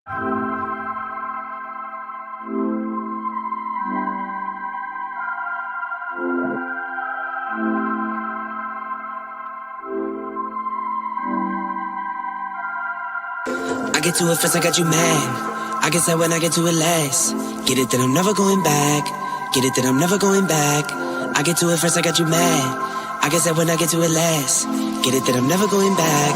I get to it first, I got you mad. I get sad when I get to it last. Get it that I'm never going back. Get it that I'm never going back. I get to it first, I got you mad. I get sad when I get to it last. Get it that I'm never going back.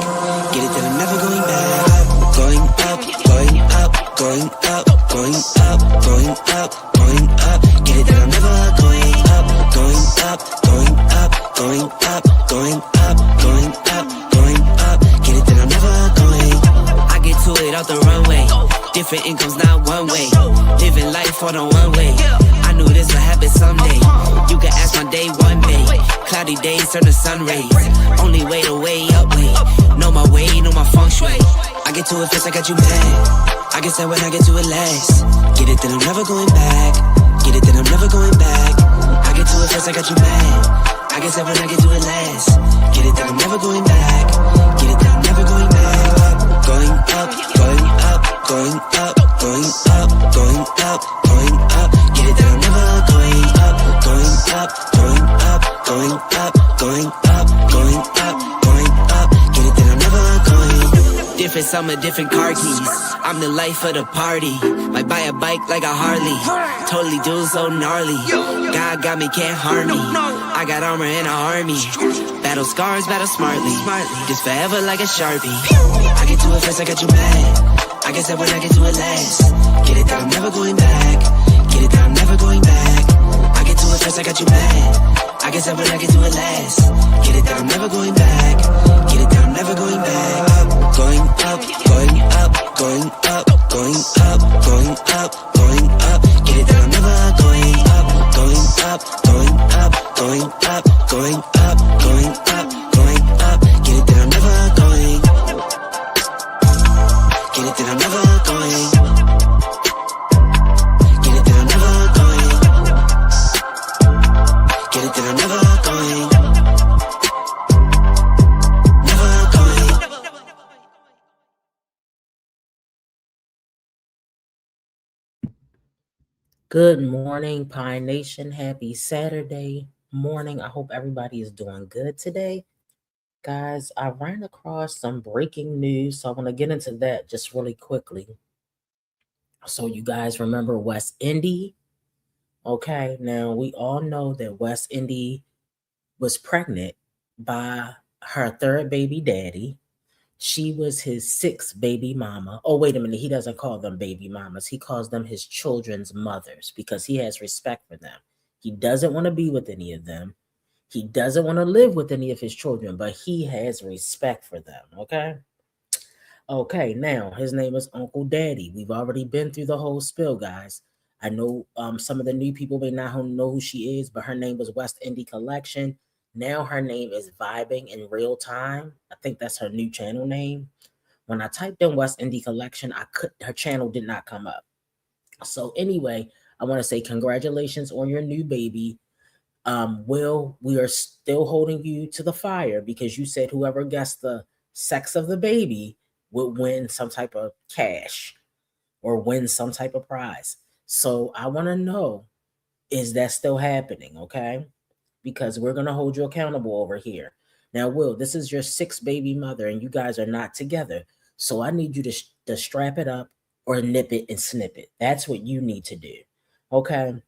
Get it that I'm never going back. Going up, going up, going up, going up, going up, going up. Get it that I'm never going up, going up, going up, going up, going up, going up, going up. Get it that I'm never going. I get to it off the runway. Different incomes, not one way. Living life on a one way. I knew this would happen someday. You can ask my day one day. Cloudy days turn to sun rays. Only way to way up way. Know my way, know my feng shui. I get to it first, I got you mad. I get sad when I get to it last. Get it that I'm never going back. Get it that I'm never going back. I get to it first, I got you mad. I get sad when I get to it last. Get it that I'm never going back. Get it that I'm never going back. Going up, going up, going up, going up, going up, going up. Get it that I'm never going up, going up, going up, going up, going up, going up, going up. Get it that I'm never going. Different summer, different car keys. I'm the life of the party. Might buy a bike like a Harley. Totally do so gnarly. God got me, can't harm me. I got armor in an army. Battle scars, battle smartly. Just forever like a Sharpie. I get to it first, I got you mad. I guess that when I get to it last. Get it that I'm never going back. Get it that I'm never going back. I get to it first, I got you mad. I guess that when I get to it last. Get it that I'm never going back. Get it that I'm never going back. Going up, going up, going up, going up, going up, going up. Get it that I'm never going up. Going up, going up, going up, going up, going up, going up. Get it that I'm never going. Get it that I'm never going. Get it that I'm never going. Get it that I'm never going. Never going. Good morning, Pine Nation. Happy Saturday morning. I hope everybody is doing good today. Guys, I ran across some breaking news, so I want to get into that just really quickly. So you guys remember West Indy? Okay, now we all know that West Indy was pregnant by her third baby daddy. She was his sixth baby mama. Oh, wait a minute. He doesn't call them baby mamas. He calls them his children's mothers because he has respect for them. He doesn't want to be with any of them. He doesn't want to live with any of his children, but he has respect for them, okay? Okay, now his name is Uncle Daddy. We've already been through the whole spill, guys. I know some of the new people may not know who she is, but her name was West Indy Collection. Now her name is Vibing in Real Time. I think that's her new channel name. When I typed in West Indy Collection, her channel did not come up. So anyway, I want to say congratulations on your new baby. Will, we are still holding you to the fire because you said whoever guessed the sex of the baby would win some type of cash or win some type of prize. So I want to know, is that still happening? Okay. Because we're going to hold you accountable over here. Now, Will, this is your sixth baby mother and you guys are not together. So I need you to strap it up or nip it and snip it. That's what you need to do. Okay.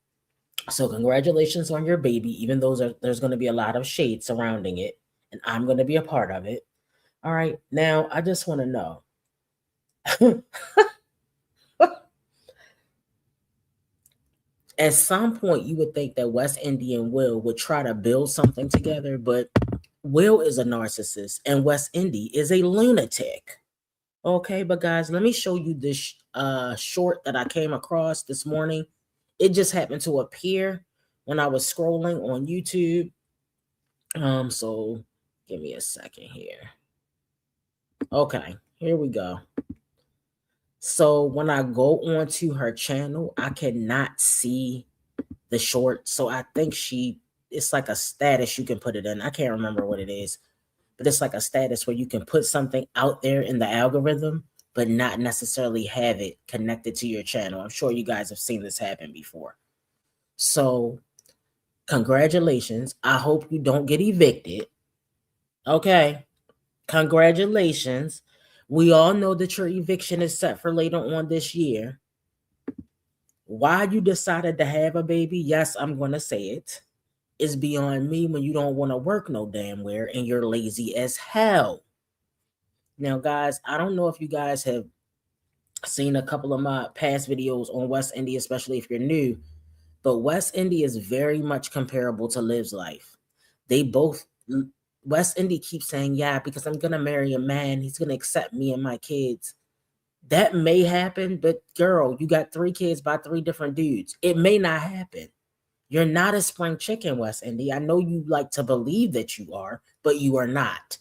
So congratulations on your baby, even though there's going to be a lot of shade surrounding it, and I'm going to be a part of it. All right. Now, I just want to know. At some point, you would think that West Indy and Will would try to build something together, but Will is a narcissist and West Indy is a lunatic. Okay, but guys, let me show you this short that I came across this morning. It just happened to appear when I was scrolling on YouTube. So give me a second here. Okay, here we go. So when I go onto her channel, I cannot see the short. So I think it's like a status you can put it in. I can't remember what it is, but it's like a status where you can put something out there in the algorithm but not necessarily have it connected to your channel. I'm sure you guys have seen this happen before. So congratulations. I hope you don't get evicted. Okay. Congratulations. We all know that your eviction is set for later on this year. Why you decided to have a baby, yes, I'm going to say it, is beyond me when you don't want to work no damn where and you're lazy as hell. Now, guys, I don't know if you guys have seen a couple of my past videos on West Indy, especially if you're new, but West Indy is very much comparable to Liv's life. They both, West Indy keeps saying, yeah, because I'm going to marry a man, he's going to accept me and my kids. That may happen, but girl, you got 3 kids by 3 different dudes. It may not happen. You're not a spring chicken, West Indy. I know you like to believe that you are, but you are not.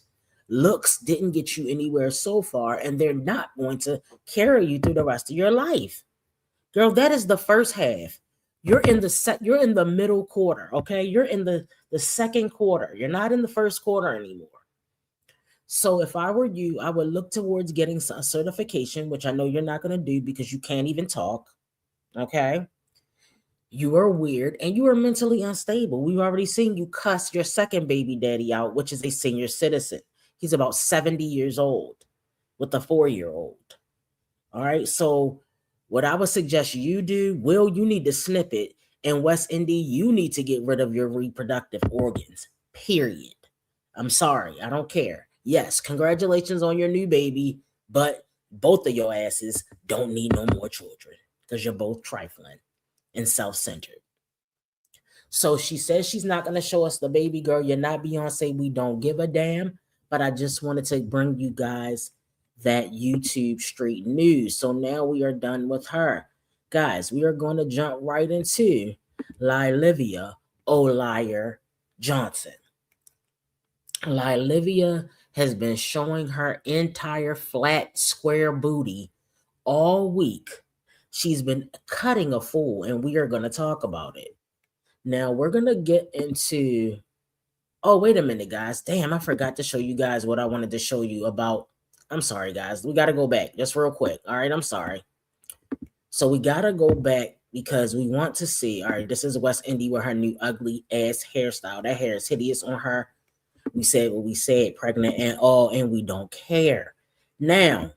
Looks didn't get you anywhere so far, and they're not going to carry you through the rest of your life. Girl, that is the first half. You're in the middle quarter, okay? You're in the second quarter. You're not in the first quarter anymore. So if I were you, I would look towards getting a certification, which I know you're not going to do because you can't even talk, okay? You are weird and you are mentally unstable. We've already seen you cuss your second baby daddy out, which is a senior citizen. He's about 70 years old with a 4-year-old. All right. So what I would suggest you do, Will, you need to snip it. And West Indy, you need to get rid of your reproductive organs, period. I'm sorry. I don't care. Yes, congratulations on your new baby, but both of your asses don't need no more children because you're both trifling and self-centered. So she says she's not going to show us the baby. Girl, you're not Beyonce. We don't give a damn. But I just wanted to bring you guys that YouTube street news. So now we are done with her. Guys, we are going to jump right into Lylivia O'Liar Johnson. Lylivia has been showing her entire flat square booty all week. She's been cutting a fool, and we are going to talk about it. Now, we're going to get into... Oh, wait a minute, guys. Damn, I forgot to show you guys what I wanted to show you about... I'm sorry, guys. We got to go back just real quick. All right, I'm sorry. So we got to go back because we want to see... All right, this is West Indy with her new ugly-ass hairstyle. That hair is hideous on her. We said what we said, pregnant and all, and we don't care. Now...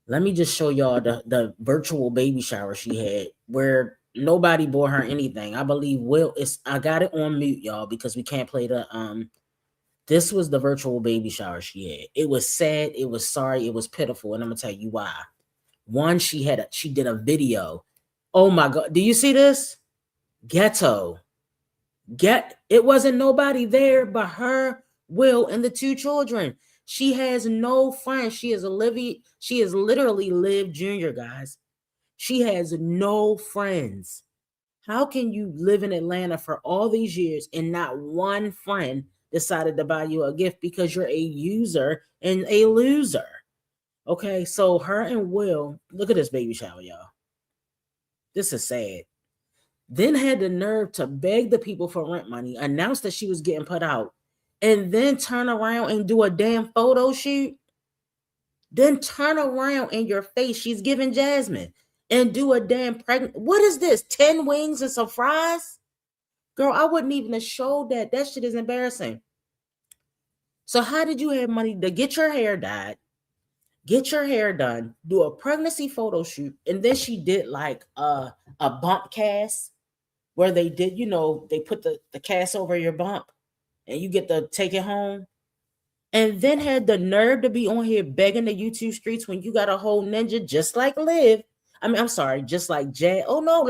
let me just show y'all the virtual baby shower she had where nobody bought her anything. I believe Will is... I got it on mute, y'all, because we can't play the... This was the virtual baby shower she had. It was sad. It was sorry. It was pitiful. And I'm going to tell you why. One, she did a video. Oh, my God. Do you see this? Ghetto. It wasn't nobody there but her, Will, and the 2 children. She has no friends. She is literally Liv Jr., guys. She has no friends. How can you live in Atlanta for all these years and not one friend decided to buy you a gift because you're a user and a loser? Okay, so her and Will, look at this baby shower, y'all. This is sad. Then had the nerve to beg the people for rent money, announce that she was getting put out, and then turn around and do a damn photo shoot. Then turn around in your face, she's giving Jasmine, and do a damn pregnant. What is this? 10 wings and some fries? Girl, I wouldn't even have showed that. That shit is embarrassing. So how did you have money to get your hair dyed, get your hair done, do a pregnancy photo shoot, and then she did like a bump cast where they did, they put the cast over your bump and you get to take it home. And then had the nerve to be on here begging the YouTube streets when you got a whole ninja just like Liv. I'm sorry, just like Jazz. Oh no,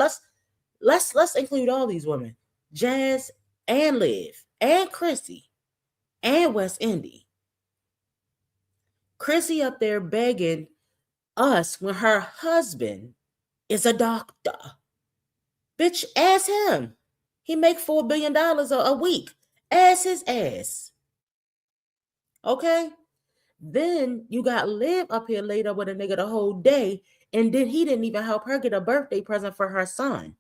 let's include all these women. Jazz and Liv and Chrissy and West Indy. Chrissy up there begging us when her husband is a doctor. Bitch, ask him. He make $4 billion a week. Ask his ass. Okay? Then you got Liv up here later with a nigga the whole day, and then he didn't even help her get a birthday present for her son.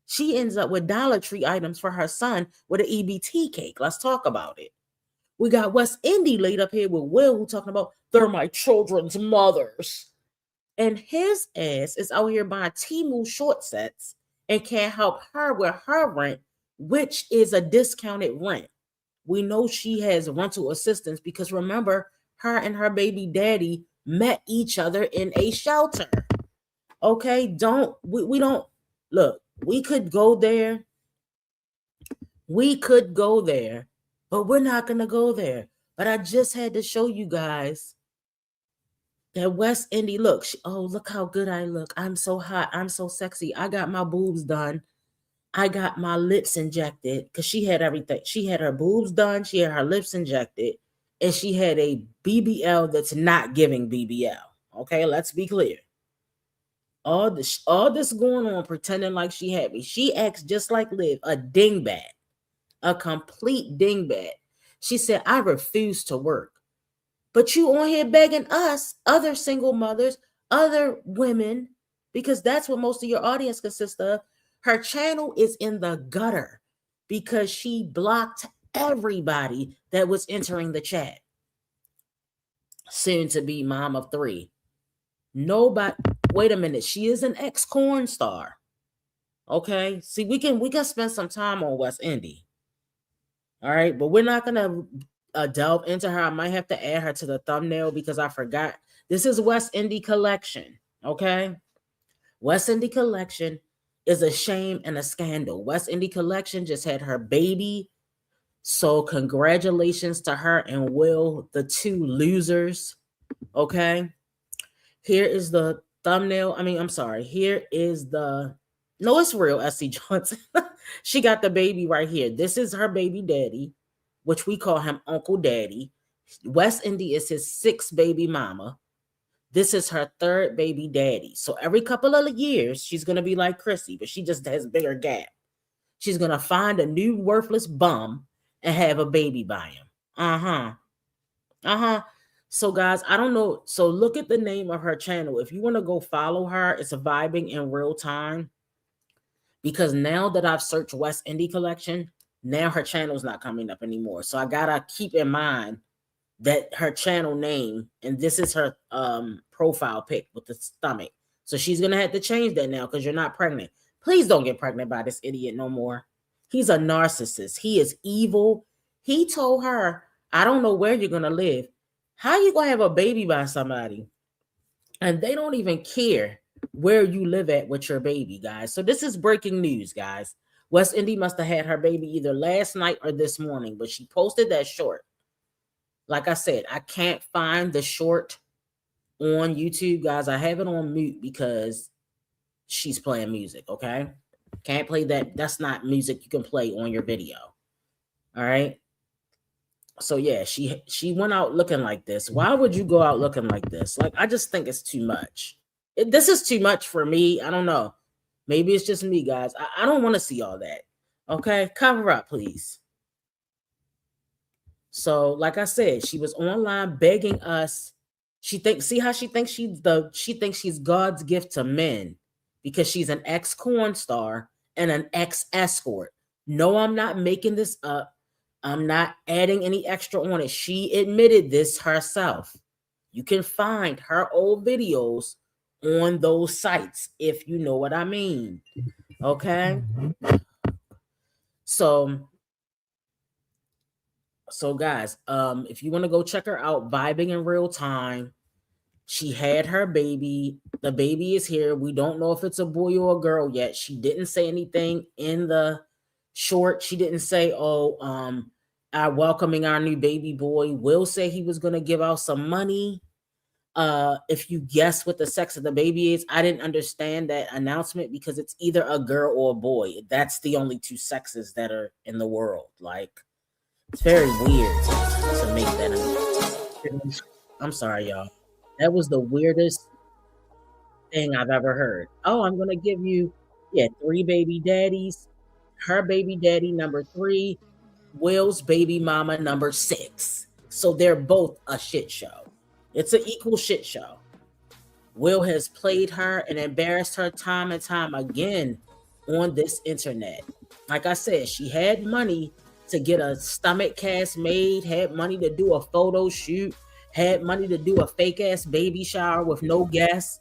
She ends up with Dollar Tree items for her son with an EBT cake. Let's talk about it. We got West Indy laid up here with Will, who talking about they're my children's mothers. And his ass is out here buying Temu short sets and can't help her with her rent, which is a discounted rent. We know she has rental assistance because remember, her and her baby daddy met each other in a shelter. Okay, we don't look, we could go there. We could go there, but we're not going to go there. But I just had to show you guys that West Indy, look, look how good I look. I'm so hot. I'm so sexy. I got my boobs done. I got my lips injected because she had everything. She had her boobs done. She had her lips injected. And she had a BBL that's not giving BBL. Okay, let's be clear. All this going on, pretending like she had me. She acts just like Liv, a dingbat, a complete dingbat. She said, I refuse to work. But you on here begging us, other single mothers, other women, because that's what most of your audience consists of. Her channel is in the gutter because she blocked everybody that was entering the chat. Soon to be mom of 3. Nobody, wait a minute, she is an ex-corn star. Okay, see, we can spend some time on West Indy. All right, but we're not gonna delve into her. I might have to add her to the thumbnail because I forgot. This is West Indy Collection, okay? West Indy Collection is a shame and a scandal. West Indy Collection just had her baby. So congratulations to her and Will, the 2 losers, okay? Here is the thumbnail. Here is the, no, it's real, S.C. Johnson. She got the baby right here. This is her baby daddy, which we call him Uncle Daddy. West Indy is his 6th baby mama. This is her 3rd baby daddy. So every couple of years, she's going to be like Chrissy, but she just has bigger gap. She's going to find a new worthless bum and have a baby by him. So guys, I don't know. So look at the name of her channel. If you want to go follow her, it's Vibing in Real Time. Because now that I've searched West Indy Collection, now her channel's not coming up anymore. So I gotta keep in mind that her channel name, and this is her profile pic with the stomach. So she's gonna have to change that now because you're not pregnant. Please don't get pregnant by this idiot no more. He's a narcissist. He is evil. He told her, I don't know where you're gonna live. How you gonna have a baby by somebody? And they don't even care where you live at with your baby, guys. So this is breaking news, guys. West Indy must have had her baby either last night or this morning, but she posted that short. Like I said, I can't find the short on YouTube, guys. I have it on mute because she's playing music, okay? Can't play that. That's not music you can play on your video. All right? So yeah, she went out looking like this. Why would you go out looking like this? Like, I just think it's too much. This is too much for me. I don't know. Maybe it's just me, guys. I don't want to see all that. Okay, cover up, please. So, like I said, she was online begging us. See how she thinks she's God's gift to men because she's an ex-corn star and an ex-escort. No, I'm not making this up. I'm not adding any extra on it. She admitted this herself. You can find her old videos on those sites, if you know what I mean. Okay? So guys, if you want to go check her out, Vibing in Real Time, she had her baby. The baby is here. We don't know if it's a boy or a girl yet. She didn't say anything in the short. She didn't say, welcoming our new baby boy. Will say he was going to give out some money. If you guess what the sex of the baby is, I didn't understand that announcement because it's either a girl or a boy. That's the only 2 sexes that are in the world. Like, it's very weird to make that announcement. I'm sorry, y'all. That was the weirdest thing I've ever heard. Oh, I'm going to give you, 3 baby daddies. Her baby daddy, number 3. Will's baby mama, number 6. So they're both a shit show. It's an equal shit show. Will has played her and embarrassed her time and time again on this internet. Like I said, she had money to get a stomach cast made, had money to do a photo shoot, had money to do a fake ass baby shower with no guests,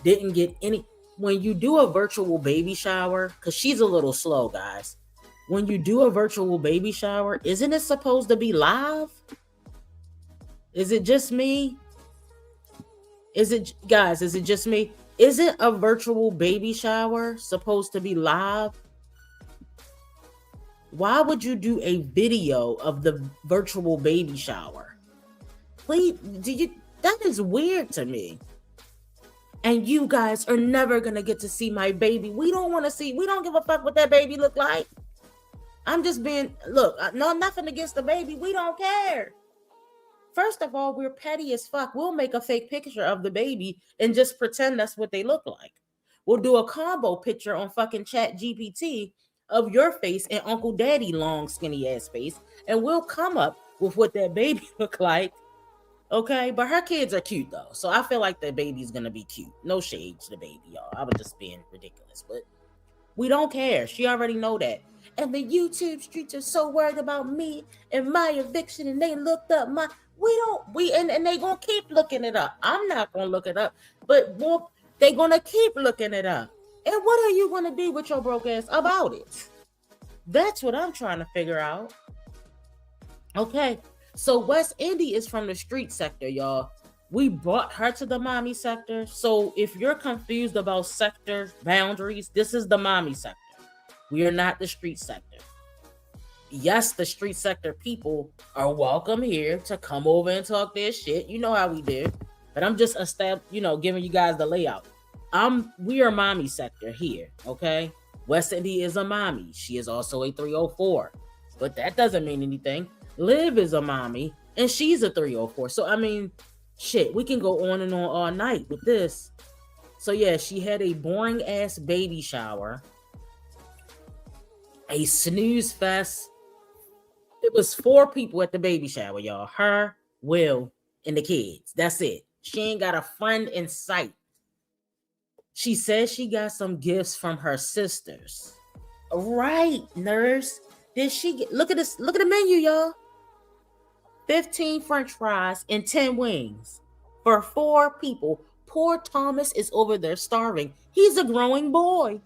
didn't get any. When you do a virtual baby shower, because she's a little slow, guys. When you do a virtual baby shower, isn't it supposed to be live? Is it just me? Is it, guys, is it just me? Isn't a virtual baby shower supposed to be live? Why would you do a video of the virtual baby shower? Please, that is weird to me. And you guys are never going to get to see my baby. We don't give a fuck what that baby look like. I'm just being, look, no, nothing against the baby. We don't care. First of all, we're petty as fuck. We'll make a fake picture of the baby and just pretend that's what they look like. We'll do a combo picture on fucking Chat GPT of your face and Uncle Daddy long skinny ass face, and we'll come up with what that baby look like. Okay, but her kids are cute though, so I feel like the baby's gonna be cute. No shade to the baby, y'all. I was just being ridiculous, but we don't care. She already know that. And the YouTube streets are so worried about me and my eviction, and they looked up my. And they gonna keep looking it up. I'm not gonna look it up, but they gonna keep looking it up. And what are you gonna do with your broke ass about it? That's what I'm trying to figure out. Okay. So West Indy is from the street sector, y'all. We brought her to the mommy sector. So if you're confused about sector boundaries, this is the mommy sector. We are not the street sector. Yes, the street sector people are welcome here to come over and talk their shit. You know how we do. But I'm just giving you guys the layout. We are mommy sector here, okay? West Indy is a mommy. She is also a 304. But that doesn't mean anything. Liv is a mommy, and she's a 304. So, I mean, shit, we can go on and on all night with this. So, yeah, she had a boring-ass baby shower. A snooze fest. It was 4 people at the baby shower, y'all. Her, Will, and the kids. That's it. She ain't got a friend in sight. She says she got some gifts from her sisters. Right, nurse. Did she get... Look at this. Look at the menu, y'all. 15 French fries and 10 wings for 4 people. Poor Thomas is over there starving. He's a growing boy.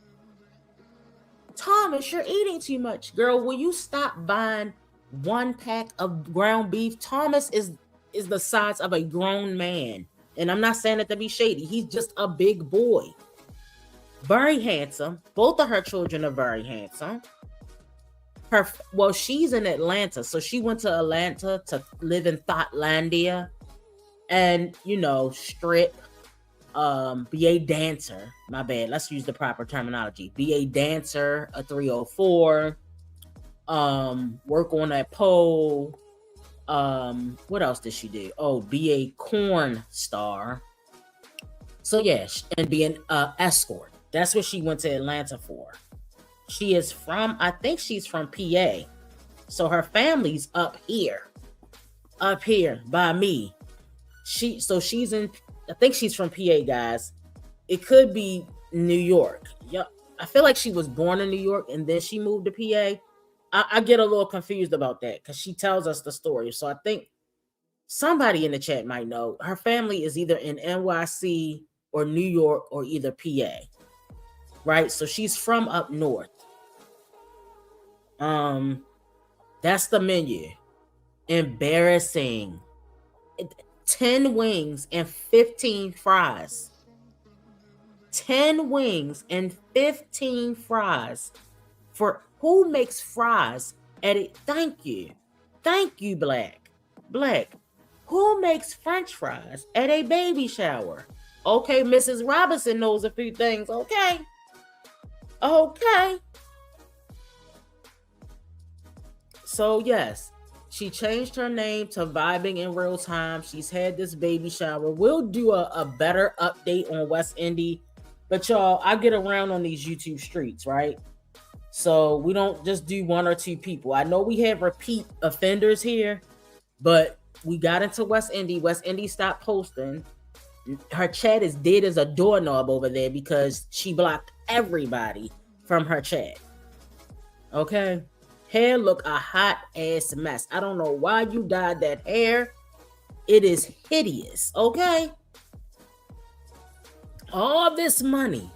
Thomas, you're eating too much. Girl, will you stop buying 1 pack of ground beef? Thomas is the size of a grown man. And I'm not saying it to be shady. He's just a big boy. Very handsome. Both of her children are very handsome. She's in Atlanta, so she went to Atlanta to live in Thoughtlandia and, strip, be a dancer. My bad. Let's use the proper terminology. Be a dancer, a 304, work on that pole. What else did she do? Oh, be a corn star. So, yeah, and be an escort. That's what she went to Atlanta for. I think she's from PA. So her family's up here by me. I think she's from PA, guys. It could be New York. Yeah, I feel like she was born in New York and then she moved to PA. I get a little confused about that because she tells us the story. So I think somebody in the chat might know. Her family is either in NYC or New York or either PA. Right? So she's from up north. That's the menu. Embarrassing. 10 wings and 15 fries. 10 wings and 15 fries. For who makes fries at it? Thank you, Black. Who makes French fries at a baby shower? Okay, Mrs. Robinson knows a few things. Okay. So, yes, she changed her name to Vibing in Real Time. She's had this baby shower. We'll do a better update on West Indy. But, y'all, I get around on these YouTube streets, right? So, we don't just do 1 or 2 people. I know we have repeat offenders here, but we got into West Indy. West Indy stopped posting. Her chat is dead as a doorknob over there because she blocked everybody from her chat. Okay? Hair look a hot ass mess. I don't know why you dyed that hair. It is hideous, okay? All this money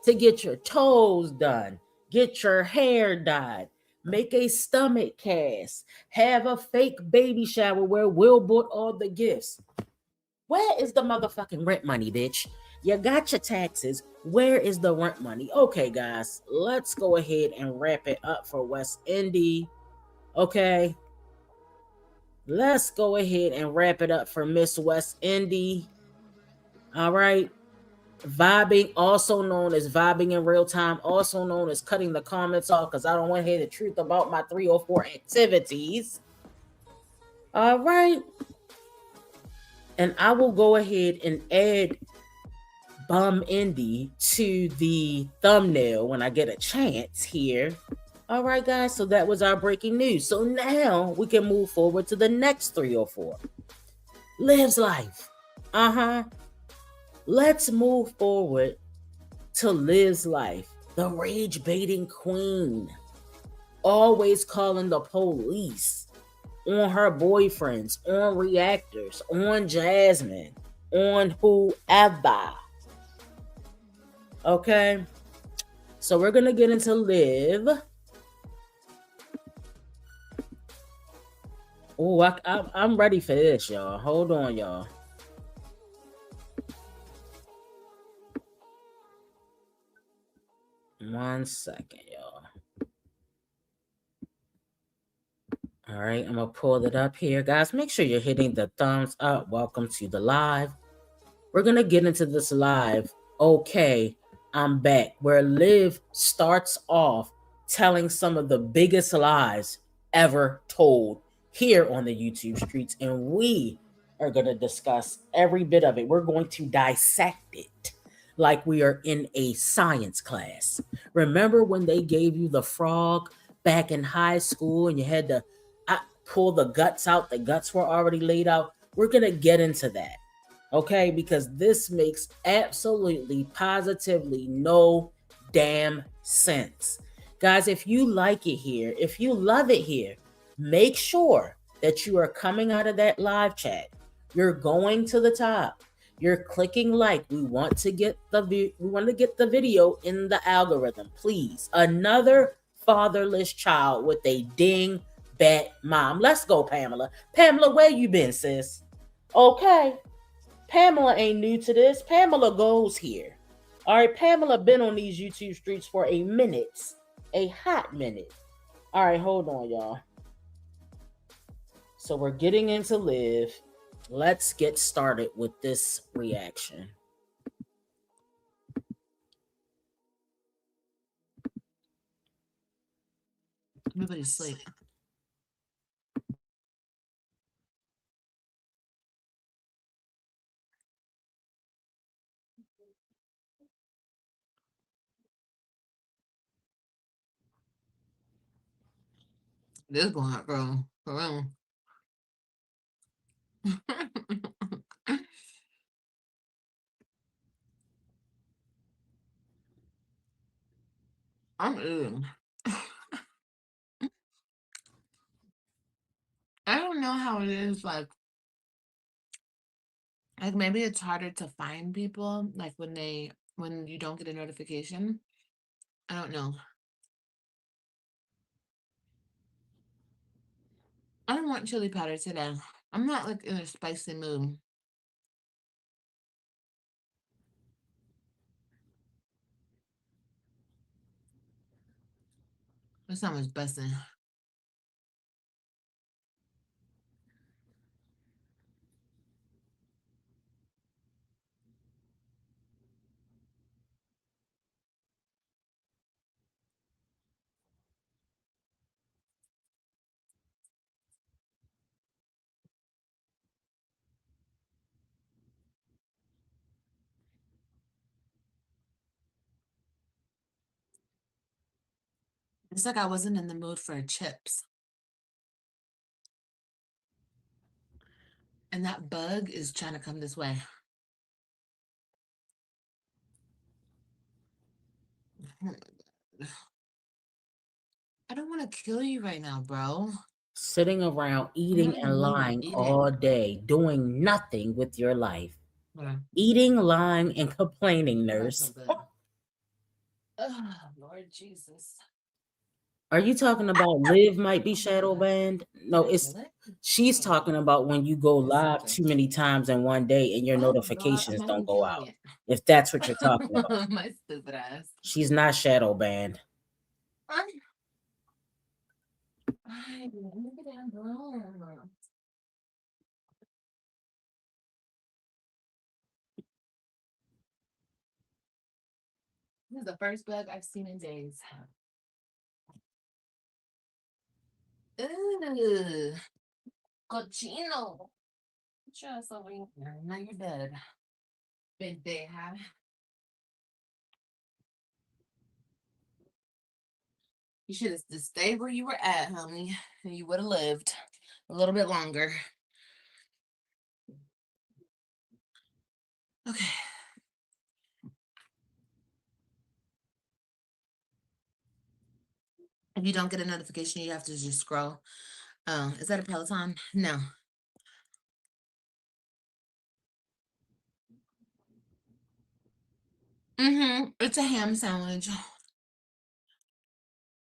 to get your toes done, get your hair dyed, make a stomach cast, have a fake baby shower where Will bought all the gifts. Where is the motherfucking rent money, bitch? You got your taxes. Where is the rent money? Okay, guys, let's go ahead and wrap it up for West Indy. Okay, let's go ahead and wrap it up for Miss West Indy. All right. Vibing, also known as vibing in real time, also known as cutting the comments off because I don't want to hear the truth about my 304 activities. All right. And I will go ahead and add Bum Indie to the thumbnail when I get a chance here. All right, guys. So that was our breaking news. So now we can move forward to the next 304. Lives life. Let's move forward to Liv's life, the rage baiting queen, always calling the police on her boyfriends, on reactors, on Jasmine, on whoever. Okay, so we're gonna get into Liv. Oh, I'm ready for this, y'all. Hold on, y'all. One second, y'all. All right, I'm gonna pull it up here, guys. Make sure you're hitting the thumbs up. Welcome to the live. We're gonna get into this live. Okay, I'm back. Where Liv starts off telling some of the biggest lies ever told here on the YouTube streets, and we are gonna discuss every bit of it. We're going to dissect it like we are in a science class. Remember when they gave you the frog back in high school and you had to pull the guts out? The guts were already laid out. We're gonna get into that. Okay, because this makes absolutely positively no damn sense. Guys, if you like it here, if you love it here, make sure that you are coming out of that live chat. You're going to the top. You're clicking like. We want to get the video in the algorithm, please. Another fatherless child with a ding bat mom. Let's go, Pamela. Pamela, where you been, sis? Okay. Pamela ain't new to this. Pamela goes here. All right, Pamela been on these YouTube streets for a minute, a hot minute. All right, hold on, y'all. So we're getting into Liv. Let's get started with this reaction. Everybody's asleep. This going hot, girl. For real. I'm eating. I don't know how it is, like maybe it's harder to find people, like when you don't get a notification. I don't know. I don't want chili powder today. I'm not like in a spicy mood. This time is busting. It's like I wasn't in the mood for chips. And that bug is trying to come this way. I don't want to kill you right now, bro. Sitting around eating and lying all day, doing nothing with your life. Yeah. Eating, lying, and complaining, nurse. Oh, Lord Jesus. Are you talking about Liv might be shadow banned? No, she's talking about when you go live too many times in one day and your notifications don't go out. If that's what you're talking about. My stupid ass. She's not shadow banned. This is the first bug I've seen in days. Ooh, cochino. Just over here. Now you're dead. Big day, huh? You should have just stayed where you were at, homie, and you would have lived a little bit longer. Okay. If you don't get a notification, you have to just scroll. Oh, is that a Peloton? No. It's a ham sandwich.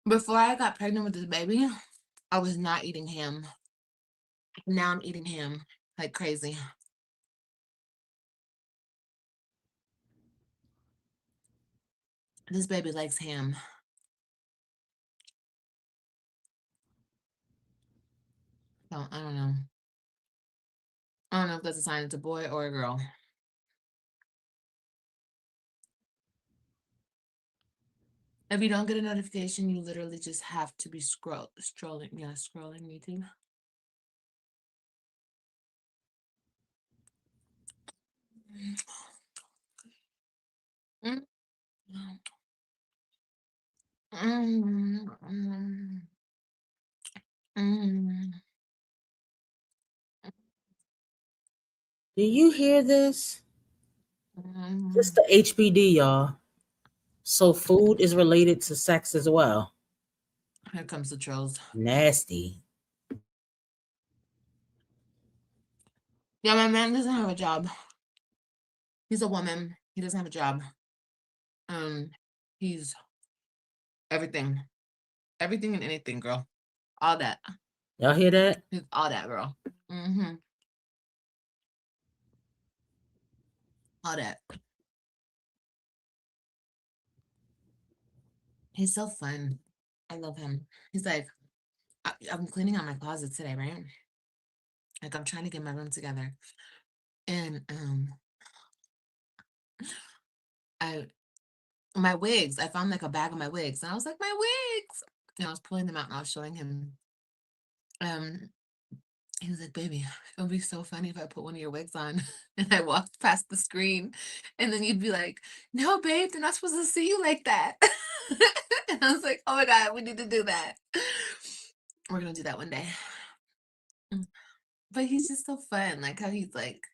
Before I got pregnant with this baby, I was not eating ham. Now I'm eating ham like crazy. This baby likes ham. So I don't know. I don't know if that's a sign it's a boy or a girl. If you don't get a notification, you literally just have to be scrolling. Yeah, scrolling YouTube. Mm. Mm. Mm. Mm. Do you hear this? Mm. Just the HBD, y'all. So food is related to sex as well. Here comes the trolls. Nasty. Yeah, my man doesn't have a job. He's a woman. He doesn't have a job. He's everything. Everything and anything, girl. All that. Y'all hear that? He's all that, girl. All that. He's so fun. I love him. He's like, I'm cleaning out my closet today, right? Like I'm trying to get my room together. And my wigs, I found like a bag of my wigs. And I was like, my wigs. And I was pulling them out and I was showing him. He was like, baby, it would be so funny if I put one of your wigs on and I walked past the screen and then you'd be like, no, babe, they're not supposed to see you like that. And I was like, oh my God, we need to do that. We're going to do that one day. But he's just so fun. Like how he's like,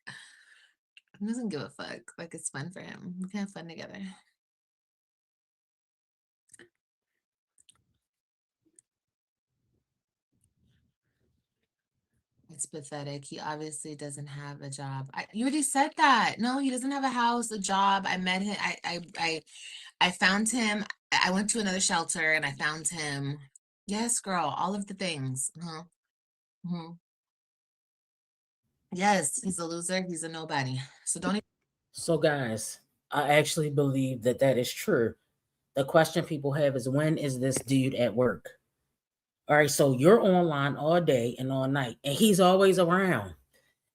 he doesn't give a fuck. Like it's fun for him. We can have fun together. It's pathetic. He obviously doesn't have a job. You already said that. No, he doesn't have a house, a job. I met him. I found him. I went to another shelter and I found him. Yes, girl. All of the things. Yes, he's a loser. He's a nobody. So don't even. So guys, I actually believe that that is true. The question people have is, when is this dude at work? All right, so you're online all day and all night, and he's always around.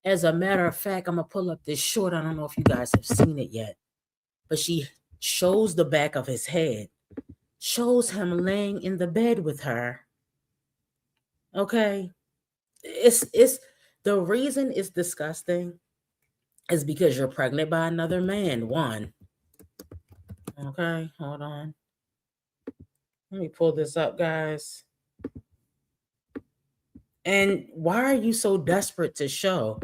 As a matter of fact, I'm going to pull up this short. I don't know if you guys have seen it yet, but she shows the back of his head, shows him laying in the bed with her. Okay. It's the reason it's disgusting is because you're pregnant by another man. One. Okay, hold on. Let me pull this up, guys. And why are you so desperate to show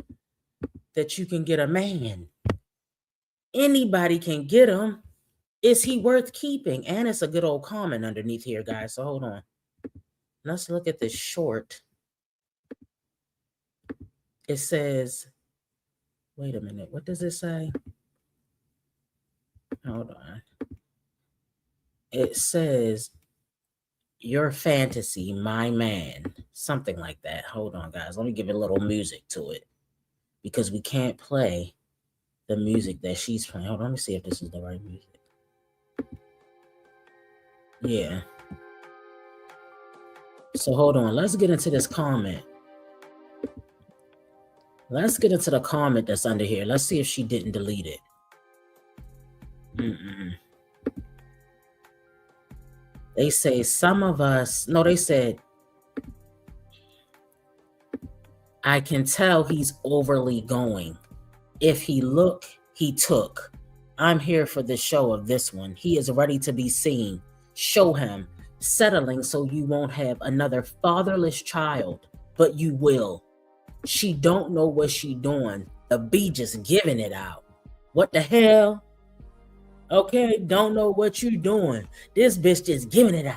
that you can get a man? Anybody can get him. Is he worth keeping? And it's a good old comment underneath here, guys. So hold on. Let's look at this short. It says, wait a minute, what does it say? Hold on. It says, your fantasy, my man. Something like that. Hold on, guys. Let me give it a little music to it. Because we can't play the music that she's playing. Hold on, let me see if this is the right music. Yeah. So hold on. Let's get into this comment. Let's get into the comment that's under here. Let's see if she didn't delete it. They say some of us, no, they said, I can tell he's overly going. If he look, he took. I'm here for the show of this one. He is ready to be seen. Show him. Settling so you won't have another fatherless child, but you will. She don't know what she doing. The bee just giving it out. What the hell? Okay, don't know what you doing. This bitch just giving it out.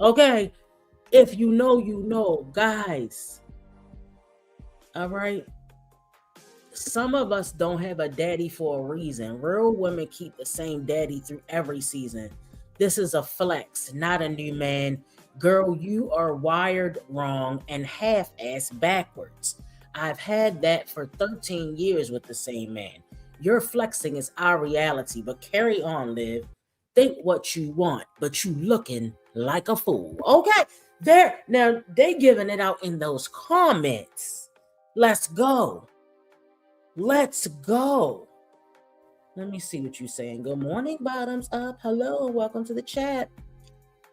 Okay, if you know, guys. All right. Some of us don't have a daddy for a reason. Real women keep the same daddy through every season. This is a flex, not a new man. Girl, you are wired wrong and half-ass backwards. I've had that for 13 years with the same man. Your flexing is our reality, but carry on, Liv. Think what you want, but you looking like a fool. Okay, now they giving it out in those comments. Let's go. Let's go. Let me see what you're saying. Good morning, bottoms up. Hello, welcome to the chat.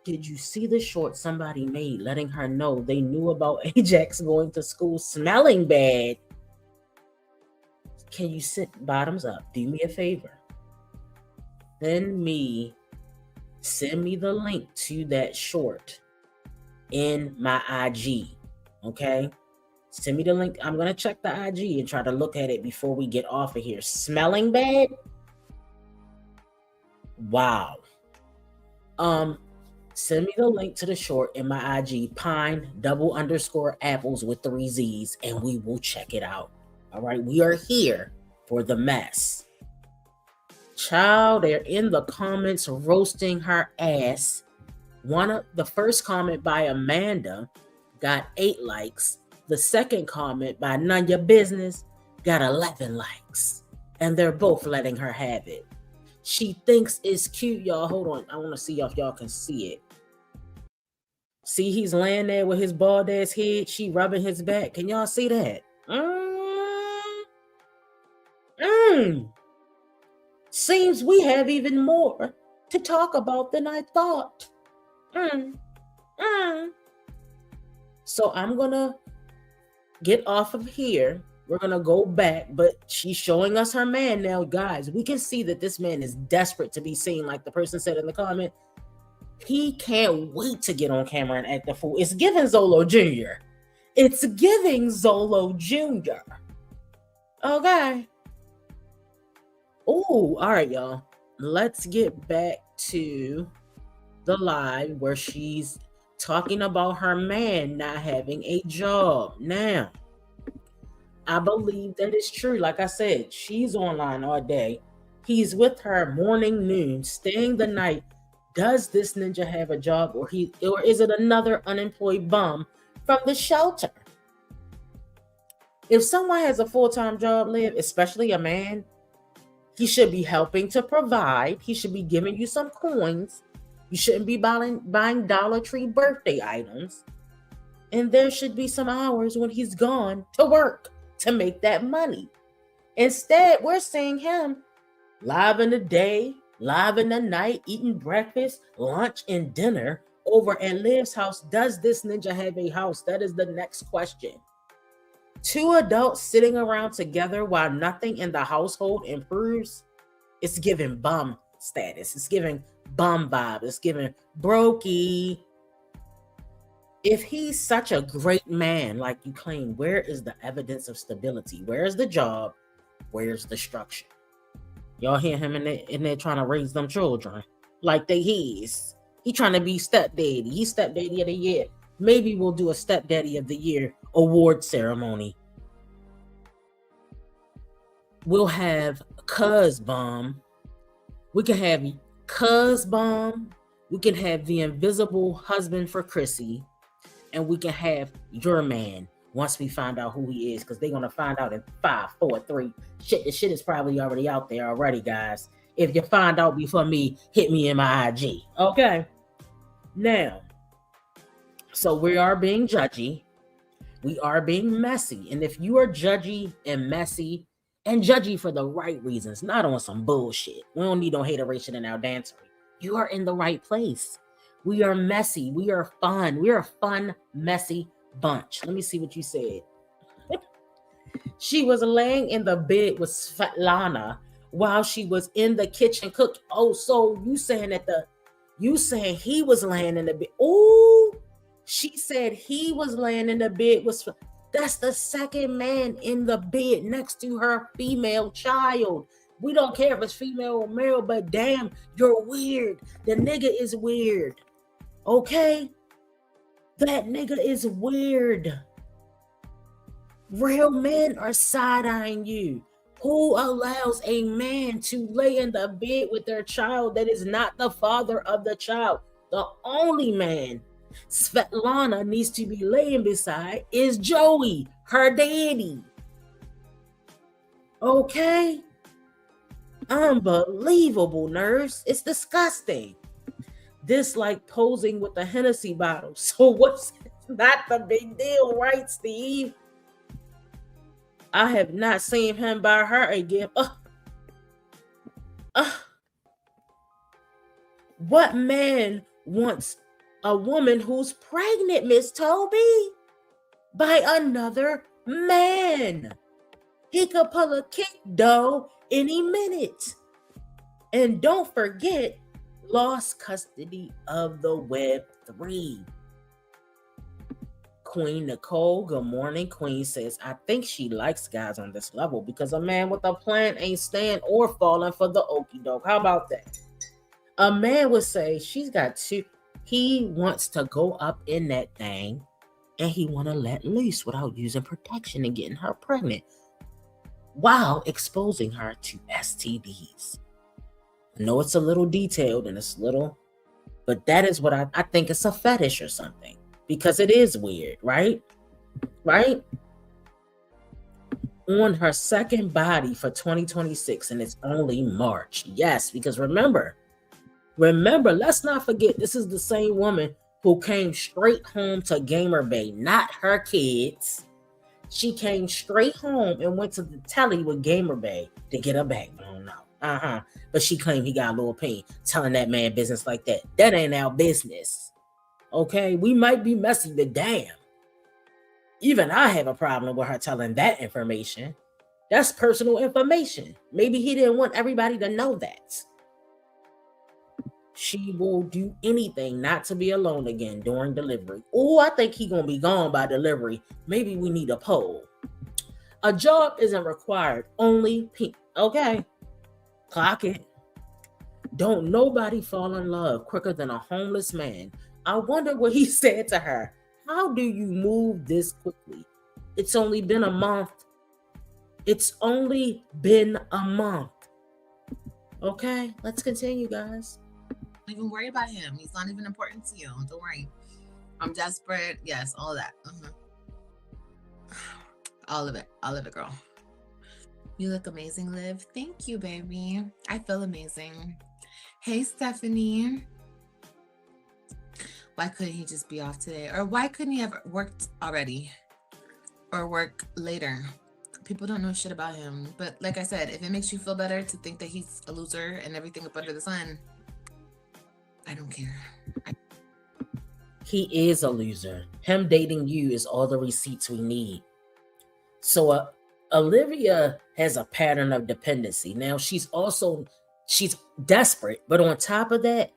Did you see the short somebody made letting her know they knew about Ajax going to school smelling bad? Can you sit bottoms up? Do me a favor. Send me the link to that short in my IG. Okay? Send me the link. I'm going to check the IG and try to look at it before we get off of here. Smelling bad? Wow. Send me the link to the short in my IG, Pine _apples with 3 Z's, and we will check it out. All right. We are here for the mess. Child, they're in the comments roasting her ass. The first comment by Amanda got 8 likes. The second comment by None Your Business got 11 likes. And they're both letting her have it. She thinks it's cute, y'all. Hold on. I want to see if y'all can see it. See, he's laying there with his bald ass head. She rubbing his back. Can y'all see that? Seems we have even more to talk about than I thought. So I'm going to get off of here. We're going to go back, but she's showing us her man now, guys. We can see that this man is desperate to be seen, like the person said in the comment. He can't wait to get on camera and act the fool. It's giving Zolo Jr. It's giving Zolo Jr. Okay. Oh, all right, y'all. Let's get back to the live where she's talking about her man not having a job. Now, I believe that is true. Like I said, she's online all day. He's with her morning, noon, staying the night. Does this ninja have a job, or is it another unemployed bum from the shelter? If someone has a full-time job, Liv, especially a man, he should be helping to provide. He should be giving you some coins. You shouldn't be buying Dollar Tree birthday items. And there should be some hours when he's gone to work to make that money. Instead, we're seeing him live in the day, live in the night, eating breakfast, lunch, and dinner over at Liv's house. Does this ninja have a house? That is the next question. 2 adults sitting around together while nothing in the household improves. It's giving bum status. It's giving bum vibe. It's giving brokey. If he's such a great man like you claim, where is the evidence of stability? Where's the job? Where's the structure? Y'all hear him in there trying to raise them children like they his. He trying to be stepdaddy. He's stepdaddy of the year. Maybe we'll do a stepdaddy of the year award ceremony We'll have Cuz Bomb. We can have Cuz Bomb. We can have the invisible husband for Chrissy. And we can have your man once we find out who he is, because they're going to find out in 5, 4, 3. The shit is probably already out there already, guys. If you find out before me, hit me in my IG. Okay? Now, so we are being judgy. We are being messy. And if you are judgy and messy, and judgy for the right reasons, not on some bullshit. We don't need no hateration in our dancery. You are in the right place. We are messy. We are fun. We are a fun, messy bunch. Let me see what you said. She was laying in the bed with Svetlana while she was in the kitchen cooking. Oh, so you saying he was laying in the bed. Oh, she said he was laying in the bed with Svetlana. That's the second man in the bed next to her female child. We don't care if it's female or male, but damn, you're weird. The nigga is weird. Okay? That nigga is weird. Real men are side-eyeing you. Who allows a man to lay in the bed with their child that is not the father of the child? The only man Svetlana needs to be laying beside is Joey, her daddy. Okay? Unbelievable, nurse. It's disgusting. This like posing with the Hennessy bottle. So what's not the big deal, right, Steve? I have not seen him buy her a gift. What man wants a woman who's pregnant, Miss Toby, by another man? He could pull a kick though any minute. And don't forget, lost custody of the Web3. Queen Nicole, good morning. Queen says, I think she likes guys on this level because a man with a plan ain't staying or falling for the okie doke. How about that? A man would say she's got two. He wants to go up in that thing and he want to let loose without using protection and getting her pregnant while exposing her to STDs. I know it's a little detailed and it's little, but that is what I think it's a fetish or something, because it is weird, right? Right? On her second body for 2026, and it's only March. Yes, because remember, let's not forget, this is the same woman who came straight home to Gamer Bay, not her kids. She came straight home and went to the telly with Gamer Bay to get her backbone out. But she claimed he got a little pain, telling that man business like that. That ain't our business. Okay? We might be messy, but damn. Even I have a problem with her telling that information. That's personal information. Maybe he didn't want everybody to know that. She will do anything not to be alone again during delivery. Oh, I think he's going to be gone by delivery. Maybe we need a poll. A job isn't required. Only okay. Clock it. Don't nobody fall in love quicker than a homeless man. I wonder what he said to her. How do you move this quickly? It's only been a month. Okay, let's continue, guys. Don't even worry about him. He's not even important to you. Don't worry. I'm desperate. Yes, all that. All of it, girl. You look amazing, Liv. Thank you, baby. I feel amazing. Hey, Stephanie. Why couldn't he just be off today? Or why couldn't he have worked already? Or work later? People don't know shit about him. But like I said, if it makes you feel better to think that he's a loser and everything up under the sun, I don't care. He is a loser. Him dating you is all the receipts we need. So Olivia has a pattern of dependency. Now she's desperate, but on top of that,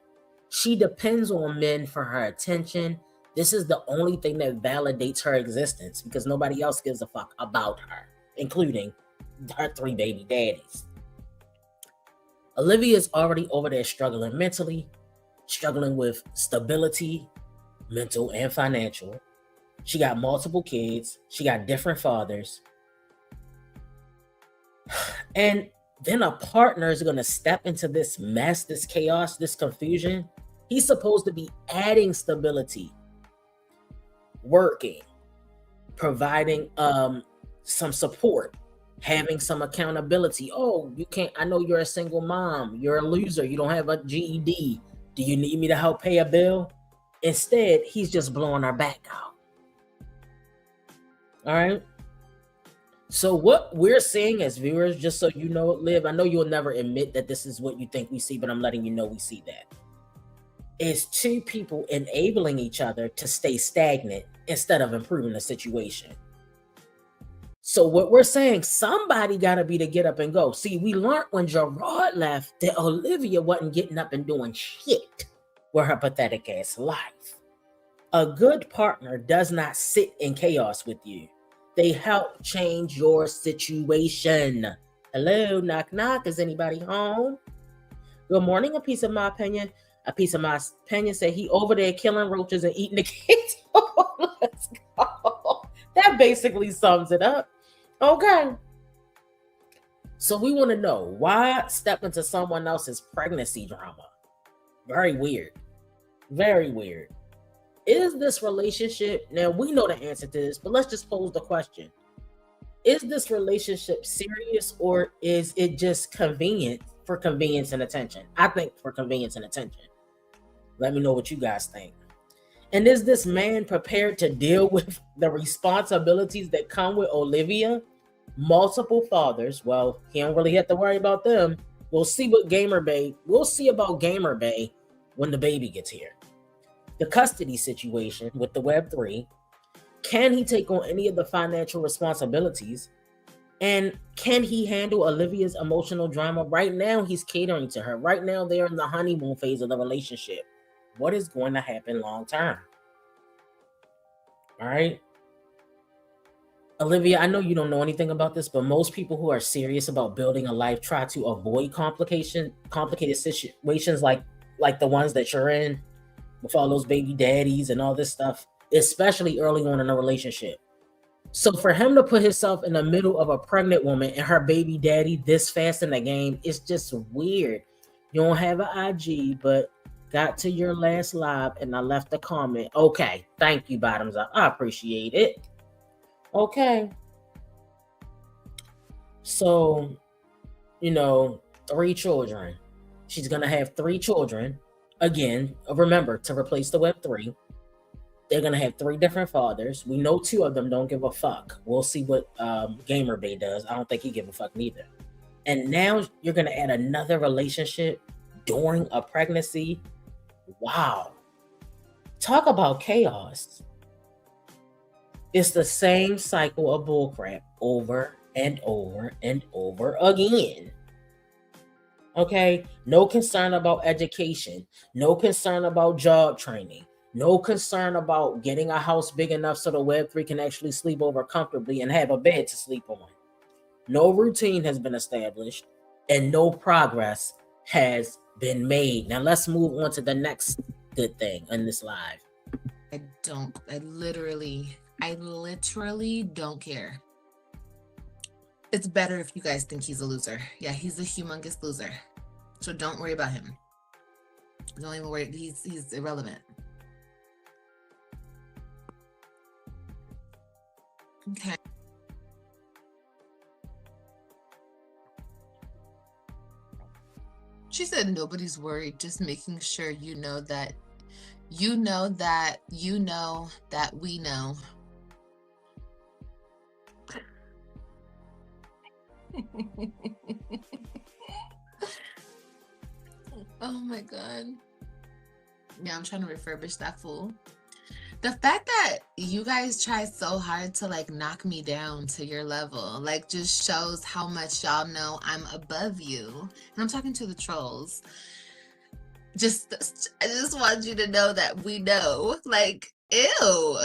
she depends on men for her attention. This is the only thing that validates her existence because nobody else gives a fuck about her, including her 3 baby daddies. Olivia is already over there struggling mentally, struggling with stability, mental and financial. She got multiple kids. She got different fathers. And then a partner is going to step into this mess, this chaos, this confusion. He's supposed to be adding stability, working, providing some support, having some accountability. Oh, you can't, I know you're a single mom, you're a loser, you don't have a GED. Do you need me to help pay a bill? Instead, he's just blowing our back out. All right. So what we're seeing as viewers, just so you know, Liv, I know you'll never admit that this is what you think we see, but I'm letting you know we see that. Is two people enabling each other to stay stagnant instead of improving the situation. So what we're saying, somebody got to be to get up and go. See, we learned when Gerard left that Olivia wasn't getting up and doing shit with her pathetic ass life. A good partner does not sit in chaos with you. They help change your situation. Hello, knock, knock. Is anybody home? Good morning, a piece of my opinion. A piece of my opinion said he over there killing roaches and eating the kids. Let's go. That basically sums it up. Okay. So we want to know, why step into someone else's pregnancy drama? Very weird. Very weird. Is this relationship, now we know the answer to this, but let's just pose the question. Is this relationship serious, or is it just convenient for convenience and attention? I think for convenience and attention. Let me know what you guys think. And is this man prepared to deal with the responsibilities that come with Olivia? Multiple fathers. Well, he don't really have to worry about them. We'll see about Gamer Bay when the baby gets here. The custody situation with the Web3. Can he take on any of the financial responsibilities? And can he handle Olivia's emotional drama? Right now, he's catering to her. Right now, they're in the honeymoon phase of the relationship. What is going to happen long term? All right. Olivia, I know you don't know anything about this, but most people who are serious about building a life try to avoid complicated situations like the ones that you're in, with all those baby daddies and all this stuff, especially early on in a relationship. So for him to put himself in the middle of a pregnant woman and her baby daddy this fast in the game, it's just weird. You don't have an IG, but got to your last live and I left a comment. Okay, thank you, bottoms up. I appreciate it. Okay. So, 3 children. She's going to have 3 children. Again, remember, to replace the Web3, they're going to have 3 different fathers. We know 2 of them don't give a fuck. We'll see what Gamer Bay does. I don't think he give a fuck neither. And now you're going to add another relationship during a pregnancy. Wow. Talk about chaos. It's the same cycle of bullcrap over and over and over again. Okay, no concern about education, no concern about job training, no concern about getting a house big enough so the Web3 can actually sleep over comfortably and have a bed to sleep on. No routine has been established and no progress has been made. Now let's move on to the next good thing in this live. I literally don't care. It's better if you guys think he's a loser. Yeah, he's a humongous loser. So don't worry about him. Don't even worry. He's irrelevant. Okay. She said nobody's worried, just making sure you know that we know. Oh my God. Yeah, I'm trying to refurbish that fool. The fact that you guys try so hard to knock me down to your level, just shows how much y'all know I'm above you. And I'm talking to the trolls. I just want you to know that we know. Ew.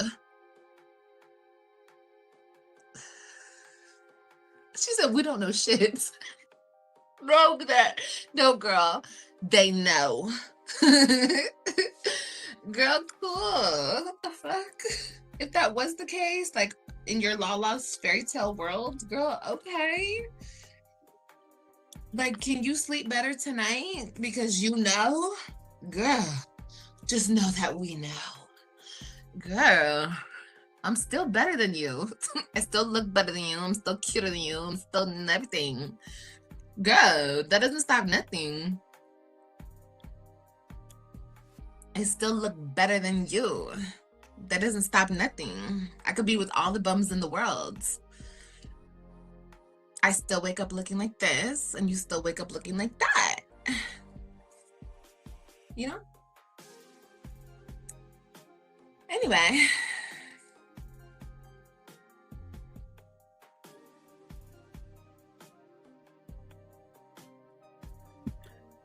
She said, we don't know shit. No, girl. They know. Girl, cool. What the fuck? If that was the case, in your Lala's fairy tale world, girl, okay. Like, can you sleep better tonight? Because girl, just know that we know. Girl, I'm still better than you. I still look better than you. I'm still cuter than you. I'm still everything. Girl, that doesn't stop nothing. I still look better than you. That doesn't stop nothing. I could be with all the bums in the world. I still wake up looking like this, and you still wake up looking like that. You know? Anyway.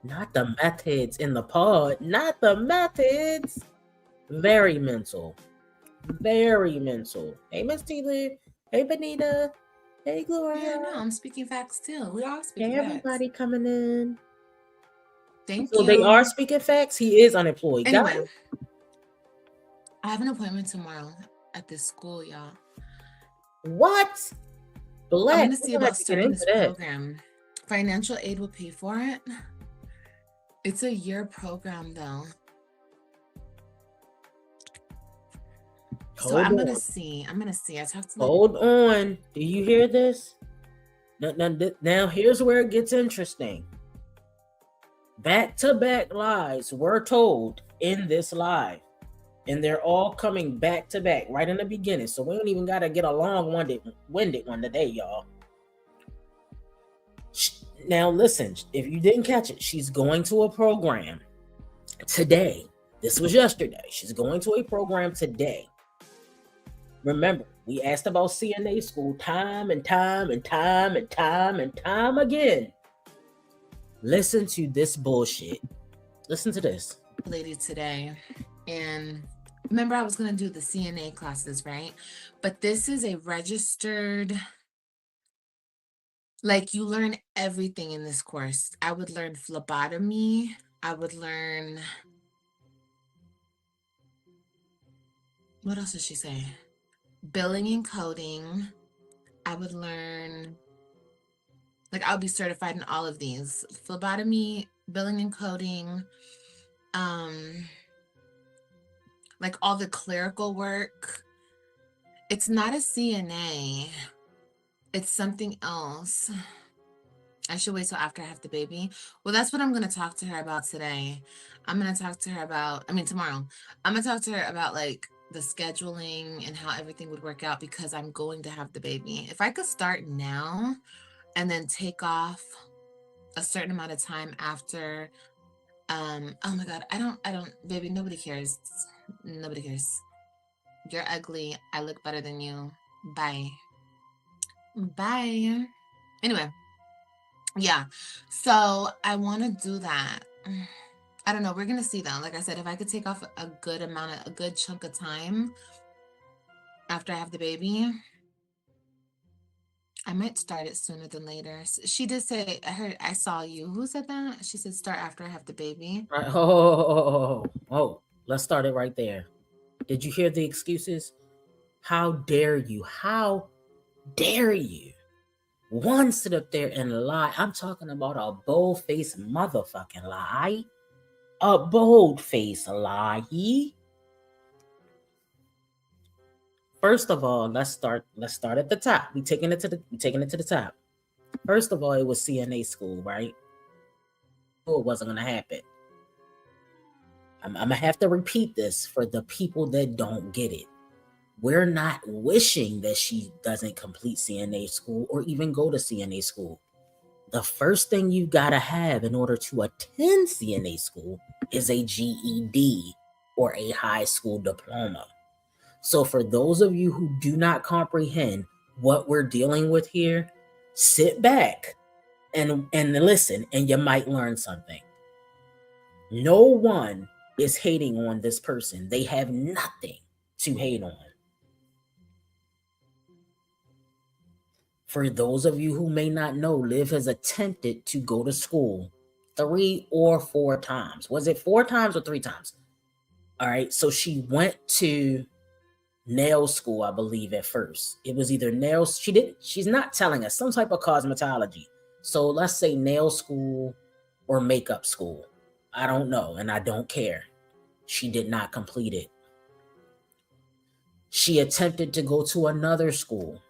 Not the methods in the pod. Not the methods. Very mental. Very mental. Hey, Miss T. Hey, Benita. Hey, Gloria. Yeah, no, I'm speaking facts too. We all speak Hey, facts. everybody coming in. Thank so you. They are speaking facts. He is unemployed. Anyway, I have an appointment tomorrow at this school, y'all. What? Black. I'm going to see about starting this program. Financial aid will pay for it. It's a year program, though. So I'm going to see. I talked to Hold on. Do you hear this? Now here's where it gets interesting. Back-to-back lies were told in this live. And they're all coming back to back right in the beginning. So we don't even got to get a long-winded one today, y'all. Now listen, if you didn't catch it, she's going to a program today. This was yesterday. She's going to a program today. Remember, we asked about CNA school time and time again. Listen to this bullshit. Listen to this. Lady today, and remember I was going to do the CNA classes, right? But this is a registered, like, you learn everything in this course. I would learn phlebotomy. I would learn, what else did she say? Billing and coding. I would learn, like, I'll be certified in all of these: phlebotomy, billing and coding, like all the clerical work. It's not a CNA. It's something else. I should wait till after I have the baby. Well, that's what I'm going to talk to her about today. I'm going to talk to her about, tomorrow. I'm going to talk to her about, like, the scheduling and how everything would work out, because I'm going to have the baby. If I could start now and then take off a certain amount of time after, oh my God, I don't, baby, nobody cares. Nobody cares. You're ugly. I look better than you. Bye. Bye. Anyway, yeah. So I want to do that. I don't know. We're going to see though. Like I said, if I could take off a good chunk of time after I have the baby, I might start it sooner than later. She did say, I saw you. Who said that? She said, start after I have the baby. Right. Oh, let's start it right there. Did you hear the excuses? How dare you? How dare you? One sit up there and lie. I'm talking about a bold-faced motherfucking lie. A bold-faced lie. First of all, let's start at the top. We taking it to the top. First of all, it was CNA school, right? It wasn't gonna happen. I'm gonna have to repeat this for the people that don't get it. We're not wishing that she doesn't complete CNA school or even go to CNA school. The first thing you gotta have in order to attend CNA school is a GED or a high school diploma. So for those of you who do not comprehend what we're dealing with here, sit back and listen, and you might learn something. No one is hating on this person. They have nothing to hate on. For those of you who may not know, Liv has attempted to go to school 3 or 4 times. Was it 4 times or 3 times? All right. So she went to nail school, I believe, at first. It was either nails. She's not telling us, some type of cosmetology. So let's say nail school or makeup school. I don't know, and I don't care. She did not complete it. She attempted to go to another school.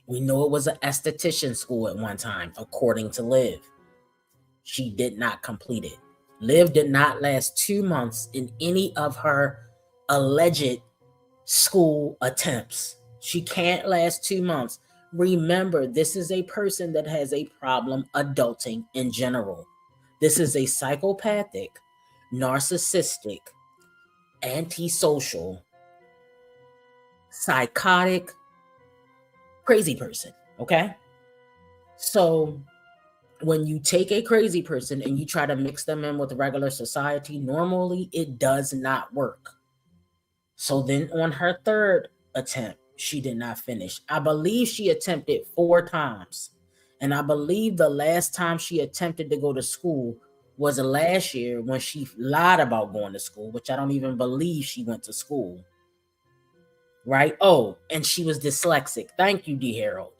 We know it was an esthetician school at one time, according to Liv. She did not complete it. Liv did not last 2 months in any of her alleged school attempts. She can't last 2 months. Remember, this is a person that has a problem adulting in general. This is a psychopathic, narcissistic, antisocial, psychotic, crazy person. Okay? So when you take a crazy person and you try to mix them in with regular society, normally it does not work. So then on her third attempt, she did not finish. I believe she attempted 4 times. And I believe the last time she attempted to go to school was last year when she lied about going to school, which I don't even believe she went to school. Right? Oh, and she was dyslexic. Thank you, D. Harold.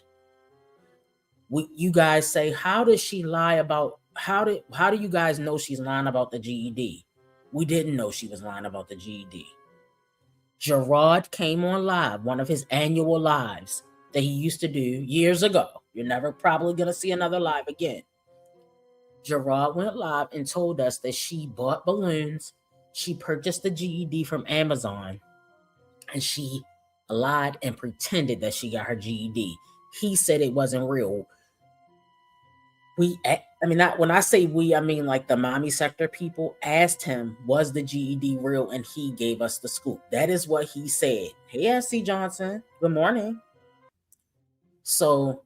You guys say, how does she lie about, how do you guys know she's lying about the GED? We didn't know she was lying about the GED. Gerard came on live, one of his annual lives that he used to do years ago. You're never probably going to see another live again. Gerard went live and told us that she bought balloons, she purchased the GED from Amazon, and she lied and pretended that she got her GED. He said it wasn't real. When I say we, I mean like the mommy sector people asked him, was the GED real? And he gave us the scoop. That is what he said. Hey, S.C. Johnson, good morning. So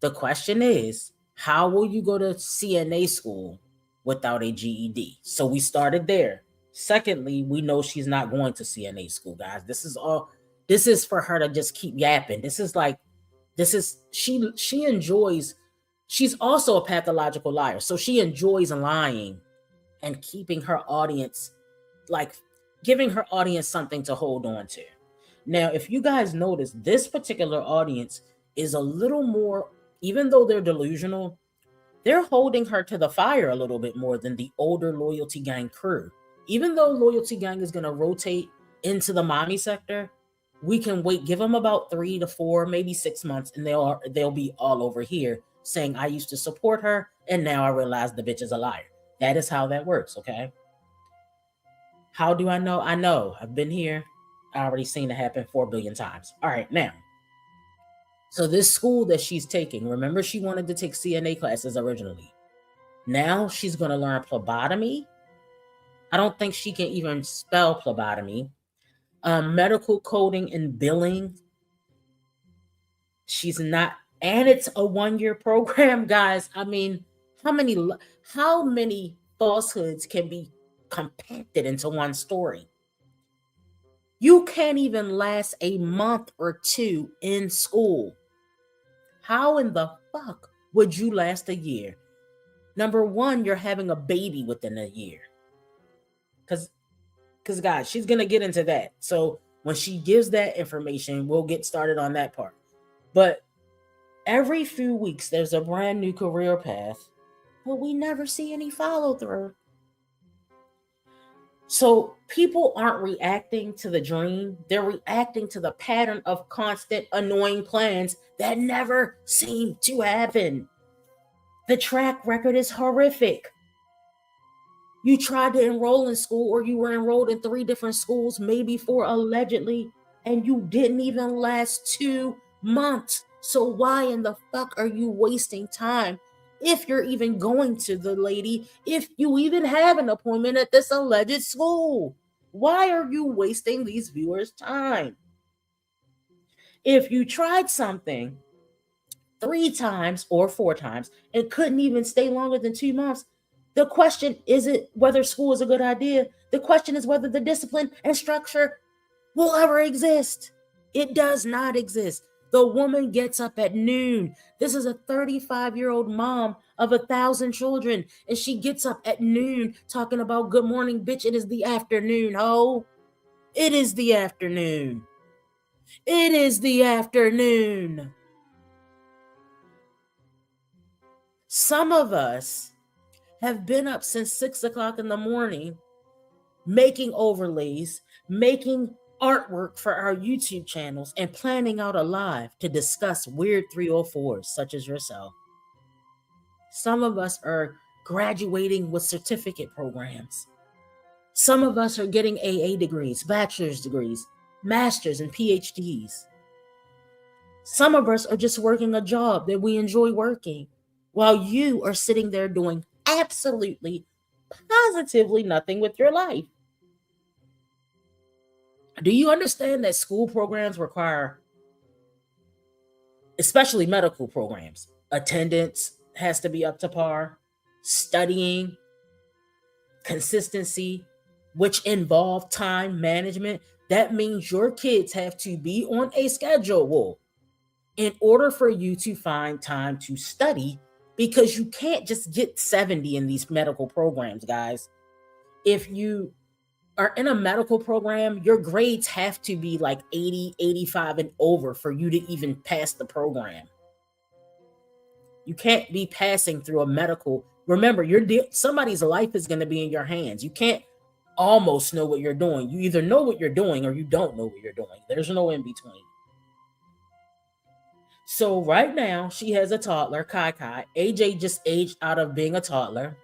the question is, how will you go to CNA school without a GED? So we started there. Secondly, we know she's not going to CNA school, guys. This is for her to just keep yapping. She enjoys. She's also a pathological liar. So she enjoys lying and keeping her audience, like giving her audience something to hold on to. Now, if you guys notice, this particular audience is a little more, even though they're delusional, they're holding her to the fire a little bit more than the older Loyalty Gang crew. Even though Loyalty Gang is going to rotate into the mommy sector, we can wait, give them about 3 to 4, maybe 6 months, and they'll be all over here saying, I used to support her, and now I realize the bitch is a liar. That is how that works, okay? How do I know? I know. I've been here. I already seen it happen 4 billion times. All right, now. So this school that she's taking, remember she wanted to take CNA classes originally. Now she's going to learn phlebotomy. I don't think she can even spell phlebotomy. Medical coding and billing. She's not, and it's a 1-year program, guys. I mean, how many falsehoods can be compacted into one story? You can't even last a month or 2 in school. How in the fuck would you last a year? Number one, you're having a baby within a year. Because guys, she's going to get into that. So when she gives that information, we'll get started on that part. But every few weeks, there's a brand new career path, but we never see any follow through. So people aren't reacting to the dream. They're reacting to the pattern of constant annoying plans that never seem to happen. The track record is horrific. You tried to enroll in school, or you were enrolled in 3 different schools, maybe 4 allegedly, and you didn't even last 2 months. So why in the fuck are you wasting time? If you're even going to the lady, if you even have an appointment at this alleged school, why are you wasting these viewers' time? If you tried something 3 times or 4 times and couldn't even stay longer than 2 months, the question isn't whether school is a good idea. The question is whether the discipline and structure will ever exist. It does not exist. The woman gets up at noon. This is a 35-year-old mom of 1,000 children, and she gets up at noon talking about, good morning, bitch. It is the afternoon, ho. It is the afternoon. It is the afternoon. Some of us have been up since 6 o'clock in the morning making overlays, making artwork for our YouTube channels, and planning out a live to discuss weird 304s such as yourself. Some of us are graduating with certificate programs. Some of us are getting AA degrees, bachelor's degrees, masters, and PhDs. Some of us are just working a job that we enjoy working, while you are sitting there doing absolutely, positively nothing with your life. Do you understand that school programs require, especially medical programs, attendance has to be up to par, studying, consistency, which involve time management? That means your kids have to be on a schedule in order for you to find time to study, because you can't just get 70 in these medical programs, guys. If you are in a medical program, your grades have to be like 80, 85 and over for you to even pass the program. You can't be passing through a medical. Remember, somebody's life is going to be in your hands. You can't almost know what you're doing. You either know what you're doing or you don't know what you're doing. There's no in between. So right now, she has a toddler, Kai. AJ just aged out of being a toddler.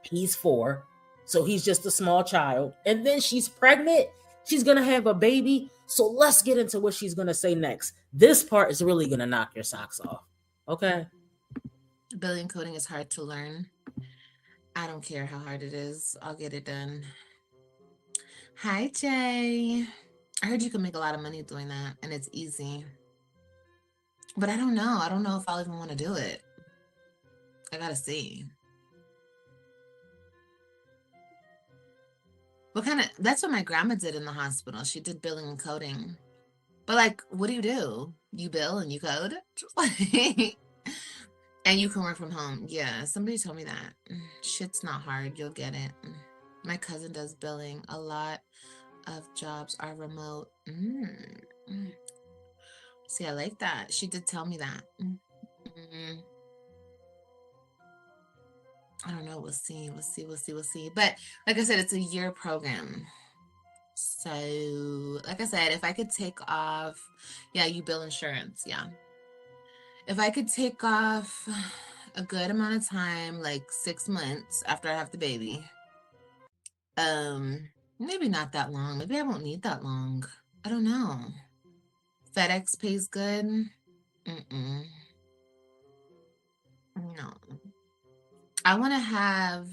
He's 4. So he's just a small child. And then she's pregnant. She's going to have a baby. So let's get into what she's going to say next. This part is really going to knock your socks off. Okay? Billing coding is hard to learn. I don't care how hard it is. I'll get it done. Hi, Jay. I heard you can make a lot of money doing that, and it's easy. But I don't know. I don't know if I'll even want to do it. I gotta see. That's what my grandma did in the hospital. She did billing and coding. But like, what do? You bill and you code? And you can work from home. Yeah, somebody told me that. Shit's not hard. You'll get it. My cousin does billing. A lot of jobs are remote. See, I like that. She did tell me that. I don't know. We'll see. But like I said, it's a year program. So, like I said, if I could take off, yeah, you bill insurance. Yeah. If I could take off a good amount of time, like 6 months after I have the baby, maybe not that long. Maybe I won't need that long. I don't know. FedEx pays good. No. I want to have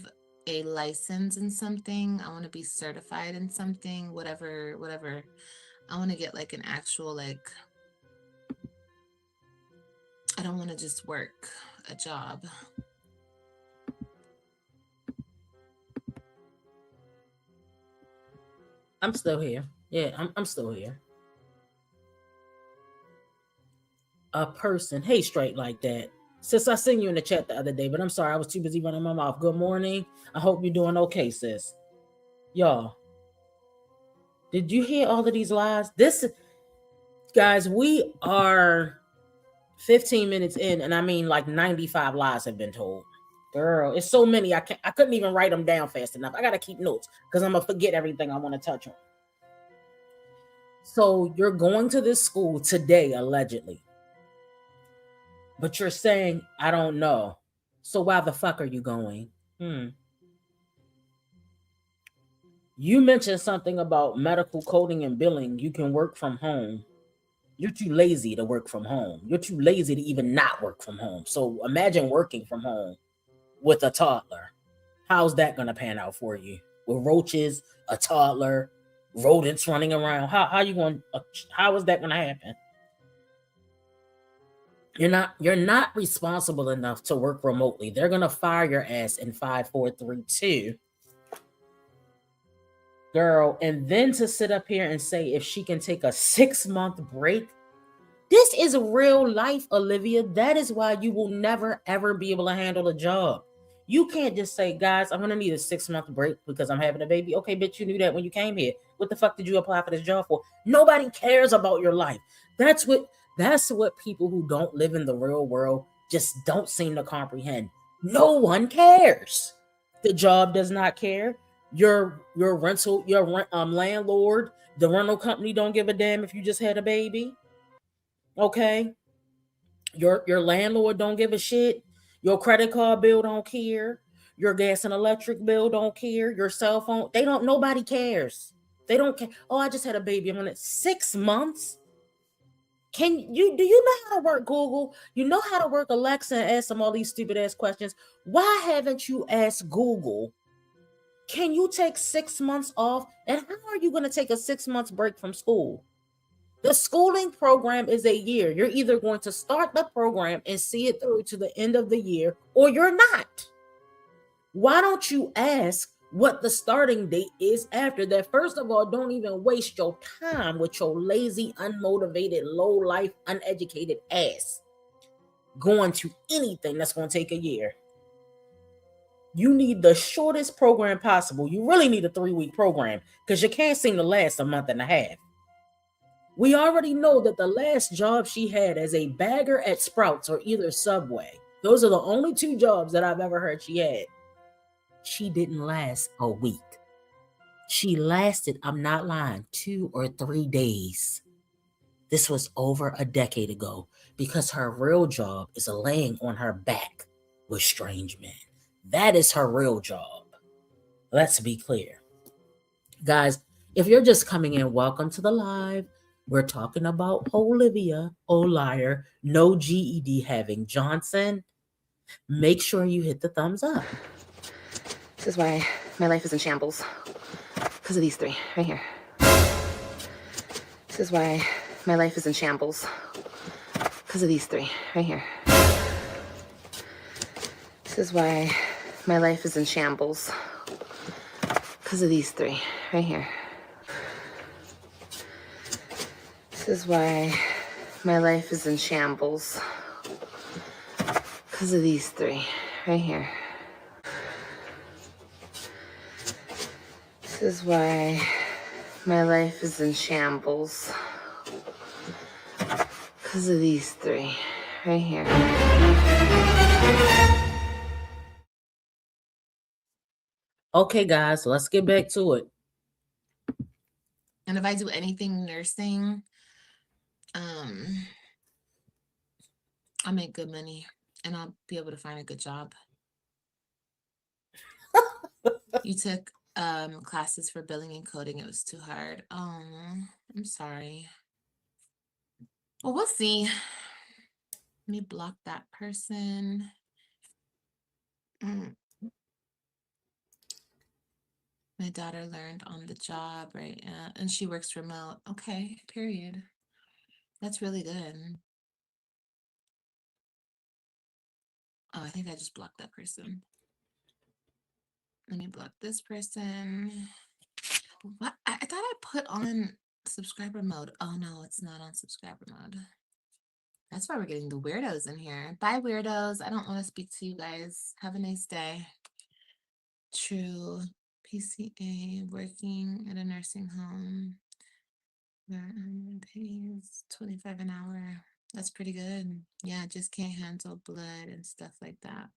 a license in something. I want to be certified in something, whatever. I want to get like an actual, like, I don't want to just work a job. I'm still here. Yeah, I'm still here. A person, hey, straight like that. Sis, I seen you in the chat the other day, but I'm sorry, I was too busy running my mouth. Good morning. I hope you're doing okay, sis. Y'all, did you hear all of these lies? Guys, we are 15 minutes in, and I mean like 95 lies have been told. Girl, it's so many. I couldn't even write them down fast enough. I gotta keep notes because I'm gonna forget everything I want to touch on. So you're going to this school today, allegedly. But you're saying, I don't know. So why the fuck are you going? You mentioned something about medical coding and billing. You can work from home. You're too lazy to work from home. You're too lazy to even not work from home. So imagine working from home with a toddler. How's that going to pan out for you? With roaches, a toddler, rodents running around. How is that going to happen? You're not responsible enough to work remotely. They're going to fire your ass in 5, 4, 3, 2. Girl, and then to sit up here and say if she can take a 6-month break. This is real life, Olivia. That is why you will never, ever be able to handle a job. You can't just say, guys, I'm going to need a 6-month break because I'm having a baby. Okay, bitch, you knew that when you came here. What the fuck did you apply for this job for? Nobody cares about your life. That's what people who don't live in the real world just don't seem to comprehend. No one cares. The job does not care. Your landlord, the rental company don't give a damn if you just had a baby. Okay? Your landlord don't give a shit. Your credit card bill don't care. Your gas and electric bill don't care. Your cell phone, they don't, nobody cares. They don't care. Oh, I just had a baby. I'm on it 6 months. Do you know how to work Google? You know how to work Alexa and ask them all these stupid ass questions. Why haven't you asked Google? Can you take 6 months off? And how are you going to take a 6 months break from school? The schooling program is a year. You're either going to start the program and see it through to the end of the year, or you're not. Why don't you ask what the starting date is after that? First of all, don't even waste your time with your lazy, unmotivated, low life, uneducated ass going to anything that's going to take a year. You need the shortest program possible. You really need a 3-week program because you can't seem to last a month and a half. We already know that the last job she had as a bagger at Sprouts or either Subway, those are the only 2 jobs that I've ever heard she had. She didn't last a week. She lasted, I'm not lying, 2 or 3 days. This was over a decade ago because her real job is laying on her back with strange men. That is her real job. Let's be clear. Guys, if you're just coming in, welcome to the live. We're talking about Olivia O'Liar, no GED having Johnson. Make sure you hit the thumbs up. This is why my life is in shambles. Because of these 3 right here. This is why my life is in shambles. Because of these 3 right here. This is why my life is in shambles. Because of these 3 right here. This is why my life is in shambles. Because of these 3 right here. This is why my life is in shambles. Because of these 3 right here. Okay, guys, let's get back to it. And if I do anything nursing, I'll make good money and I'll be able to find a good job. You took classes for billing and coding. It was too hard. Oh, I'm sorry. Well, we'll see. Let me block that person. My daughter learned on the job, right? And she works remote. Okay, period. That's really good. Oh, I think I just blocked that person. Let me block this person. What? I thought I put on subscriber mode. Oh no, it's not on subscriber mode. That's why we're getting the weirdos in here. Bye, weirdos. I don't want to speak to you guys. Have a nice day. True. PCA, working at a nursing home. Where pays $25 an hour. That's pretty good. Yeah, just can't handle blood and stuff like that.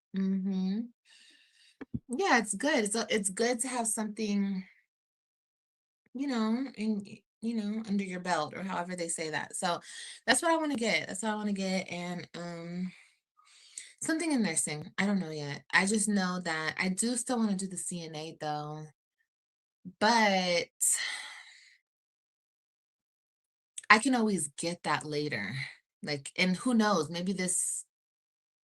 Yeah, it's good. It's good to have something, under your belt, or however they say that. So that's what I want to get. That's what I want to get. And something in nursing. I don't know yet. I just know that I do still want to do the CNA though. But I can always get that later. Like, and who knows, maybe this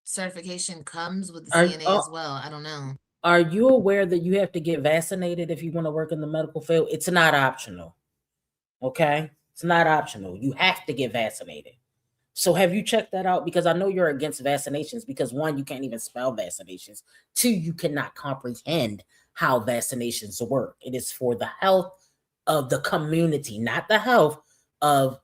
certification comes with the CNA as well. I don't know. Are you aware that you have to get vaccinated if you want to work in the medical field? It's not optional. Okay? It's not optional. You have to get vaccinated. So have you checked that out? Because I know you're against vaccinations because 1, you can't even spell vaccinations. 2, you cannot comprehend how vaccinations work. It is for the health of the community, not the health of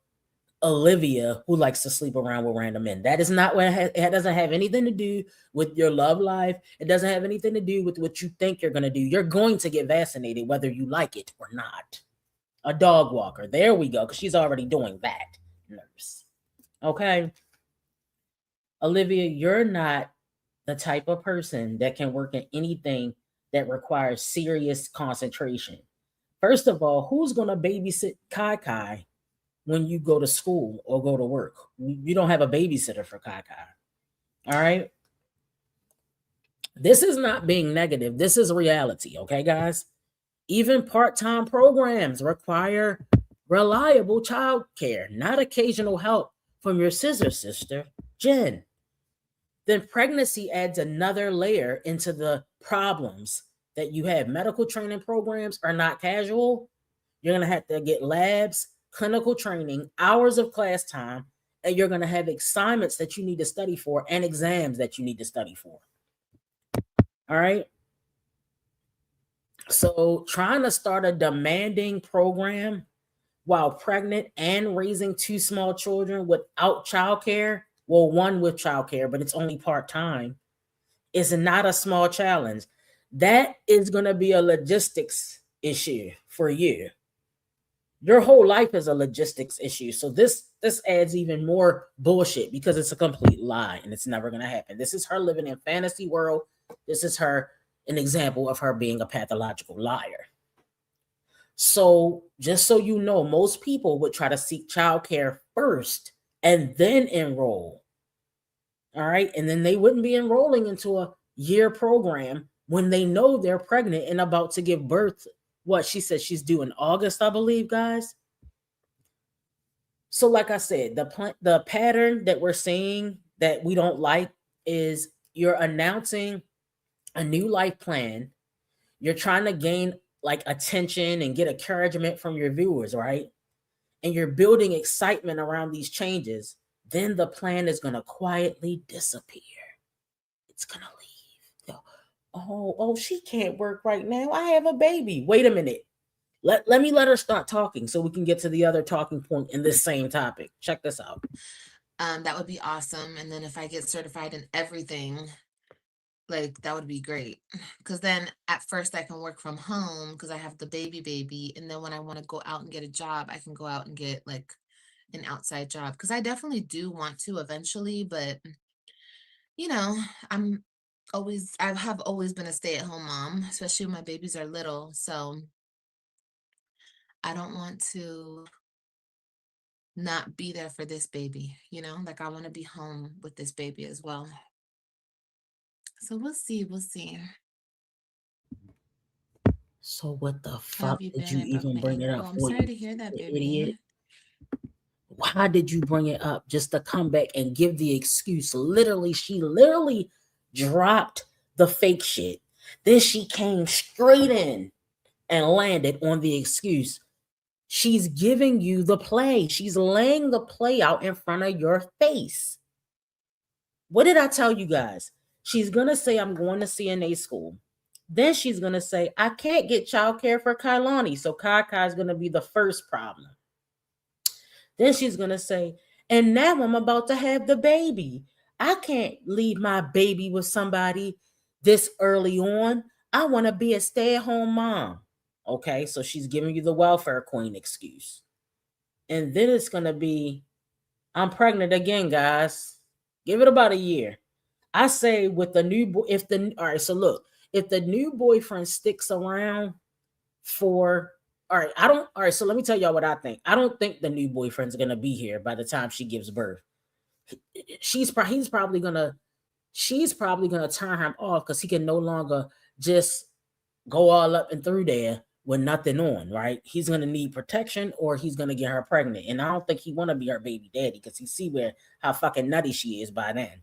Olivia, who likes to sleep around with random men. That is not what it doesn't have anything to do with your love life. It doesn't have anything to do with what you think you're going to do. You're going to get vaccinated whether you like it or not. A dog walker. There we go, because she's already doing that, nurse. Okay. Olivia, you're not the type of person that can work in anything that requires serious concentration. First of all, who's going to babysit Kai Kai when you go to school or go to work? You don't have a babysitter for Kai Kai. All right. This is not being negative. This is reality. Okay, guys? Even part-time programs require reliable child care, not occasional help from your scissor sister, Jen. Then pregnancy adds another layer into the problems that you have. Medical training programs are not casual. You're going to have to get labs, clinical training, hours of class time, and you're going to have assignments that you need to study for and exams that you need to study for. All right. So trying to start a demanding program while pregnant and raising two small children without childcare, well, one with childcare, but it's only part-time, is not a small challenge. That is going to be a logistics issue for you. Your whole life is a logistics issue. So this adds even more bullshit because it's a complete lie and it's never going to happen. This is her living in fantasy world. This is her an example of her being a pathological liar. So just so you know, most people would try to seek childcare first and then enroll. All right. And then they wouldn't be enrolling into a year program when they know they're pregnant and about to give birth. What she said she's due in August, I believe, guys. So like I said, the pattern that we're seeing that we don't like is you're announcing a new life plan. You're trying to gain like attention and get encouragement from your viewers, right? And you're building excitement around these changes. Then the plan is going to quietly disappear. It's going to leave. Oh, she can't work right now. I have a baby. Wait a minute. Let me let her start talking so we can get to the other talking point in this same topic. Check this out. That would be awesome. And then if I get certified in everything, like that would be great. Because then at first I can work from home because I have the baby. And then when I want to go out and get a job, I can go out and get like an outside job. Because I definitely do want to eventually, but you know, I have always been a stay-at-home mom, especially when my babies are little. So I don't want to not be there for this baby, like I want to be home with this baby as well. So we'll see. So what the How fuck have you did been? you It broke even my bring it ankle. up I'm for, sorry you to hear that, idiot? baby. Why did you bring it up just to come back and give the excuse? Literally, she literally dropped the fake shit. Then she came straight in and landed on the excuse. She's giving you the play. She's laying the play out in front of your face. What did I tell you guys? She's going to say, I'm going to CNA school. Then she's going to say, I can't get childcare for Kailani. So Kai is going to be the first problem. Then she's going to say, and now I'm about to have the baby. I can't leave my baby with somebody this early on. I want to be a stay-at-home mom. Okay, so she's giving you the welfare queen excuse. And then it's going to be, I'm pregnant again, guys. Give it about a year. I say with the new all right, so look, if the new boyfriend sticks around for all right, so let me tell y'all what I think. I don't think the new boyfriend's gonna be here by the time she gives birth. She's probably gonna turn him off because he can no longer just go all up and through there with nothing on, right? He's gonna need protection or he's gonna get her pregnant. And I don't think he wanna be her baby daddy because he see how fucking nutty she is by then.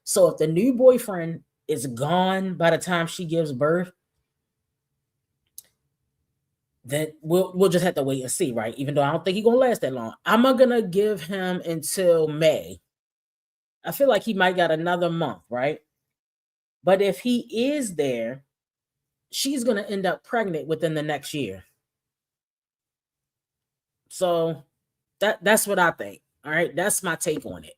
So if the new boyfriend is gone by the time she gives birth, then we'll just have to wait and see, right? Even though I don't think he's gonna last that long. I'm gonna give him until May. I feel like he might got another month, right? But if he is there, she's gonna end up pregnant within the next year. So that's what I think. All right, that's my take on it.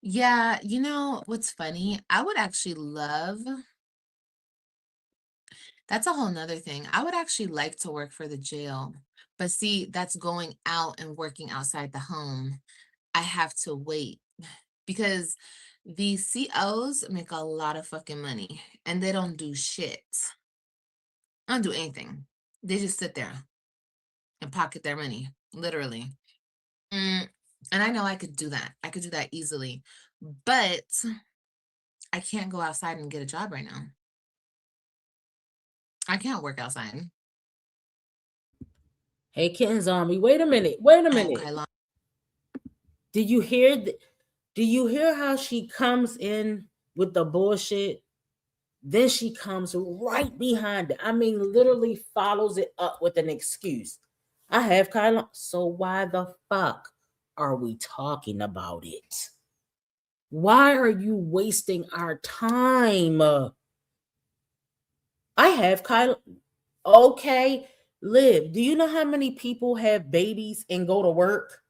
Yeah, what's funny? I would actually love That's a whole nother thing. I would actually like to work for the jail, but see, that's going out and working outside the home. I have to wait because the COs make a lot of fucking money and they don't do shit. They don't do anything. They just sit there and pocket their money, literally. And I know I could do that. I could do that easily, but I can't go outside and get a job right now. I can't work outside. Hey, Ken Zombie, wait a minute. Wait a minute. Did you hear? Do you hear how she comes in with the bullshit? Then she comes right behind it. I mean, literally follows it up with an excuse. I have Kyla. So why the fuck are we talking about it? Why are you wasting our time? I have Kyla. Okay, Liv, do you know how many people have babies and go to work?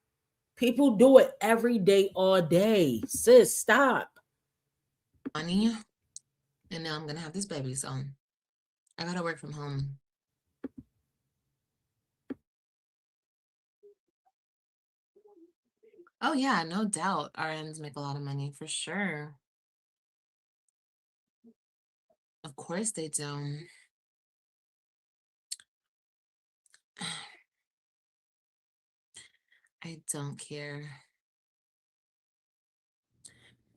People do it every day, all day. Sis, stop. Money, and now I'm gonna have this baby, so I gotta work from home. Oh yeah, no doubt. RNs make a lot of money for sure. Of course they do. I don't care.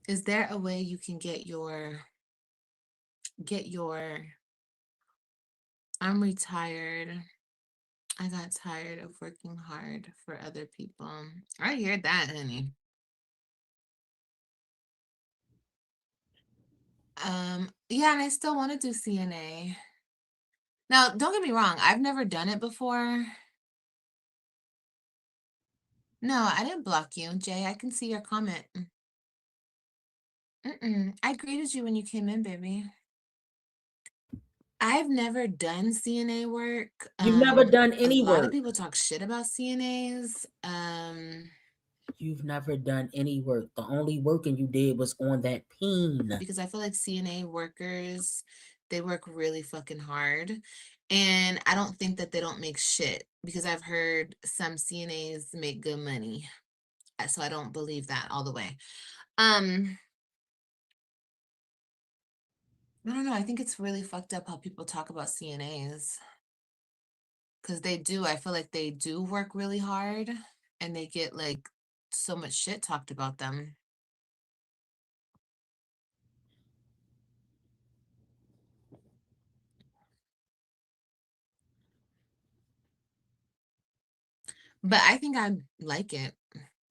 Is there a way you can get your I'm retired. I got tired of working hard for other people. I hear that, honey. Yeah, and I still want to do CNA. Now, don't get me wrong, I've never done it before. No, I didn't block you, Jay. I can see your comment. I greeted you when you came in, baby. I've never done CNA work. You've never done any A lot work. of people talk shit about CNAs. You've never done any work. The only working you did was on that peen. Because I feel like CNA workers, they work really fucking hard. And I don't think that they don't make shit because I've heard some CNAs make good money. So I don't believe that all the way. I don't know. I think it's really fucked up how people talk about CNAs. Because they do. I feel like they do work really hard and they get like so much shit talked about them. But I think I like it.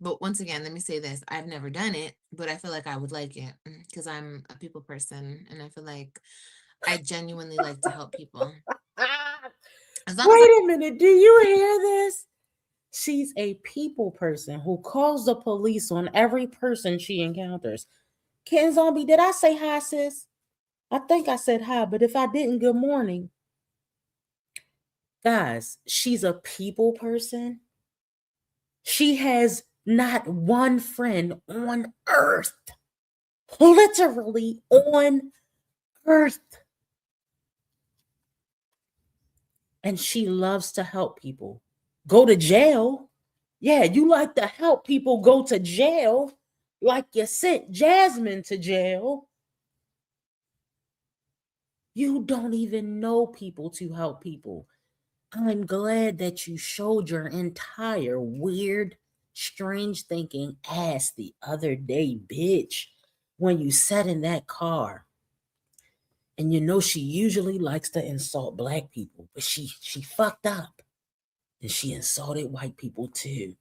But once again, let me say this. I've never done it, but I feel like I would like it because I'm a people person and I feel like I genuinely like to help people. Wait a minute. Do you hear this? She's a people person who calls the police on every person she encounters. Ken Zombie, did I say hi, sis? I think I said hi, but if I didn't, good morning. Guys, she's a people person. She has not one friend on earth. Literally on earth. And she loves to help people go to jail. Yeah, you like to help people go to jail, like you sent Jasmine to jail. You don't even know people to help people. I'm glad that you showed your entire weird, strange thinking ass the other day, bitch, when you sat in that car. And you know she usually likes to insult black people, but she fucked up. And she insulted white people too.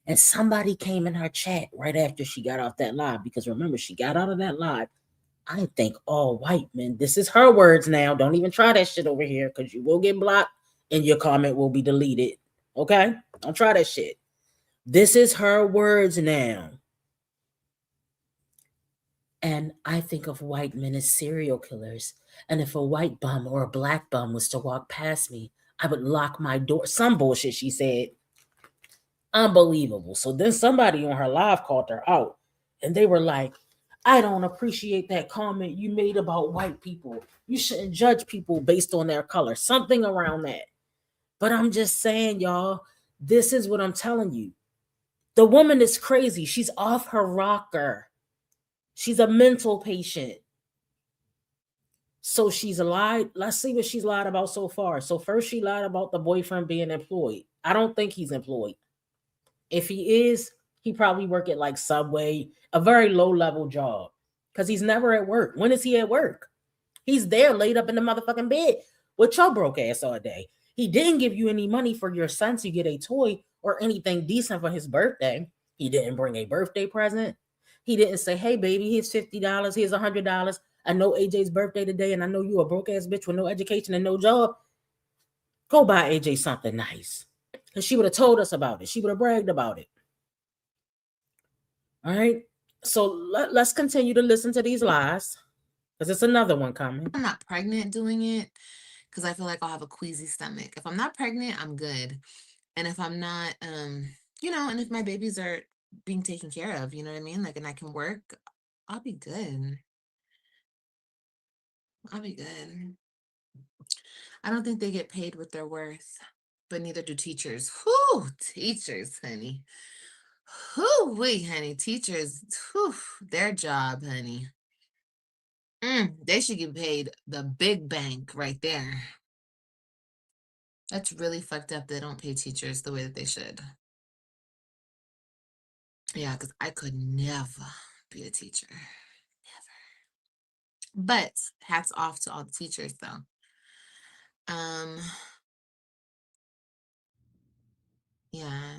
And somebody came in her chat right after she got off that live, because remember, she got out of that live. I think all white men, this is her words now. Don't even try that shit over here because you will get blocked and your comment will be deleted. Okay? Don't try that shit. This is her words now. And I think of white men as serial killers. And if a white bum or a black bum was to walk past me, I would lock my door. Some bullshit she said. Unbelievable. So then somebody on her live called her out. And they were like, I don't appreciate that comment you made about white people. You shouldn't judge people based on their color. Something around that. But I'm just saying, y'all, this is what I'm telling you. The woman is crazy. She's off her rocker. She's a mental patient. So she's lied. Let's see what she's lied about so far. So first she lied about the boyfriend being employed. I don't think he's employed. If he is, he probably work at like Subway, a very low level job. Because he's never at work. When is he at work? He's there laid up in the motherfucking bed with your broke ass all day. He didn't give you any money for your son to get a toy or anything decent for his birthday. He didn't bring a birthday present. He didn't say, hey, baby, here's $50. Here's $100. I know AJ's birthday today, and I know you a broke ass bitch with no education and no job. Go buy AJ something nice. Because she would have told us about it. She would have bragged about it. All right. So let's continue to listen to these lies. Because it's another one coming. I'm not pregnant doing it because I feel like I'll have a queasy stomach. If I'm not pregnant, I'm good. And if I'm not, and if my babies are being taken care of, you know what I mean? Like, and I can work, I'll be good. I'll be good. I don't think they get paid what they're worth, but neither do teachers. Whew, teachers, honey. Whew, wait, honey. Teachers, whew, their job, honey. They should get paid the big bank right there. That's really fucked up. They don't pay teachers the way that they should. Yeah, because I could never be a teacher. Never. But hats off to all the teachers, though. Yeah,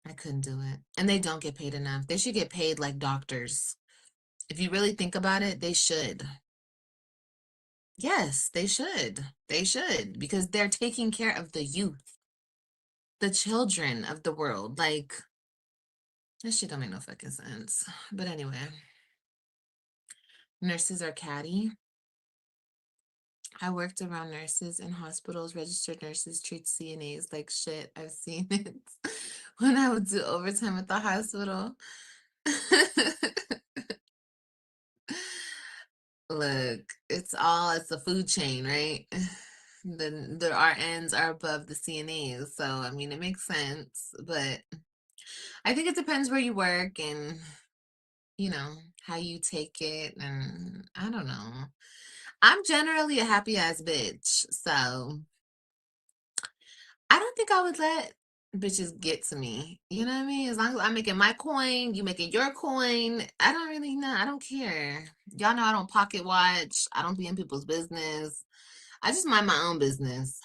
I couldn't do it. And they don't get paid enough. They should get paid like doctors. If you really think about it, they should. Yes, they should. They should, because they're taking care of the youth, the children of the world. Like, this shit don't make no fucking sense. But anyway, nurses are catty. I worked around nurses in hospitals. Registered nurses treat CNAs like shit. I've seen it when I would do overtime at the hospital. Look, it's a food chain, right? The RNs are above the CNAs. So, I mean, it makes sense. But I think it depends where you work and, how you take it. And I don't know. I'm generally a happy ass bitch. So I don't think I would let bitches get to me. You know what I mean? As long as I'm making my coin, you making your coin, I don't really know. I don't care. Y'all know I don't pocket watch. I don't be in people's business. I just mind my own business.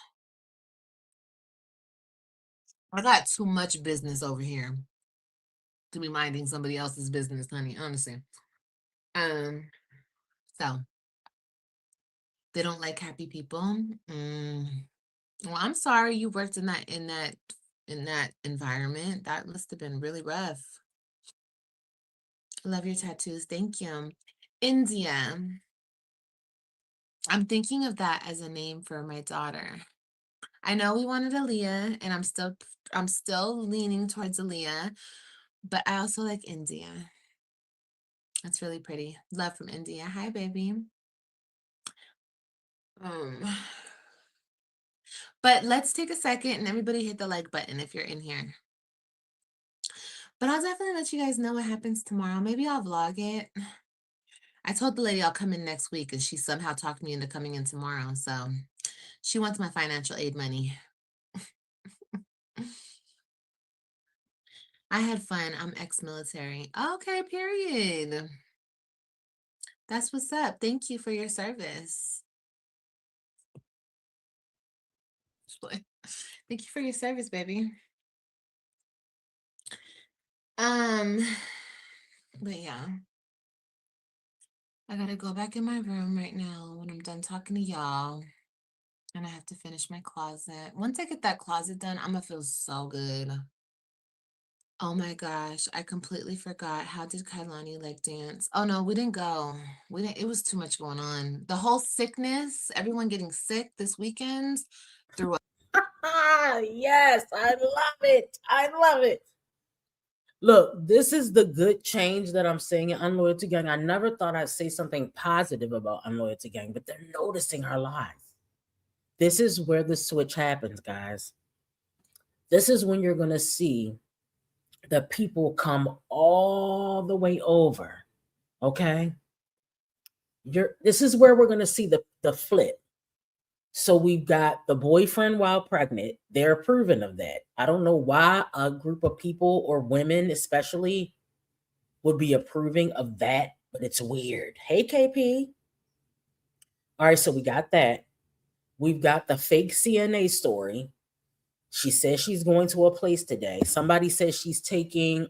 I got too much business over here to be minding somebody else's business, honey, honestly. So they don't like happy people. Well, I'm sorry you worked in that environment. That must have been really rough. Love your tattoos. Thank you. India. I'm thinking of that as a name for my daughter. I know we wanted Aaliyah, and I'm still leaning towards Aaliyah, but I also like India. That's really pretty. Love from India. Hi, baby. But let's take a second and everybody hit the like button if you're in here. But I'll definitely let you guys know what happens tomorrow. Maybe I'll vlog it. I told the lady I'll come in next week, and she somehow talked me into coming in tomorrow. So she wants my financial aid money. I had fun. I'm ex-military. Okay, period. That's what's up. Thank you for your service. Thank you for your service, baby. But yeah. I gotta go back in my room right now when I'm done talking to y'all. And I have to finish my closet. Once I get that closet done, I'm gonna feel so good. Oh my gosh, I completely forgot. How did Kailani like dance? Oh no, we didn't go. It was too much going on. The whole sickness, everyone getting sick this weekend threw up. Yes, I love it. I love it. Look, this is the good change that I'm seeing in Unloyalty Gang. I never thought I'd say something positive about Unloyalty Gang, but they're noticing her lives. This is where the switch happens, guys. This is when you're going to see the people come all the way over. Okay? This is where we're going to see the flip. So we've got the boyfriend while pregnant. They're approving of that. I don't know why a group of people or women especially would be approving of that, but it's weird. Hey, KP. All right, so we got that. We've got the fake CNA story. She says she's going to a place today. Somebody says she's taking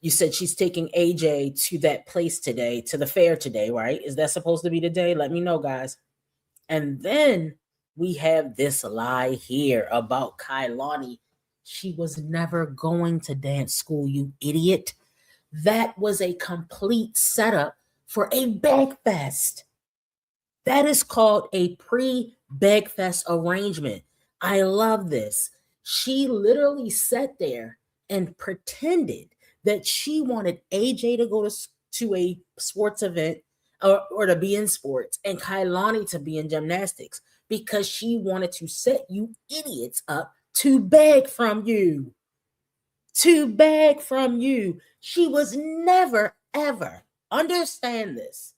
you said she's taking AJ to that place today, to the fair today, right? Is that supposed to be the day? Let me know, guys. And then we have this lie here about Kailani. She was never going to dance school, you idiot. That was a complete setup for a bag fest. That is called a pre-bag fest arrangement. I love this. She literally sat there and pretended that she wanted AJ to go to a sports event or to be in sports and Kailani to be in gymnastics because she wanted to set you idiots up to beg from you. To beg from you. She was never, ever, understand this.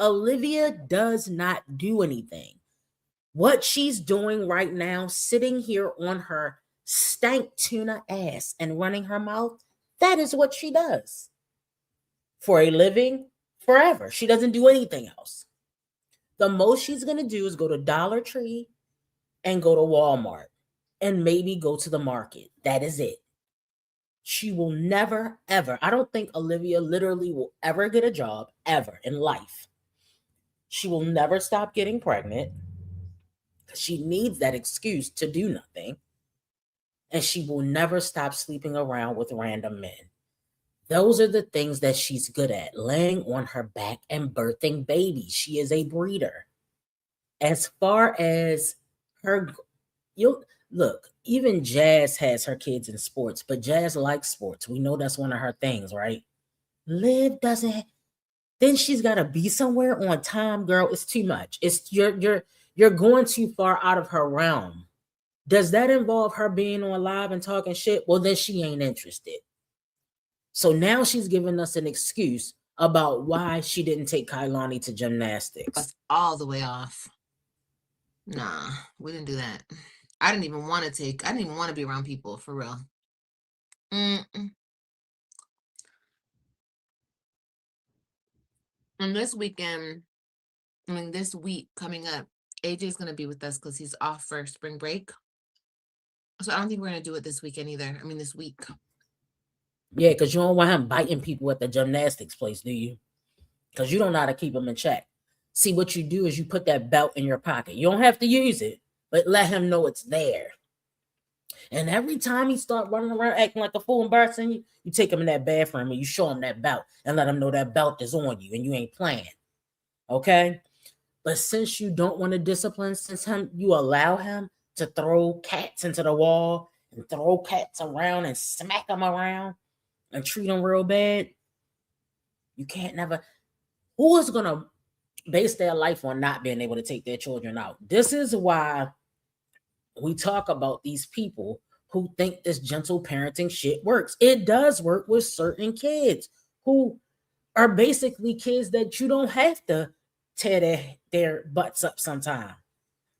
Olivia does not do anything. What she's doing right now, sitting here on her stank tuna ass and running her mouth, that is what she does. For a living, forever. She doesn't do anything else. The most she's going to do is go to Dollar Tree and go to Walmart and maybe go to the market. That is it. She will never, ever. I don't think Olivia literally will ever get a job ever in life. She will never stop getting pregnant because she needs that excuse to do nothing. And she will never stop sleeping around with random men. Those are the things that she's good at, laying on her back and birthing babies. She is a breeder. As far as her, look, even Jazz has her kids in sports, but Jazz likes sports. We know that's one of her things, right? Liv doesn't. Then she's got to be somewhere on time, girl. It's too much. It's you're going too far out of her realm. Does that involve her being on live and talking shit? Well, then she ain't interested. So now she's giving us an excuse about why she didn't take Kailani to gymnastics. That's all the way off. Nah, we didn't do that. I didn't even want to be around people for real. And this weekend, this week coming up, AJ's going to be with us because he's off for spring break. So I don't think we're going to do it this weekend either. This week. Yeah, because you don't want him biting people at the gymnastics place, do you? Because you don't know how to keep them in check. See, what you do is you put that belt in your pocket. You don't have to use it, but let him know it's there. And every time he start running around acting like a fool, embarrassing you, you take him in that bathroom and you show him that belt and let him know that belt is on you and you ain't playing. Okay? But since you don't want to discipline, you allow him to throw cats into the wall and throw cats around and smack them around and treat them real bad, you can't never. Who is going to base their life on not being able to take their children out? This is why we talk about these people who think this gentle parenting shit works. It does work with certain kids who are basically kids that you don't have to tear their butts up sometime.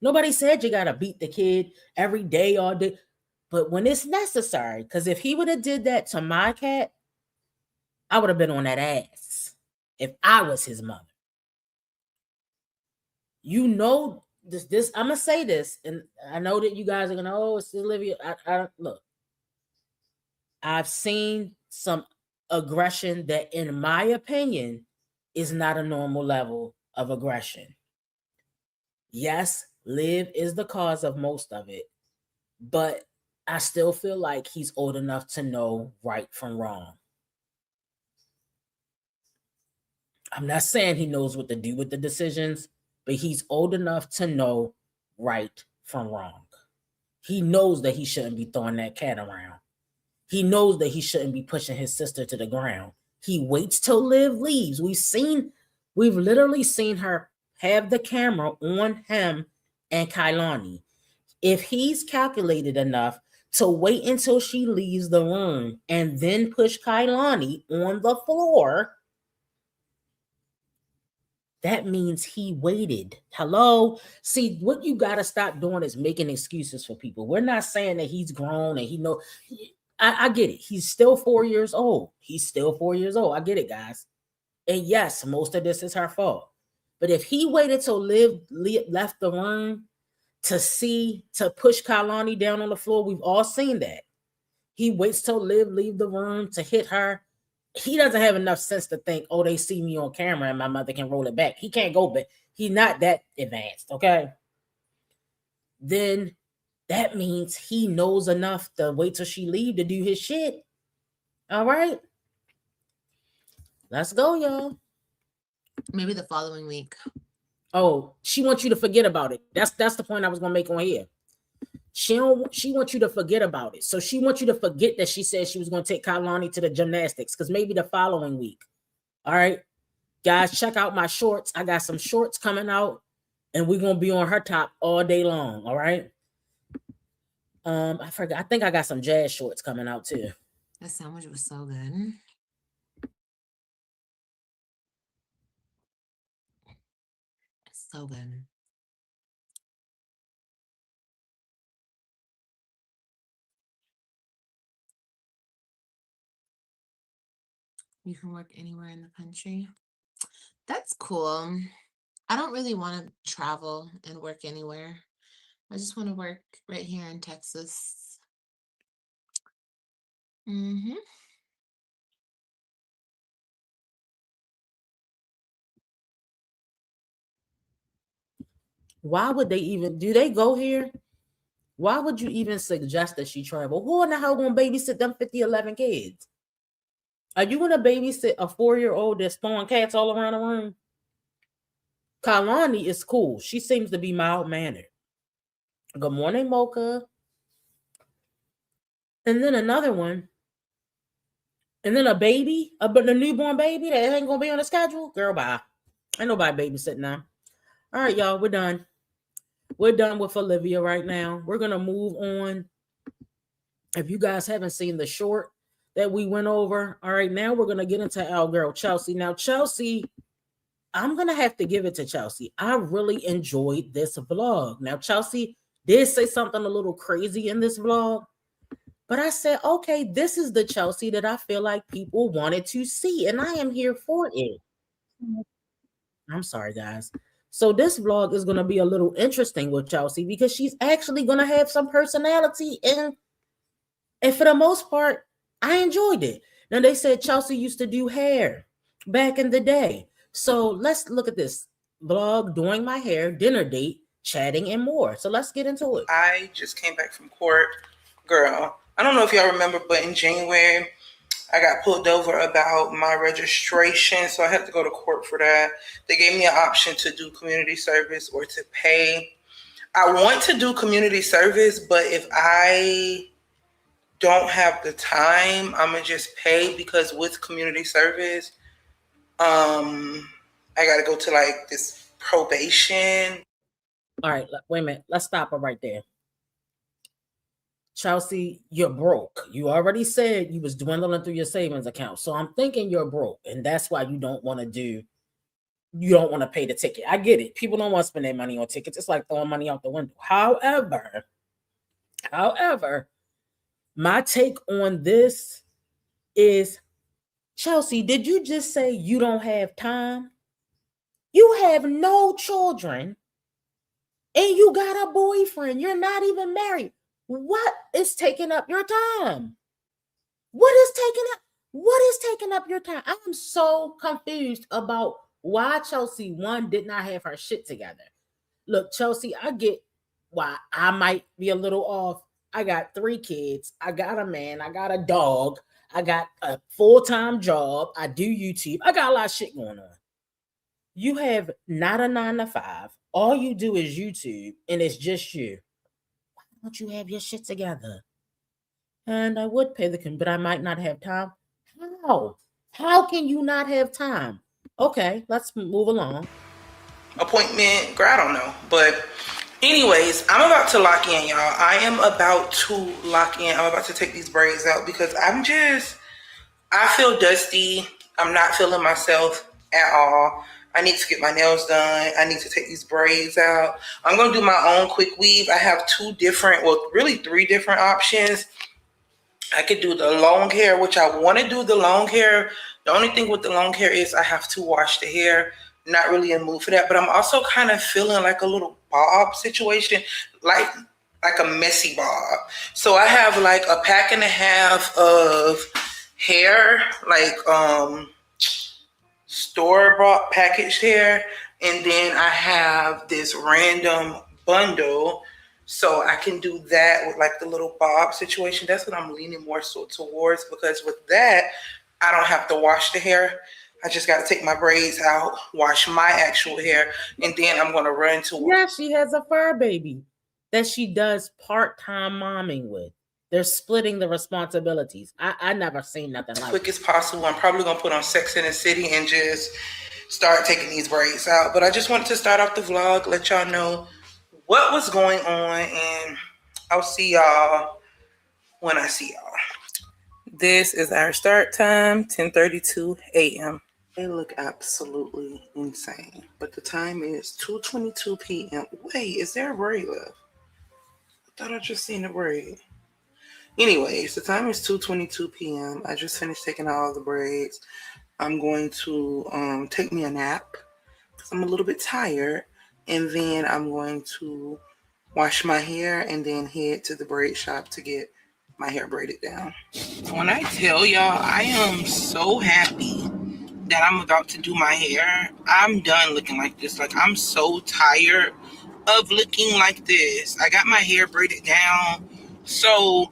Nobody said you got to beat the kid every day, all day. But when it's necessary, because if he would have did that to my cat, I would have been on that ass if I was his mother. You know, this I'm gonna say this, and I know that you guys are gonna, oh, it's Olivia. I look. I've seen some aggression that, in my opinion, is not a normal level of aggression. Yes, Liv is the cause of most of it, but I still feel like he's old enough to know right from wrong. I'm not saying he knows what to do with the decisions, but he's old enough to know right from wrong. He knows that he shouldn't be throwing that cat around. He knows that he shouldn't be pushing his sister to the ground. He waits till Liv leaves. We've literally seen her have the camera on him and Kailani. If he's calculated enough to wait until she leaves the room and then push Kailani on the floor, that means he waited. Hello? See, what you got to stop doing is making excuses for people. We're not saying that he's grown and he know. I get it. He's still 4 years old. He's still 4 years old. I get it, guys. And yes, most of this is her fault. But if he waited till Liv left the room to push Kailani down on the floor, we've all seen that. He waits till Liv leave the room to hit her. He doesn't have enough sense to think, oh, they see me on camera and my mother can roll it back. He can't go back. He's not that advanced, okay? Then that means he knows enough to wait till she leave to do his shit. All right? Let's go, y'all. Maybe the following week. Oh, she wants you to forget about it. That's the point I was gonna make on here. She wants you to forget about it. So she wants you to forget that she said she was gonna take Kailani to the gymnastics, because maybe the following week. All right, guys, check out my shorts. I got some shorts coming out, and we're gonna be on her top all day long. All right. I forgot. I think I got some jazz shorts coming out too. That sandwich was so good. It's so good. You can work anywhere in the country. That's cool. I don't really want to travel and work anywhere. I just want to work right here in Texas. Why would they even do they go here? Why would you even suggest that she travel? Who in the hell gonna babysit them 11 kids? Are you gonna babysit a 4-year-old that's throwing cats all around the room? Kailani is cool. She seems to be mild-mannered. Good morning, Mocha. And then another one. And then a baby, a newborn baby that ain't gonna be on the schedule. Girl, bye. Ain't nobody babysitting now. All right, y'all, we're done. We're done with Olivia right now. We're gonna move on. If you guys haven't seen the short that we went over, all right, now we're gonna get into our girl Chelsie. Now, Chelsie, I'm gonna have to give it to Chelsie. I really enjoyed this vlog. Now, Chelsie did say something a little crazy in this vlog, but I said, okay, this is the Chelsie that I feel like people wanted to see, and I am here for it. I'm sorry, guys. So this vlog is going to be a little interesting with Chelsie because she's actually going to have some personality, and for the most part, I enjoyed it. Now, they said Chelsie used to do hair back in the day. So let's look at this vlog, doing my hair, dinner date, chatting, and more. So let's get into it. I just came back from court. Girl, I don't know if y'all remember, but in January, I got pulled over about my registration, so I had to go to court for that. They gave me an option to do community service or to pay. I want to do community service, but if I don't have the time, I'm going to just pay, because with community service, I got to go to like this probation. All right, wait a minute. Let's stop it right there. Chelsie, you're broke. You already said you was dwindling through your savings account. So I'm thinking you're broke, and that's why you don't want to pay the ticket. I get it. People don't want to spend their money on tickets. It's like throwing money out the window. However, my take on this is, Chelsie, did you just say you don't have time? You have no children, and you got a boyfriend. You're not even married. What is taking up your time? What is taking up your time? I'm so confused about why Chelsie, one, did not have her shit together. Look, Chelsie, I get why I might be a little off. I got 3 kids. I got a man. I got a dog. I got a full-time job. I do YouTube. I got a lot of shit going on. You have not a 9-to-5. All you do is YouTube, and it's just you. Why don't you have your shit together? And I would pay the but I might not have time. How can you not have time? Okay, let's move along. Appointment, girl, I don't know. But anyways, I'm about to lock in, y'all. I am about to lock in. I'm about to take these braids out because I feel dusty. I'm not feeling myself at all. I need to get my nails done. I need to take these braids out. I'm going to do my own quick weave. I have really 3 different options. I could do the long hair, which I want to do the long hair. The only thing with the long hair is I have to wash the hair. Not really in the mood for that, but I'm also kind of feeling like a little bob situation, like a messy bob. So I have like a pack and a half of hair, like store-bought packaged hair, and then I have this random bundle. So I can do that with like the little bob situation. That's what I'm leaning more so towards, because with that, I don't have to wash the hair. I just got to take my braids out, wash my actual hair, and then I'm going to run to work. Yeah, she has a fur baby that she does part-time momming with. They're splitting the responsibilities. I never seen nothing like quick as possible. I'm probably going to put on Sex and the City and just start taking these braids out. But I just wanted to start off the vlog, let y'all know what was going on, and I'll see y'all when I see y'all. This is our start time, 10:32 a.m. They look absolutely insane, but the time is 2:22 p.m. Wait, is there a braid left? I thought I just seen a braid. Anyways, the time is 2:22 p.m. I just finished taking all the braids. I'm going to take me a nap because I'm a little bit tired, and then I'm going to wash my hair and then head to the braid shop to get my hair braided down. When I tell y'all, I am so happy that I'm about to do my hair. I'm done looking like this. Like, I'm so tired of looking like this. I got my hair braided down. So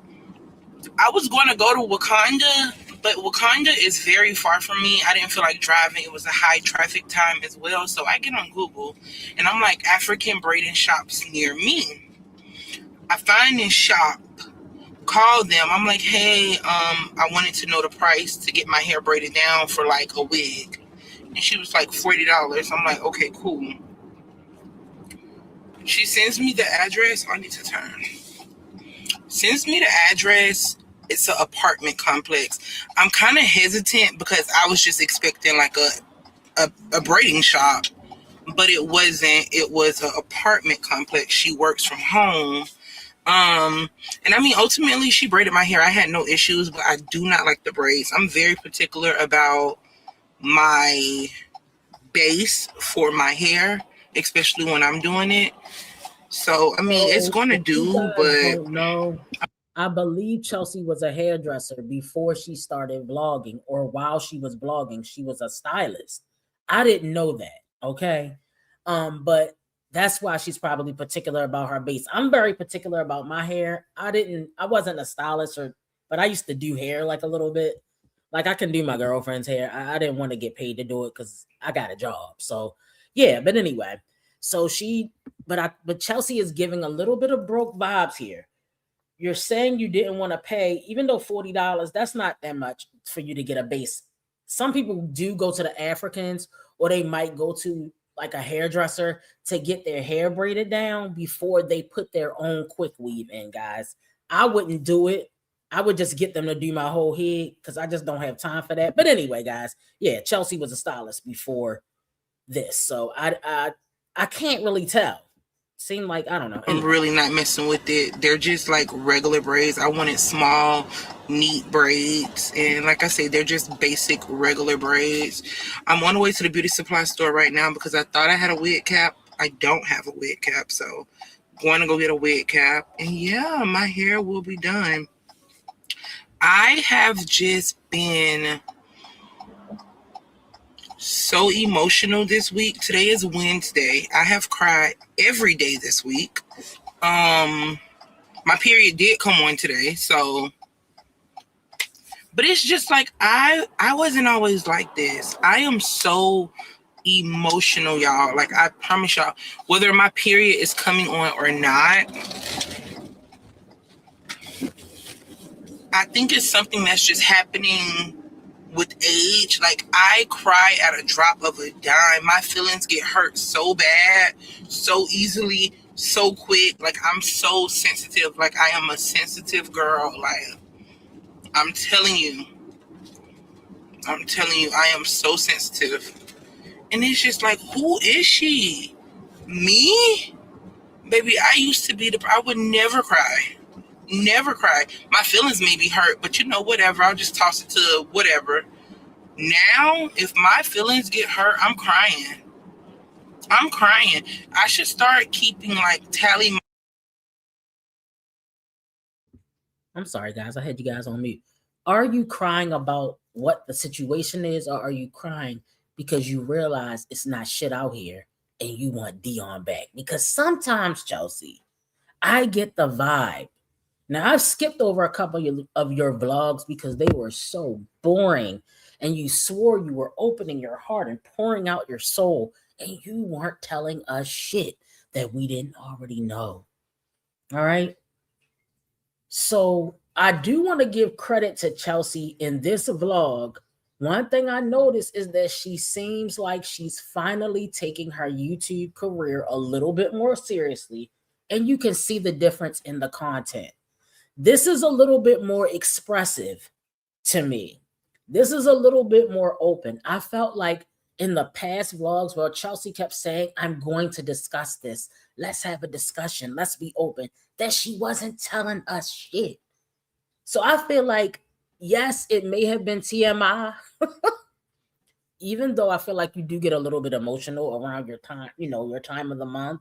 I was going to go to Wakanda, but Wakanda is very far from me. I didn't feel like driving. It was a high traffic time as well. So I get on Google and I'm like, African braiding shops near me. I find this shop, call them. I'm like, hey, I wanted to know the price to get my hair braided down for like a wig. And she was like $40. I'm like, okay, cool. She sends me the address. I need to turn. Sends me the address. It's an apartment complex. I'm kind of hesitant because I was just expecting like a braiding shop, but it wasn't. It was an apartment complex. She works from home. And I mean, ultimately she braided my hair. I had no issues, but I do not like the braids. I'm very particular about my base for my hair, especially when I'm doing it. So, I mean, it's going to do, but no. I believe Chelsie was a hairdresser before she started vlogging, or while she was vlogging, she was a stylist. I didn't know that. Okay. But that's why she's probably particular about her base. I'm very particular about my hair. I wasn't a stylist, but I used to do hair like a little bit. Like, I can do my girlfriend's hair. I didn't want to get paid to do it because I got a job. So yeah, but anyway, so but Chelsie is giving a little bit of broke vibes here. You're saying you didn't want to pay, even though $40, that's not that much for you to get a base. Some people do go to the Africans, or they might go to like a hairdresser to get their hair braided down before they put their own quick weave in, guys. I wouldn't do it. I would just get them to do my whole head because I just don't have time for that. But anyway, guys, yeah, Chelsie was a stylist before this. So I can't really tell. Seem like, I don't know. I'm really not messing with it. They're just like regular braids. I wanted small, neat braids, and like I say, they're just basic regular braids. I'm on the way to the beauty supply store right now because I thought I had a wig cap. I don't have a wig cap, so going to go get a wig cap, and yeah, my hair will be done. I have just been so emotional this week. Today is Wednesday. I have cried every day this week. My period did come on today, so, but it's just like I wasn't always like this. I am so emotional, y'all. Like, I promise y'all, whether my period is coming on or not, I think it's something that's just happening with age. Like, I cry at a drop of a dime. My feelings get hurt so bad, so easily, so quick. Like, I'm so sensitive. Like, I am a sensitive girl. Like, I'm telling you, I am so sensitive. And it's just like, who is she? Me? Baby, I used to be I would never cry. Never cry. My feelings may be hurt, but you know, whatever. I'll just toss it to whatever. Now, if my feelings get hurt, I'm crying. I'm crying. I should start keeping like tally. I'm sorry, guys. I had you guys on mute. Are you crying about what the situation is, or are you crying because you realize it's not shit out here and you want Dion back? Because sometimes, Chelsie, I get the vibe. Now, I've skipped over a couple of your vlogs because they were so boring, and you swore you were opening your heart and pouring out your soul, and you weren't telling us shit that we didn't already know. All right? So I do want to give credit to Chelsie in this vlog. One thing I noticed is that she seems like she's finally taking her YouTube career a little bit more seriously, and you can see the difference in the content. This is a little bit more expressive to me. This is a little bit more open. I felt like in the past vlogs where Chelsie kept saying, I'm going to discuss this. Let's have a discussion. Let's be open. That she wasn't telling us shit. So I feel like, yes, it may have been TMI, even though I feel like you do get a little bit emotional around your time, your time of the month.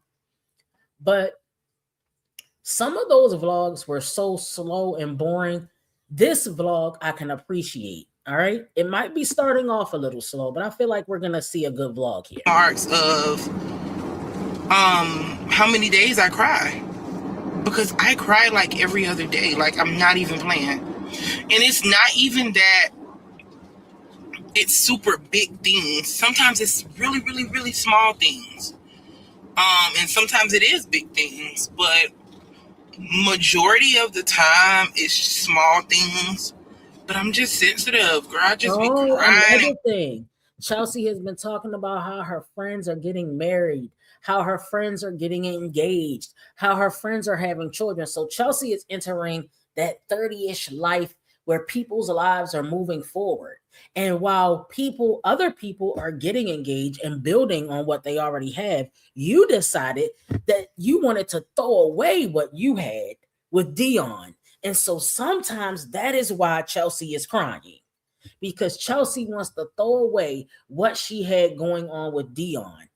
But some of those vlogs were so slow and boring. This vlog I can appreciate. All right. It might be starting off a little slow, but I feel like we're going to see a good vlog here. Marks of how many days I cry. Because I cry like every other day. Like, I'm not even playing. And it's not even that it's super big things. Sometimes it's really, really, really small things. And sometimes it is big things. But majority of the time it's small things. But I'm just sensitive, girl. I just be crying. Another thing. Chelsie has been talking about how her friends are getting married, how her friends are getting engaged, how her friends are having children. So Chelsie is entering that 30-ish life where people's lives are moving forward. And while other people are getting engaged and building on what they already have, you decided that you wanted to throw away what you had with Dion. And so sometimes that is why Chelsie is crying, because Chelsie wants to throw away what she had going on with Dion.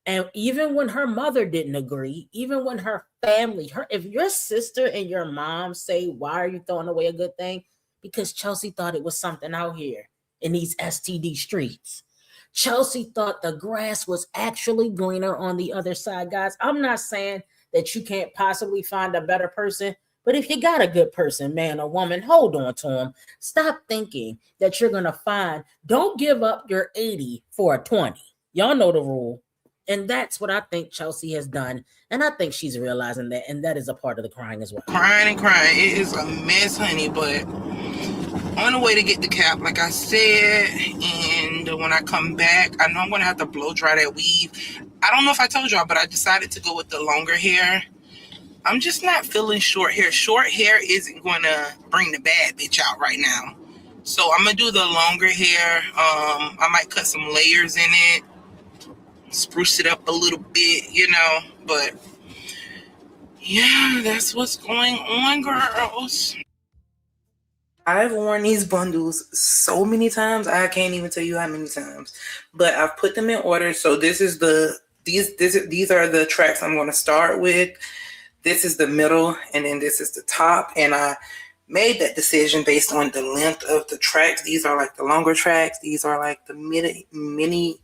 And even when her mother didn't agree, even when her family, if your sister and your mom say, why are you throwing away a good thing? Because Chelsie thought it was something out here in these STD streets. Chelsie thought the grass was actually greener on the other side. Guys, I'm not saying that you can't possibly find a better person, but if you got a good person, man or woman, hold on to them. Stop thinking that you're going to don't give up your 80 for a 20. Y'all know the rule. And that's what I think Chelsie has done. And I think she's realizing that. And that is a part of the crying as well. Crying and crying. It is a mess, honey. But on the way to get the cap, like I said, and when I come back, I know I'm going to have to blow dry that weave. I don't know if I told y'all, but I decided to go with the longer hair. I'm just not feeling short hair. Short hair isn't going to bring the bad bitch out right now. So I'm going to do the longer hair. I might cut some layers in it, spruce it up a little bit, but yeah, that's what's going on, girls. I've worn these bundles so many times, I can't even tell you how many times, but I've put them in order. So these are the tracks I'm going to start with. This is the middle, and then this is the top. And I made that decision based on the length of the tracks. These are like the longer tracks. These are like the medium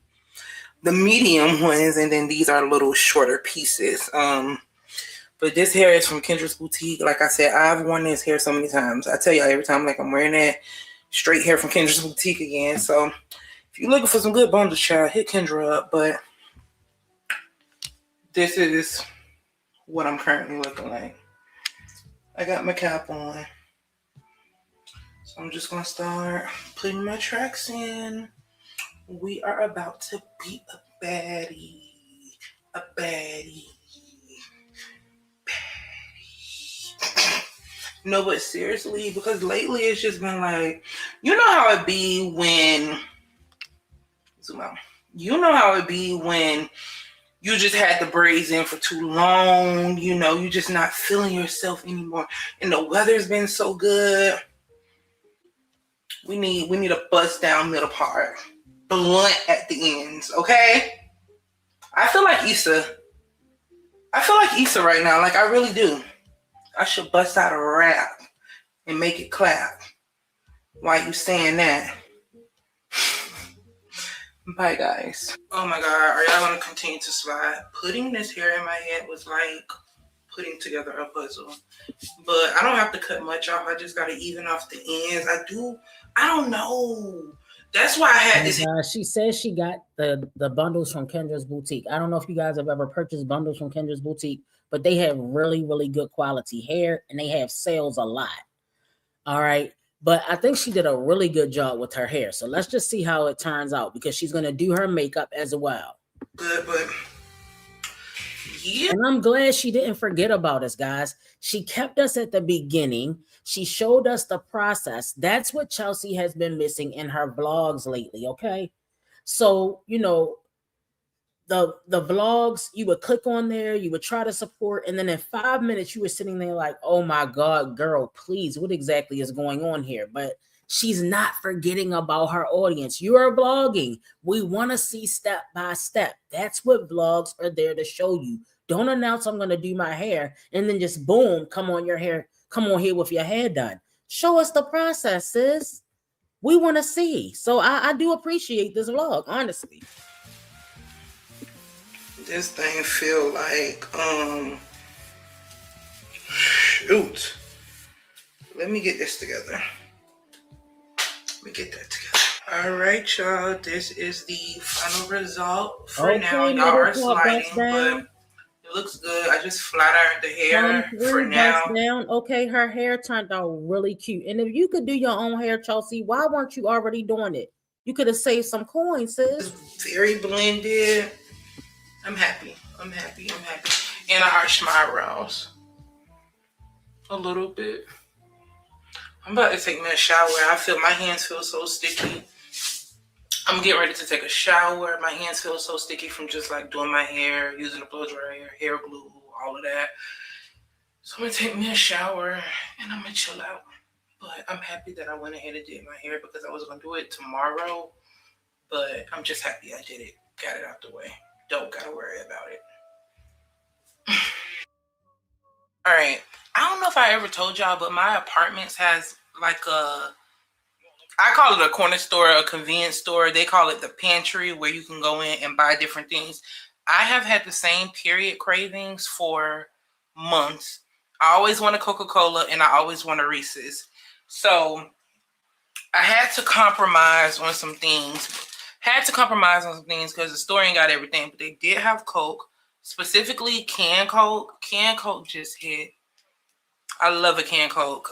ones, and then these are little shorter pieces. But this hair is from Kendra's Boutique. Like I said, I've worn this hair so many times. I tell y'all every time, like, I'm wearing that straight hair from Kendra's Boutique again. So if you're looking for some good bundles, child, hit Kendra up. But this is what I'm currently looking like. I got my cap on. I'm just gonna start putting my tracks in. We are about to be a baddie. A baddie. No, but seriously, because lately it's just been like, you know how it be when, zoom out. You know how it be when you just had the braids in for too long, you know, you just not feeling yourself anymore. And the weather's been so good. We need a bust down middle part. Blunt at the ends, okay? I feel like Issa right now, like I really do. I should bust out a rap and make it clap. Why you saying that? Bye, guys. Oh my God, are y'all gonna continue to slide? Putting this hair in my head was like putting together a puzzle. But I don't have to cut much off. I just gotta even off the ends. I don't know. That's why I had this. She says she got the bundles from Kendra's Boutique. I don't know if you guys have ever purchased bundles from Kendra's Boutique, but they have really, really good quality hair and they have sales a lot. All right. But I think she did a really good job with her hair. So let's just see how it turns out because she's going to do her makeup as well. Good, but yeah. And I'm glad she didn't forget about us, guys. She kept us at the beginning. She showed us the process. That's what Chelsie has been missing in her vlogs lately, okay? So, you know, the vlogs, you would click on there, you would try to support, and then in 5 minutes, you were sitting there like, oh my God, girl, please, what exactly is going on here? But she's not forgetting about her audience. You are vlogging. We want to see step by step. That's what vlogs are there to show you. Don't announce I'm going to do my hair and then just boom, come on here with your hair done. Show us the process, sis. We want to see. So I do appreciate this vlog, honestly. This thing feel like, shoot. Let me get this together. Let me get that together. All right, y'all. This is the final result for now. Y'all are sliding, but it looks good. I just flat ironed the hair for now. Down. Okay, her hair turned out really cute. And if you could do your own hair, Chelsie, why weren't you already doing it? You could have saved some coins, sis. It's very blended. I'm happy. And I arched my eyebrows a little bit. I'm about to take me a shower. I feel my hands feel so sticky. I'm getting ready to take a shower. My hands feel so sticky from just like doing my hair, using the blow dryer, hair glue, all of that. So I'm gonna take me a shower and I'm gonna chill out. But I'm happy that I went ahead and did my hair because I was gonna do it tomorrow. But I'm just happy I did it. Got it out the way. Don't gotta worry about it. All right. I don't know if I ever told y'all, but my apartments has like I call it a corner store, a convenience store. They call it the pantry where you can go in and buy different things. I have had the same period cravings for months. I always want a Coca-Cola and I always want a Reese's. So I had to compromise on some things. Because the store ain't got everything, but they did have Coke, specifically canned Coke. Canned Coke just hit. I love a canned Coke.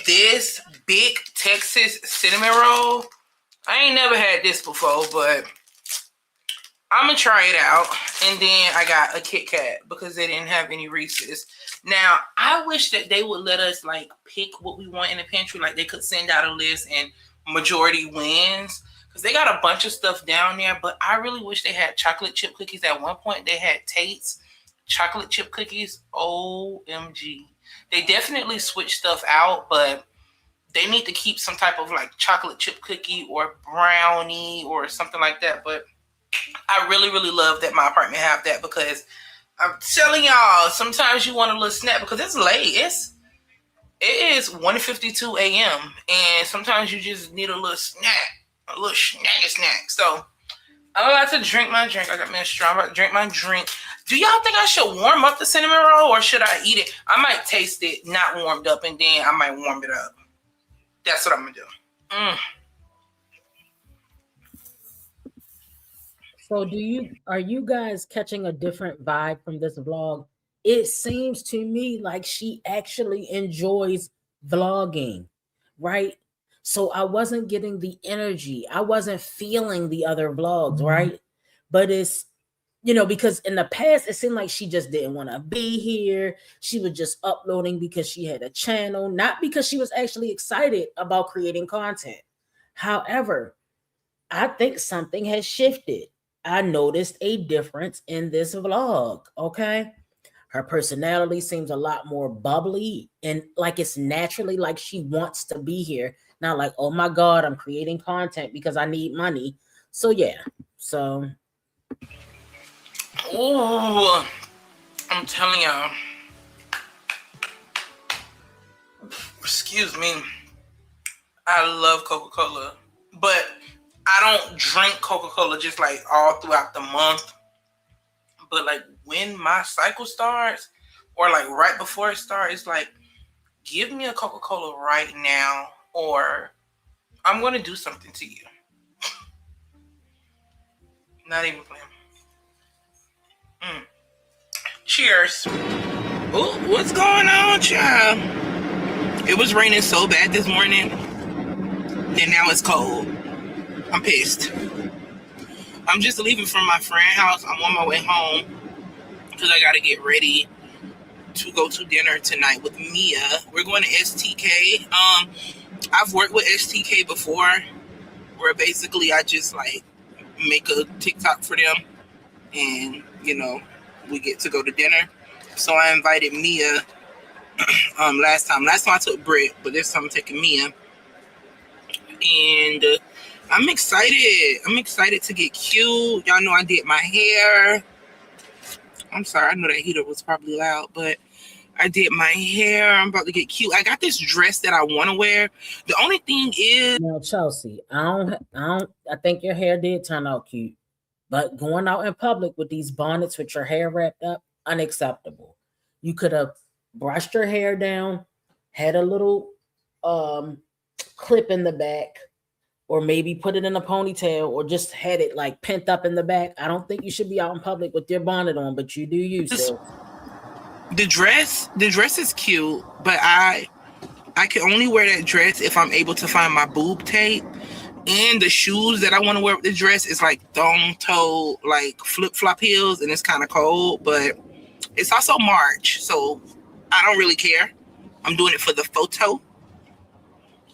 This big Texas cinnamon roll. I ain't never had this before, but I'm gonna try it out. And then I got a Kit Kat because they didn't have any Reese's. Now, I wish that they would let us like pick what we want in the pantry. Like they could send out a list and majority wins. Because they got a bunch of stuff down there. But I really wish they had chocolate chip cookies. At one point, they had Tate's chocolate chip cookies. OMG. They definitely switched stuff out, but they need to keep some type of like chocolate chip cookie or brownie or something like that. But I really, really love that my apartment have that because I'm telling y'all, sometimes you want a little snack because it's late. It is 1:52 a.m. and sometimes you just need a little snack, a little snack. So I'm about to drink my drink. I got me a straw. I'm about to drink my drink. Do y'all think I should warm up the cinnamon roll or should I eat it? I might taste it not warmed up and then I might warm it up. That's what I'm gonna do. So are you guys catching a different vibe from this vlog? It seems to me like she actually enjoys vlogging. right? So I wasn't getting the energy. I wasn't feeling the other vlogs, right? But it's, because in the past, it seemed like she just didn't want to be here. She was just uploading because she had a channel, not because she was actually excited about creating content. However, I think something has shifted. I noticed a difference in this vlog, okay? Her personality seems a lot more bubbly and like it's naturally like she wants to be here. Not like, oh my God, I'm creating content because I need money. So yeah. So Oh, I'm telling y'all. Excuse me. I love Coca-Cola, but I don't drink Coca-Cola just like all throughout the month. But like when my cycle starts, or like right before it starts, it's like, give me a Coca-Cola right now, or I'm gonna do something to you. Not even playing. Cheers. Oh, what's going on, child? It was raining so bad this morning, and now it's cold. I'm pissed. I'm just leaving from my friend's house. I'm on my way home because I gotta get ready to go to dinner tonight with Mia. We're going to STK. I've worked with STK before, where basically I just like make a TikTok for them, and we get to go to dinner. So I invited Mia. Last time I took Britt, but this time I'm taking Mia, and I'm excited. I'm excited to get cute. Y'all know I did my hair. I'm sorry, I know that heater was probably loud, but I did my hair. I'm about to get cute. I got this dress that I want to wear. The only thing is, now, Chelsea, I think your hair did turn out cute, but going out in public with these bonnets with your hair wrapped up, unacceptable. You could have brushed your hair down, had a little clip in the back, or maybe put it in a ponytail, or just had it like pent up in the back. I don't think you should be out in public with your bonnet on, but you do you. So the dress is cute, but I can only wear that dress if I'm able to find my boob tape. And the shoes that I want to wear with the dress is like thong toe, like flip-flop heels, and it's kind of cold, but it's also March, so I don't really care. I'm doing it for the photo.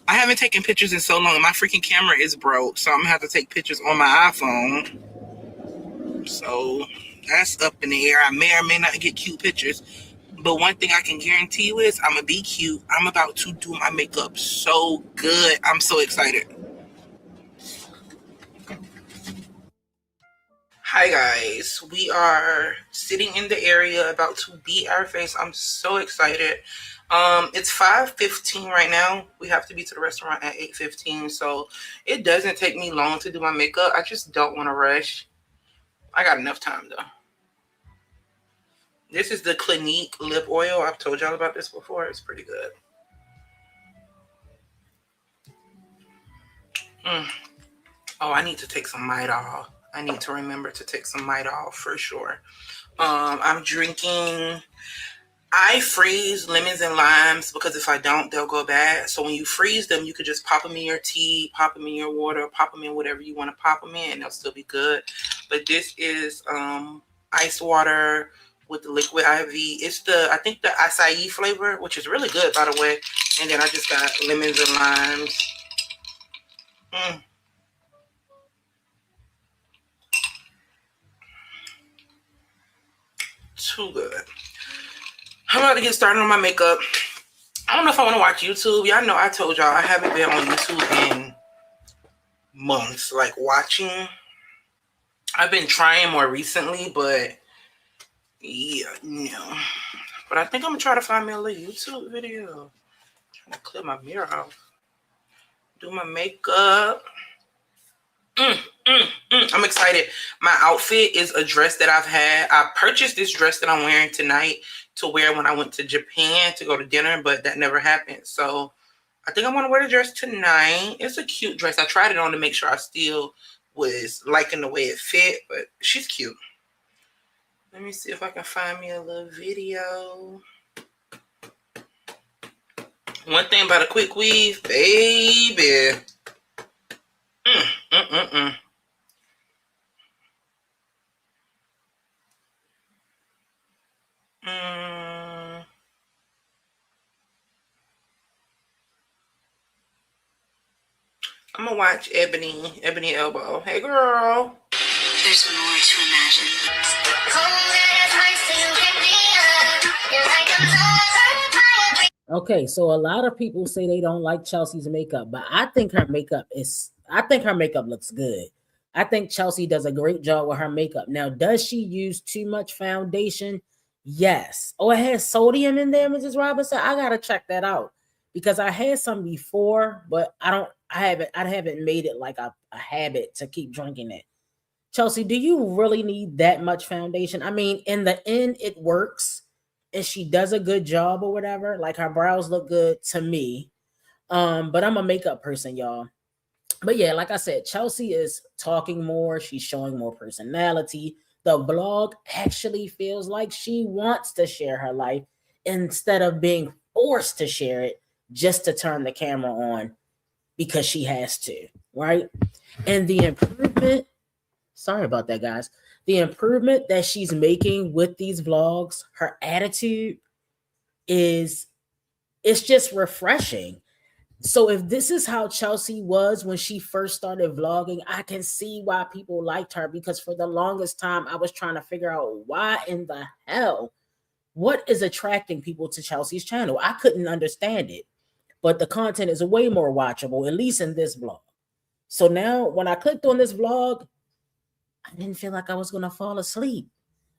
I haven't taken pictures in so long. My freaking camera is broke, so I'm gonna have to take pictures on my iPhone. So that's up in the air. I may or may not get cute pictures. But one thing I can guarantee you is I'm gonna be cute. I'm about to do my makeup so good. I'm so excited. Hi guys, we are sitting in the area about to beat our face. I'm so excited. It's 5:15 right now. We have to be to the restaurant at 8:15, so it doesn't take me long to do my makeup. I just don't want to rush. I got enough time though. This is the Clinique lip oil. I've told y'all about this before. It's pretty good. Oh, I need to take some Midol. I need to remember to take some Midol for sure. I'm drinking. I freeze lemons and limes because if I don't, they'll go bad. So when you freeze them, you could just pop them in your tea, pop them in your water, pop them in whatever you want to pop them in, and they'll still be good. But this is ice water with the liquid IV. It's I think the acai flavor, which is really good, by the way. And then I just got lemons and limes. Too good. I'm about to get started on my makeup. I don't know if I want to watch YouTube. Y'all know I told y'all I haven't been on YouTube in months, like watching. I've been trying more recently, but yeah, no. But I think I'm gonna try to find me a little YouTube video. I'm trying to clear my mirror off. Do my makeup. I'm excited. My outfit is a dress that I've had. I purchased this dress that I'm wearing tonight to wear when I went to Japan to go to dinner, but that never happened. So I think I want to wear the dress tonight. It's a cute dress. I tried it on to make sure I still was liking the way it fit, but she's cute. Let me see if I can find me a little video. One thing about a quick weave, baby. I'm gonna watch Ebony Elbow. Hey, girl. There's more to imagine. Okay, so a lot of people say they don't like Chelsea's makeup, but I think her makeup looks good. I think Chelsea does a great job with her makeup. Now, does she use too much foundation? Yes. Oh, it has sodium in there, Mrs. Robinson. I gotta check that out because I had some before, but I haven't made it like a habit to keep drinking it. Chelsea, do you really need that much foundation? I mean, in the end, it works and she does a good job or whatever. Like her brows look good to me. But I'm a makeup person, y'all. But yeah, like I said, Chelsea is talking more. She's showing more personality. The vlog actually feels like she wants to share her life instead of being forced to share it just to turn the camera on because she has to, right? And the improvement, sorry about that, guys. The improvement that she's making with these vlogs, her attitude it's just refreshing. So if this is how Chelsea was when she first started vlogging, I can see why people liked her because for the longest time I was trying to figure out why in the hell, what is attracting people to Chelsea's channel? I couldn't understand it, but the content is way more watchable, at least in this vlog. So now when I clicked on this vlog, I didn't feel like I was going to fall asleep.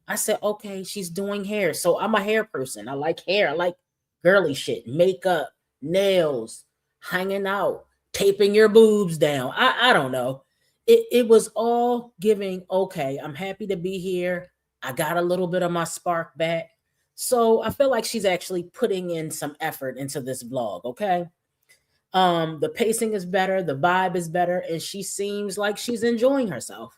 I said, okay, she's doing hair. So I'm a hair person. I like hair. I like girly shit, makeup, nails, hanging out, taping your boobs down. I don't know. It was all giving, okay, I'm happy to be here. I got a little bit of my spark back. So I feel like she's actually putting in some effort into this vlog, okay? The pacing is better, the vibe is better, and she seems like she's enjoying herself.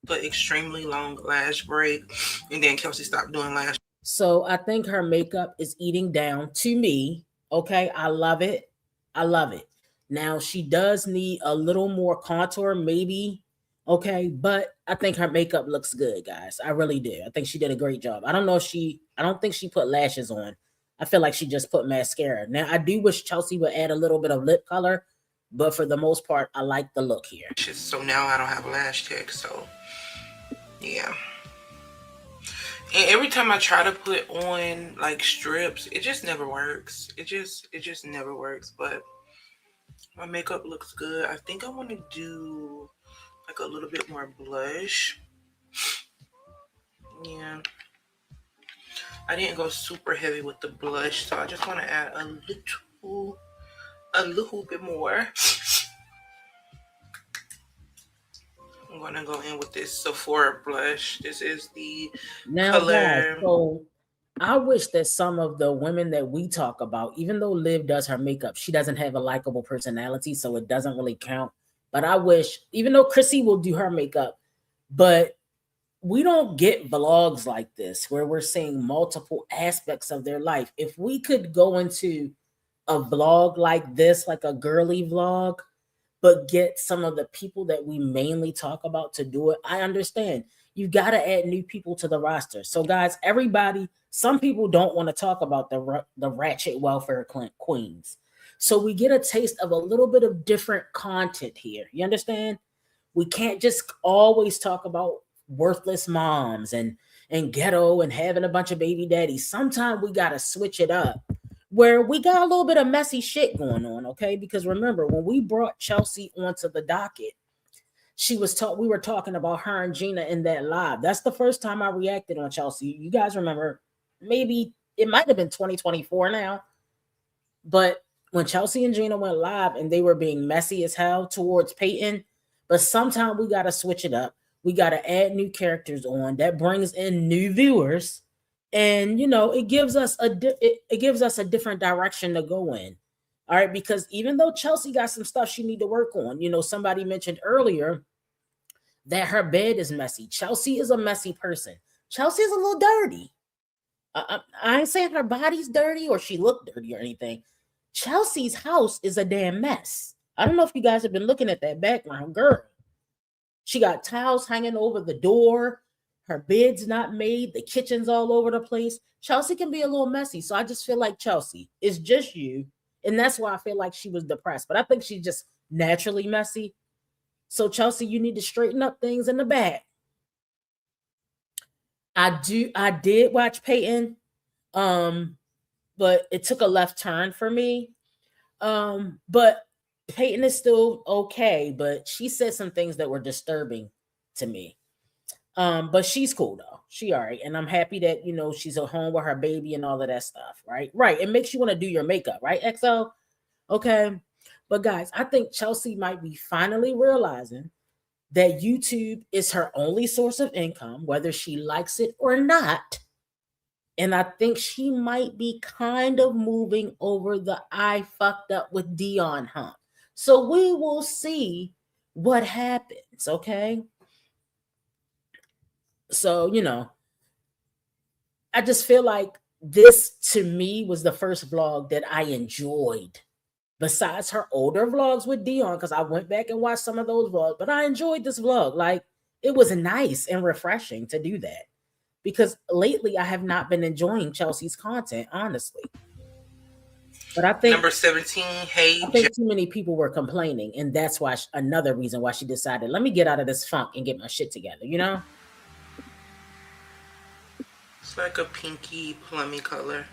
But extremely long lash break, and then Chelsie stopped doing lash. So I think her makeup is eating down to me. Okay, I love it. I love it. Now she does need a little more contour, maybe. Okay, but I think her makeup looks good, guys. I really do. I think she did a great job. I don't think she put lashes on. I feel like she just put mascara. Now I do wish Chelsea would add a little bit of lip color, but for the most part, I like the look here. So now I don't have a lash tech, so yeah. And every time I try to put on like strips, it just never works. It just never works. But my makeup looks good. I think I want to do like a little bit more blush. Yeah. I didn't go super heavy with the blush, so I just want to add a little bit more. I'm gonna go in with this Sephora blush. This is the color. Guys, so I wish that some of the women that we talk about, even though Liv does her makeup, she doesn't have a likable personality, so it doesn't really count. But I wish, even though Chrissy will do her makeup, but we don't get vlogs like this where we're seeing multiple aspects of their life. If we could go into a vlog like this, like a girly vlog, but get some of the people that we mainly talk about to do it, I understand. You got to add new people to the roster. So guys, everybody, some people don't want to talk about the ratchet welfare queens. So we get a taste of a little bit of different content here. You understand? We can't just always talk about worthless moms and ghetto and having a bunch of baby daddies. Sometimes we got to switch it up where we got a little bit of messy shit going on, okay? Because remember, when we brought Chelsie onto the docket, we were talking about her and Gina in that live. That's the first time I reacted on Chelsie. You guys remember, maybe it might have been 2024 now, but when Chelsie and Gina went live and they were being messy as hell towards Payton, but sometimes we got to switch it up. We got to add new characters on that brings in new viewers. And it gives us a different direction to go in. All right, because even though Chelsie got some stuff she need to work on, somebody mentioned earlier that her bed is messy. Chelsie is a messy person. Chelsea is a little dirty. I ain't saying her body's dirty or she looked dirty or anything. Chelsea's house is a damn mess. I don't know if you guys have been looking at that background, girl. She got towels hanging over the door. Her bed's not made. The kitchen's all over the place. Chelsie can be a little messy. So I just feel like Chelsie, it's just you. And that's why I feel like she was depressed. But I think she's just naturally messy. So Chelsie, you need to straighten up things in the back. I did watch Payton. But it took a left turn for me. But Payton is still okay, but she said some things that were disturbing to me. But she's cool though. She all right. And I'm happy that, you know, she's at home with her baby and all of that stuff, right? Right. It makes you want to do your makeup, right, XO? Okay. But guys, I think Chelsie might be finally realizing that YouTube is her only source of income, whether she likes it or not. And I think she might be kind of moving over the I fucked up with Dion hump. So we will see what happens, okay? So, you know, I just feel like this to me was the first vlog that I enjoyed. Besides her older vlogs with Dion, because I went back and watched some of those vlogs, but I enjoyed this vlog. Like, it was nice and refreshing to do that. Because lately I have not been enjoying Chelsea's content, honestly. But I think number 17, hey, I think too many people were complaining, and that's why another reason why she decided, let me get out of this funk and get my shit together, you know? It's like a pinky plummy color.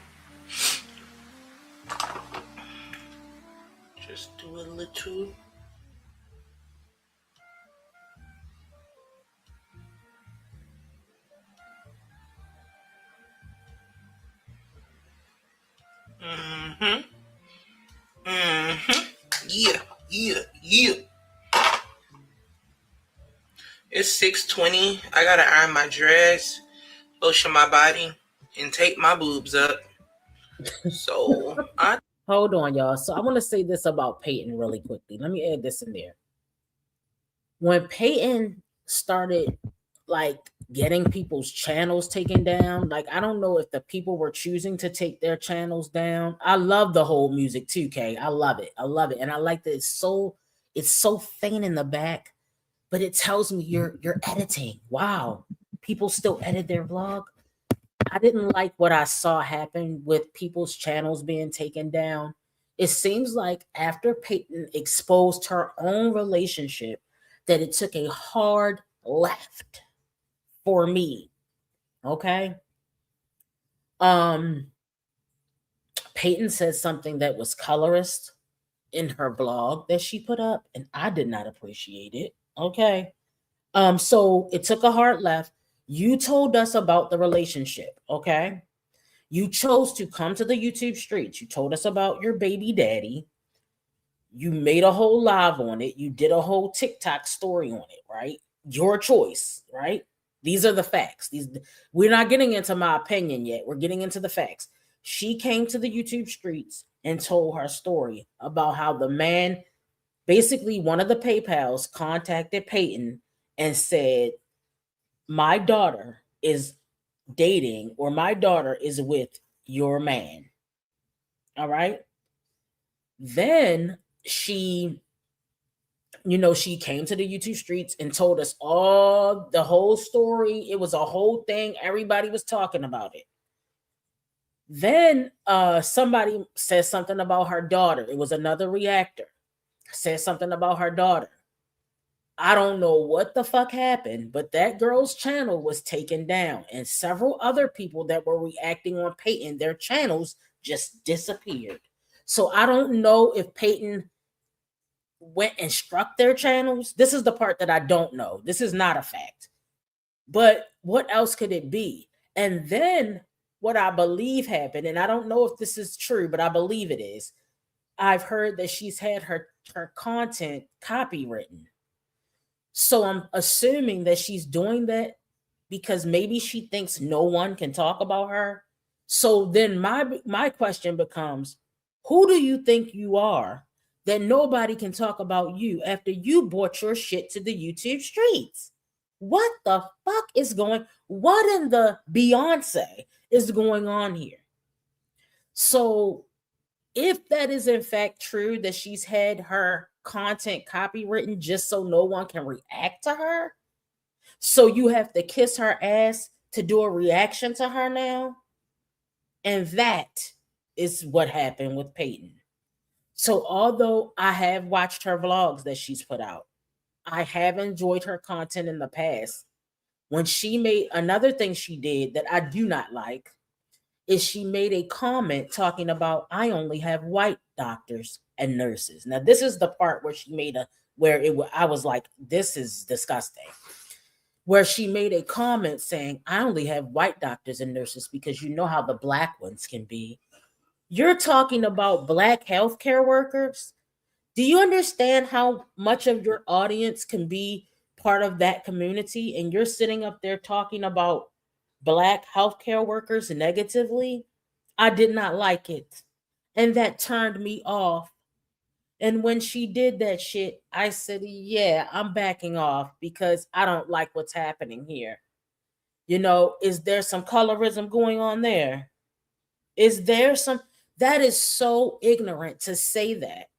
Just do a little. Yeah. It's 6:20. I gotta iron my dress, lotion my body, and tape my boobs up. So hold on, y'all. So I want to say this about Payton really quickly. Let me add this in there. When Payton started like getting people's channels taken down, like I don't know if the people were choosing to take their channels down. I love the whole music 2K. I love it. And I like that it's so faint in the back, but it tells me you're editing. Wow. People still edit their vlog. I didn't like what I saw happen with people's channels being taken down. It seems like after Payton exposed her own relationship, that it took a hard left for me. Okay. Payton said something that was colorist in her blog that she put up, and I did not appreciate it. Okay. So it took a hard left. You told us about the relationship, okay? You chose to come to the YouTube streets. You told us about your baby daddy. You made a whole live on it. You did a whole TikTok story on it, right? Your choice, right? These are the facts. We're not getting into my opinion yet. We're getting into the facts. She came to the YouTube streets and told her story about how the man, basically one of the PayPals, contacted Payton and said, my daughter is dating, or my daughter is with your man. All right. Then she came to the YouTube streets and told us all the whole story. It was a whole thing. Everybody was talking about it. Then somebody said something about her daughter. It was another reactor. Said something about her daughter. I don't know what the fuck happened, but that girl's channel was taken down, and several other people that were reacting on Payton, their channels just disappeared. So I don't know if Payton went and struck their channels. This is the part that I don't know. This is not a fact. But what else could it be? And then what I believe happened, and I don't know if this is true, but I believe it is. I've heard that she's had her content copywritten. So I'm assuming that she's doing that because maybe she thinks no one can talk about her. So then my question becomes, who do you think you are that nobody can talk about you after you brought your shit to the YouTube streets? What the fuck is what in the Beyonce is going on here? So If that is in fact true, that she's had her content copywritten just so no one can react to her, so you have to kiss her ass to do a reaction to her now. And that is what happened with Payton. So although I have watched her vlogs that she's put out, I have enjoyed her content in the past. When she made another thing she did that I do not like is she made a comment talking about, I only have white doctors and nurses. Now this is the part where she made I was like, this is disgusting. Where she made a comment saying, I only have white doctors and nurses because you know how the black ones can be. You're talking about black healthcare workers. Do you understand how much of your audience can be part of that community? And you're sitting up there talking about black healthcare workers negatively? I did not like it. And that turned me off. And when she did that shit, I said, yeah, I'm backing off because I don't like what's happening here. You know, is there some colorism going on there? Is there some? That is so ignorant to say that.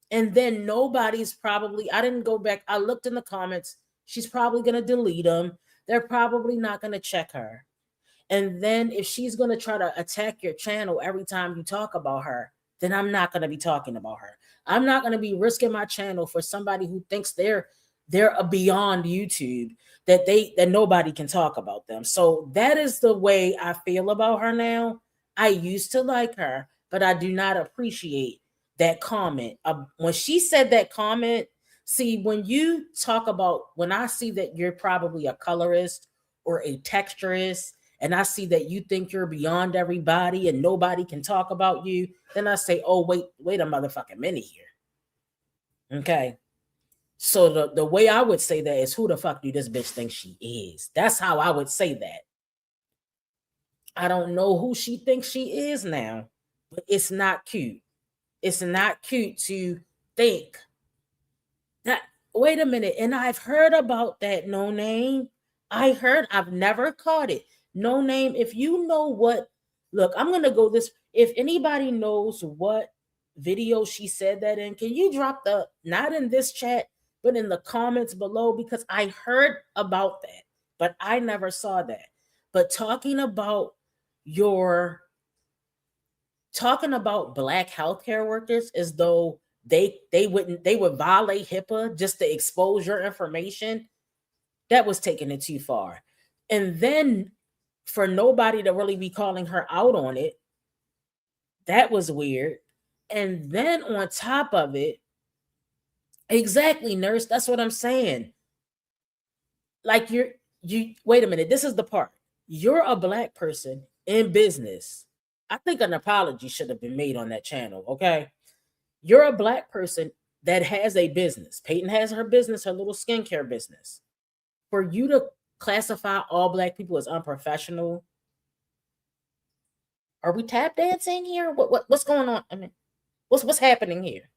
And then nobody's probably, I didn't go back. I looked in the comments. She's probably going to delete them. They're probably not going to check her. And then if she's going to try to attack your channel every time you talk about her, then I'm not going to be talking about her. I'm not going to be risking my channel for somebody who thinks they're beyond YouTube, that nobody can talk about them. So that is the way I feel about her now. I used to like her, but I do not appreciate that comment. When she said that comment, see, when you talk about, when I see that you're probably a colorist or a texturist, and I see that you think you're beyond everybody and nobody can talk about you, then I say, oh, wait a motherfucking minute here. Okay. So the way I would say that is, who the fuck do this bitch think she is? That's how I would say that. I don't know who she thinks she is now, but it's not cute. It's not cute to think that, wait a minute, and I've heard about that, No Name. I've never caught it. No Name, if you know what, look, I'm going to go this, if anybody knows what video she said that in, can you drop not in this chat, but in the comments below, because I heard about that, but I never saw that. But talking about black healthcare workers as though they would violate HIPAA just to expose your information, that was taking it too far. And then for nobody to really be calling her out on it, that was weird. And then on top of it, exactly, nurse, that's what I'm saying. Like, you wait a minute, this is the part. You're a black person in business. I think an apology should have been made on that channel, okay? You're a black person that has a business. Payton has her business, her little skincare business. For you to classify all black people as unprofessional, are we tap dancing here? What's going on? I mean, what's happening here?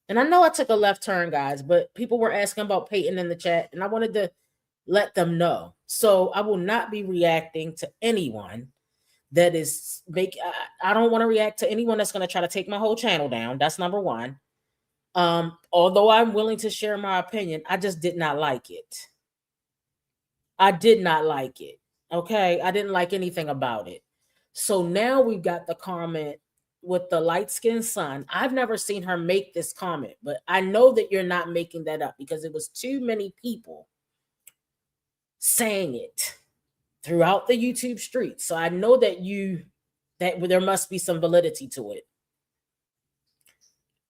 And I know I took a left turn, guys, but people were asking about Payton in the chat, and I wanted to let them know. So I will not be reacting to anyone that is I don't want to react to anyone that's going to try to take my whole channel down. That's number one. Although I'm willing to share my opinion, I just did not like it. I did not like it. Okay. I didn't like anything about it. So now we've got the comment with the light-skinned son. I've never seen her make this comment, but I know that you're not making that up because it was too many people saying it throughout the YouTube streets. So I know that there must be some validity to it.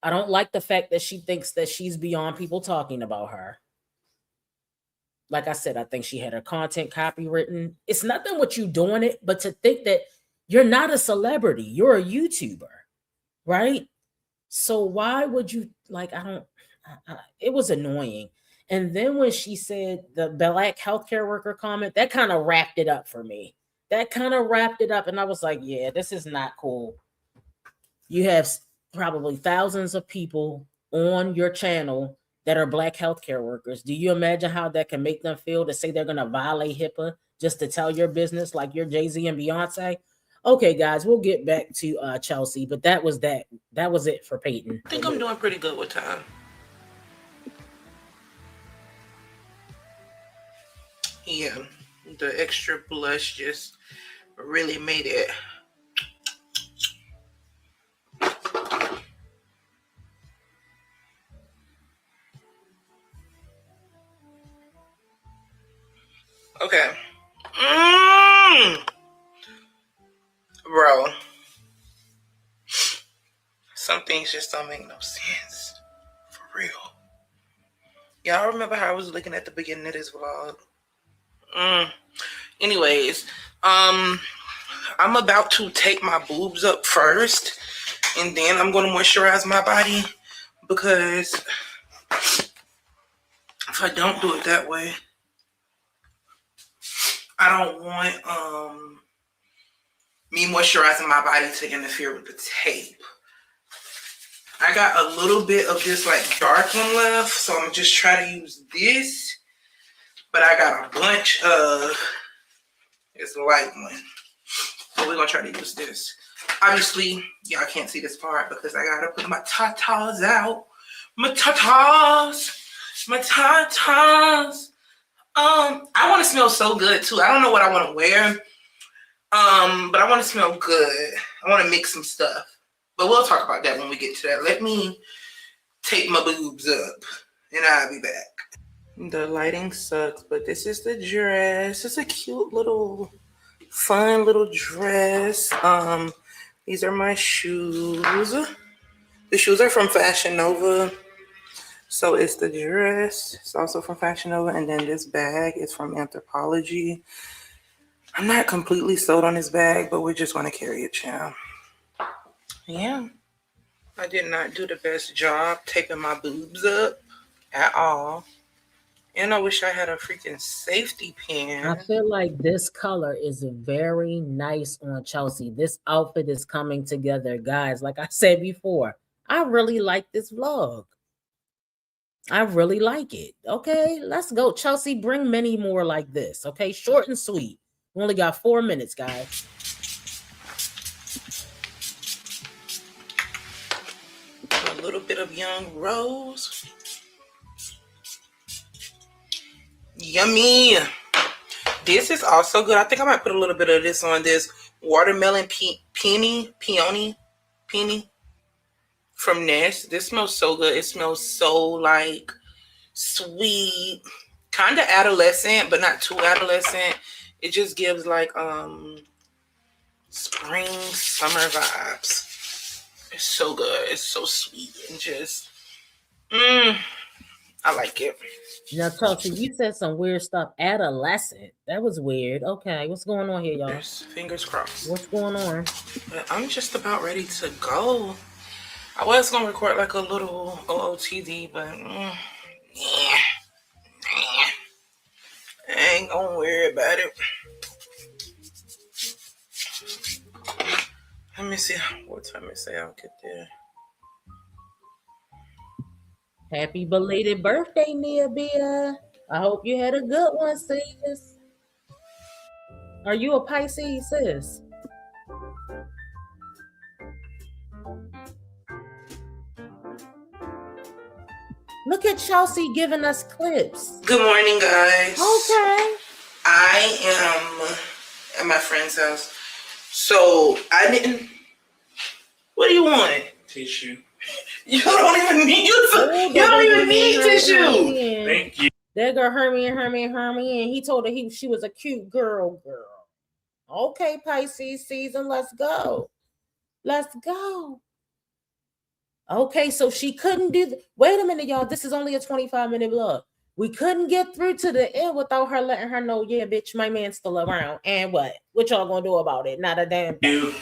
I don't like the fact that she thinks that she's beyond people talking about her. Like I said, I think she had her content copywritten. It's nothing what you doing it, but to think that you're not a celebrity, you're a YouTuber, right? So why would you, like, it was annoying. And then when she said the black healthcare worker comment, that kind of wrapped it up for me. That kind of wrapped it up. And I was like, yeah, this is not cool. You have probably thousands of people on your channel that are black healthcare workers. Do you imagine how that can make them feel to say they're going to violate HIPAA just to tell your business like you're Jay-Z and Beyonce? Okay, guys, we'll get back to Chelsie, but that was it for Payton. I think I'm doing pretty good with time. Yeah, the extra blush just really made it. Okay. Bro. Some things just don't make no sense. For real. Y'all remember how I was looking at the beginning of this vlog? Anyways, I'm about to take my boobs up first, and then I'm going to moisturize my body, because if I don't do it that way, I don't want me moisturizing my body to interfere with the tape. I got a little bit of this like dark one left, so I'm just trying to use this, but I got a bunch of this light one, so we're gonna try to use this. Obviously, y'all can't see this part because I gotta put my tatas out. My tatas. I want to smell so good too. I don't know what I want to wear, but I want to smell good. I want to mix some stuff, but we'll talk about that when we get to that. Let me take my boobs up, and I'll be back. The lighting sucks, but this is the dress. It's a cute little, fun little dress. These are my shoes. The shoes are from Fashion Nova. So it's the dress. It's also from Fashion Nova. And then this bag is from Anthropologie. I'm not completely sold on this bag, but we're just going to carry it, child. Yeah. I did not do the best job taping my boobs up at all. And I wish I had a freaking safety pin. I feel like this color is very nice on Chelsie. This outfit is coming together, guys. Like I said before, I really like this vlog. I really like it. Okay, let's go. Chelsie, bring many more like this. Okay, short and sweet. We only got 4 minutes, guys. A little bit of young rose. Yummy. This is also good. I think I might put a little bit of this on this watermelon peony from Nest. This smells so good. It smells so like sweet, kind of adolescent, but not too adolescent. It just gives like spring, summer vibes. It's so good. It's so sweet and just I like it. Now, Chelsie, you said some weird stuff. Adolescent. That was weird. Okay, what's going on here, y'all? Fingers crossed. What's going on? But I'm just about ready to go. I was going to record like a little OOTD, but I ain't going to worry about it. Let me see what time it say I'll get there. Happy belated birthday, Nia Bia. I hope you had a good one, sis. Are you a Pisces, sis? Look at Chelsie giving us clips. Good morning, guys. Okay. I am at my friend's house. So I didn't. What do you want? Tissue. You don't even need tissue. Thank you. That girl Hermie, and he told her she was a cute girl. Okay, Pisces season, let's go. Okay, so she couldn't do wait a minute, y'all. This is only a 25-minute vlog. We couldn't get through to the end without her letting her know, yeah, bitch, my man's still around. And what? What y'all gonna do about it? Not a damn thing.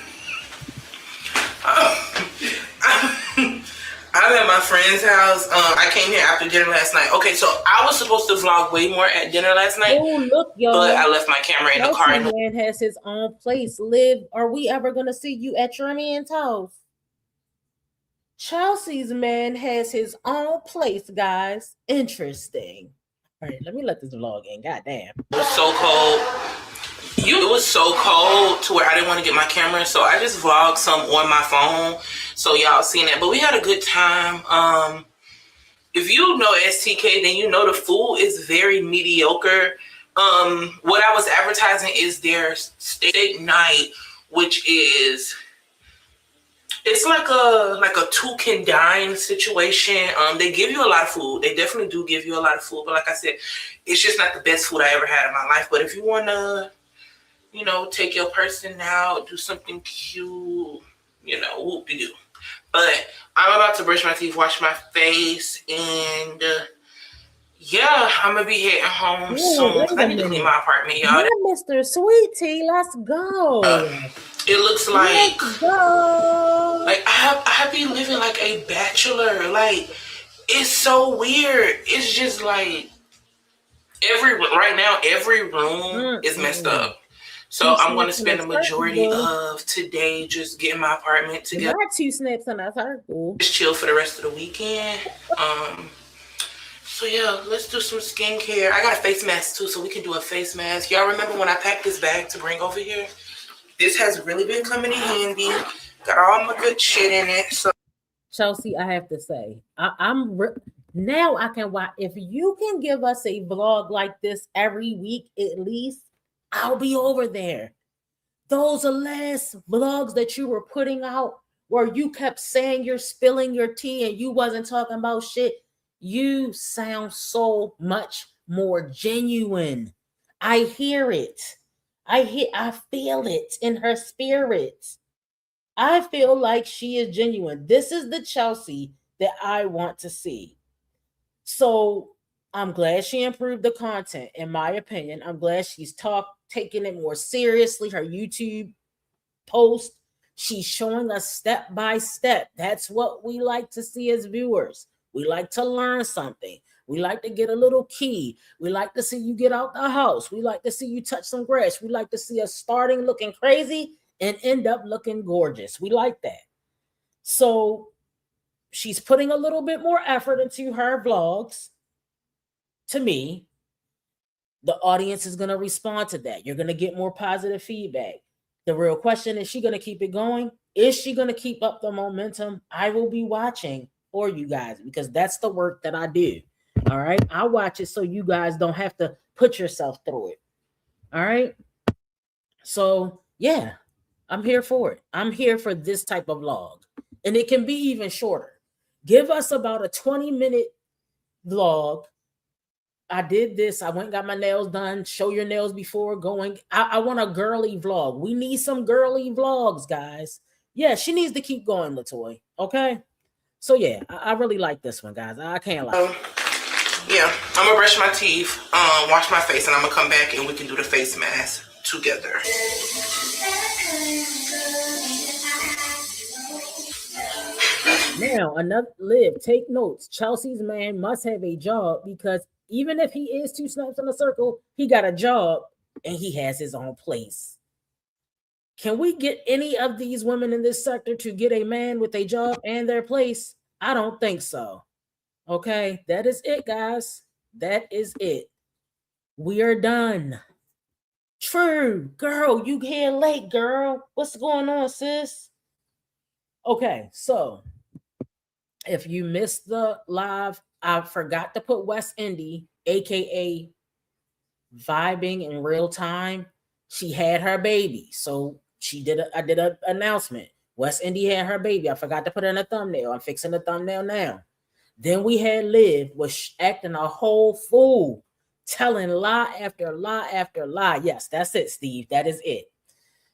I'm at my friend's house. I came here after dinner last night. Okay, so I was supposed to vlog way more at dinner last night. Oh, look, y'all. But I left my camera in the car. Chelsie man has his own place. Liv, are we ever going to see you at your man's house? Chelsea's man has his own place, guys. Interesting. All right, let me let this vlog in. Goddamn. It was so cold. It was so cold to where I didn't want to get my camera, so I just vlogged some on my phone, so y'all seen that. But we had a good time. If you know STK, then you know the food is very mediocre. What I was advertising is their steak night, which is it's like a two can dine situation. They give you a lot of food. They definitely do give you a lot of food, but like I said, it's just not the best food I ever had in my life. But if you wanna, take your person out, do something cute, whoop-de-doo. But I'm about to brush my teeth, wash my face, and yeah, I'm gonna be heading home soon. I need to clean my apartment, y'all. Yeah, Mr. Sweetie, let's go. It looks like Let's go. like I be living like a bachelor. Like it's so weird. It's just like every room is messed up. So I'm going to spend the majority of today just getting my apartment together. Not 2 snaps in a circle. Just chill for the rest of the weekend. So yeah, let's do some skincare. I got a face mask too, so we can do a face mask. Y'all remember when I packed this bag to bring over here? This has really been coming in handy. Got all my good shit in it. So Chelsie, I have to say, now I can watch. If you can give us a vlog like this every week at least, I'll be over there. Those are last vlogs that you were putting out where you kept saying you're spilling your tea and you wasn't talking about shit. You sound so much more genuine. I hear it. I feel it in her spirit. I feel like she is genuine. This is the Chelsie that I want to see. So I'm glad she improved the content, in my opinion. I'm glad she's taking it more seriously. Her YouTube post, she's showing us step by step. That's what we like to see as viewers. We like to learn something. We like to get a little key. We like to see you get out the house. We like to see you touch some grass. We like to see us starting looking crazy and end up looking gorgeous. We like that. So she's putting a little bit more effort into her vlogs. To me, the audience is going to respond to that. You're going to get more positive feedback. The real question is she going to keep it going? Is she going to keep up the momentum? I will be watching for you guys because that's the work that I do. All right. I watch it so you guys don't have to put yourself through it. All right. So yeah, I'm here for it. I'm here for this type of vlog. And it can be even shorter. Give us about a 20-minute vlog. I did this. I went and got my nails done. Show your nails before going. I want a girly vlog. We need some girly vlogs, guys. Yeah, she needs to keep going, LaToy. Okay? So yeah, I really like this one, guys. I can't lie. Yeah, I'm gonna brush my teeth, wash my face, and I'm gonna come back and we can do the face mask together. Now, take notes. Chelsea's man must have a job because even if he is 2 snaps in a circle, he got a job and he has his own place. Can we get any of these women in this sector to get a man with a job and their place? I don't think so. Okay, that is it, guys. That is it. We are done. True, girl, you here late, girl. What's going on, sis? Okay, so if you missed the live, I forgot to put West Indy, aka Vibing in Real Time. She had her baby, so I did an announcement. West Indy had her baby. I forgot to put her in a thumbnail. I'm fixing the thumbnail now. Then we had Liv was acting a whole fool, telling lie after lie after lie. Yes, that's it, Steve. That is it.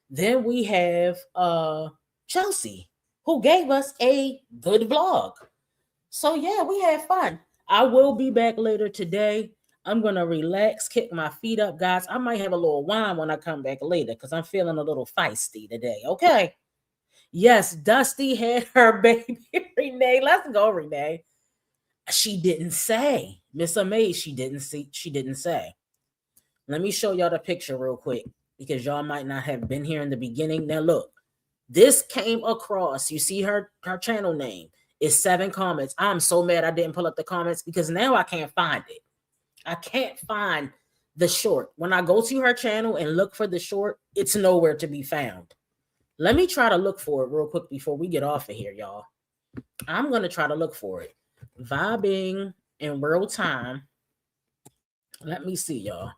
Then we have Chelsie, who gave us a good vlog. So yeah, we had fun. I will be back later today. I'm going to relax, kick my feet up, guys. I might have a little wine when I come back later because I'm feeling a little feisty today, okay? Yes, Dusty had her baby, Renee. Let's go, Renee. She didn't say. Miss Amaze, she didn't say. Let me show y'all the picture real quick because y'all might not have been here in the beginning. Now look, this came across. You see her channel name. It's 7 comments. I'm so mad I didn't pull up the comments because now I can't find it. I can't find the short. When I go to her channel and look for the short, it's nowhere to be found. Let me try to look for it real quick before we get off of here, y'all. I'm going to try to look for it. Vibing in real time. Let me see, y'all.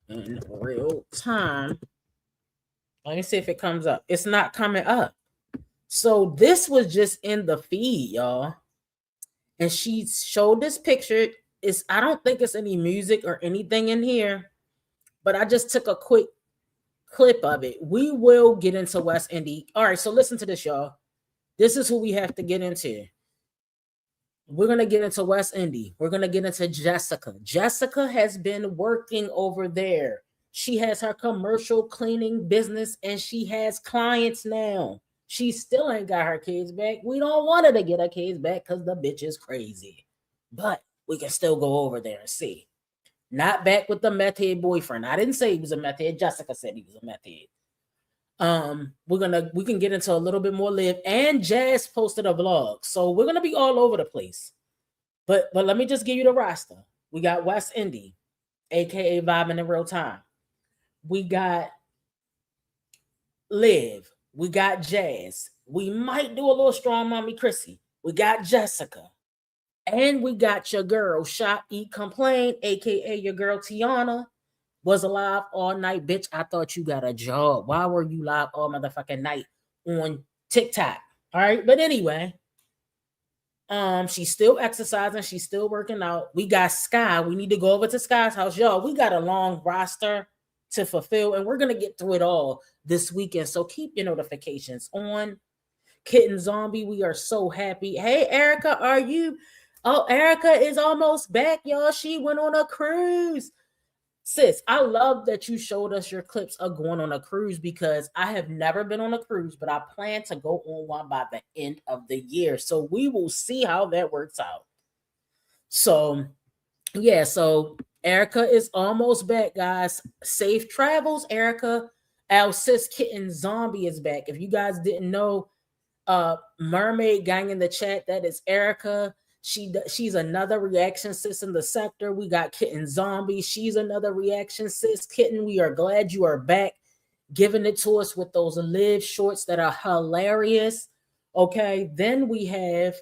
In real time. Let me see if it comes up. It's not coming up. So this was just in the feed, y'all. And she showed this picture. I don't think it's any music or anything in here, but I just took a quick clip of it. We will get into West Indy. All right, so listen to this, y'all. This is who we have to get into. We're going to get into West Indy. We're going to get into Jessica. Jessica has been working over there. She has her commercial cleaning business and she has clients now. She still ain't got her kids back. We don't want her to get her kids back because the bitch is crazy. But we can still go over there and see. Not back with the meth head boyfriend. I didn't say he was a meth head. Jessica said he was a meth head. We can get into a little bit more Liv, and Jazz posted a vlog. So we're gonna be all over the place. But let me just give you the roster. We got West Indy, aka Vibing in Real Time. We got Liv. We got Jazz. We might do a little Strong Mommy Chrissy. We got Jessica. And we got your girl, Shop, Eat, Complain, aka your girl Tiana, was alive all night. Bitch, I thought you got a job. Why were you live all motherfucking night on TikTok? All right, but anyway, she's still exercising. She's still working out. We got Sky. We need to go over to Sky's house. Y'all, we got a long roster to fulfill, and we're going to get through it all this weekend. So keep your notifications on. Kitten Zombie, we are so happy. Hey, Erica, are you... Oh, Erica is almost back, y'all. She went on a cruise. Sis, I love that you showed us your clips of going on a cruise because I have never been on a cruise, but I plan to go on one by the end of the year. So we will see how that works out. So, yeah, so Erica is almost back, guys. Safe travels, Erica. Our sis Kitten Zombie is back. If you guys didn't know, Mermaid Gang in the chat, that is Erica. She's another reaction sis in the sector. We got Kitten Zombie. She's another reaction sis. Kitten, we are glad you are back, giving it to us with those Live shorts that are hilarious. Okay, then we have,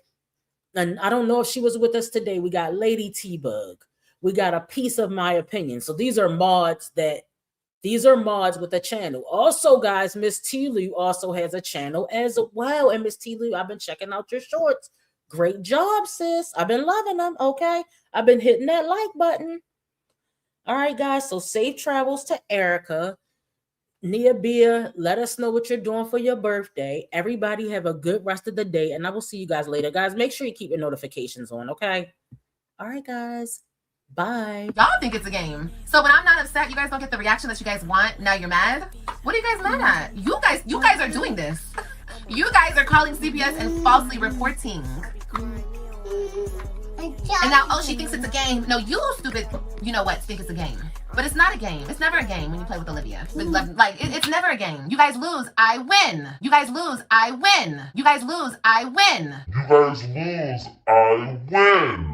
and I don't know if she was with us today, we got Lady T-Bug. We got A Piece of My Opinion. So these are mods with a channel. Also, guys, Miss T-Lou also has a channel as well. And Miss T-Lou, I've been checking out your shorts. Great job, sis. I've been loving them, okay? I've been hitting that like button. All right, guys, so safe travels to Erica. Nia Bia, let us know what you're doing for your birthday. Everybody have a good rest of the day, and I will see you guys later. Guys, make sure you keep your notifications on, okay? All right, guys. Bye. Y'all think it's a game. So when I'm not upset, you guys don't get the reaction that you guys want. Now you're mad? What are you guys mad at? You guys are doing this. You guys are calling CPS and falsely reporting. And now, oh, she thinks it's a game. No, you stupid, you know what, think it's a game. But it's not a game. It's never a game when you play with Olivia. Like, it's never a game. You guys lose, I win. You guys lose, I win. You guys lose, I win. You guys lose, I win.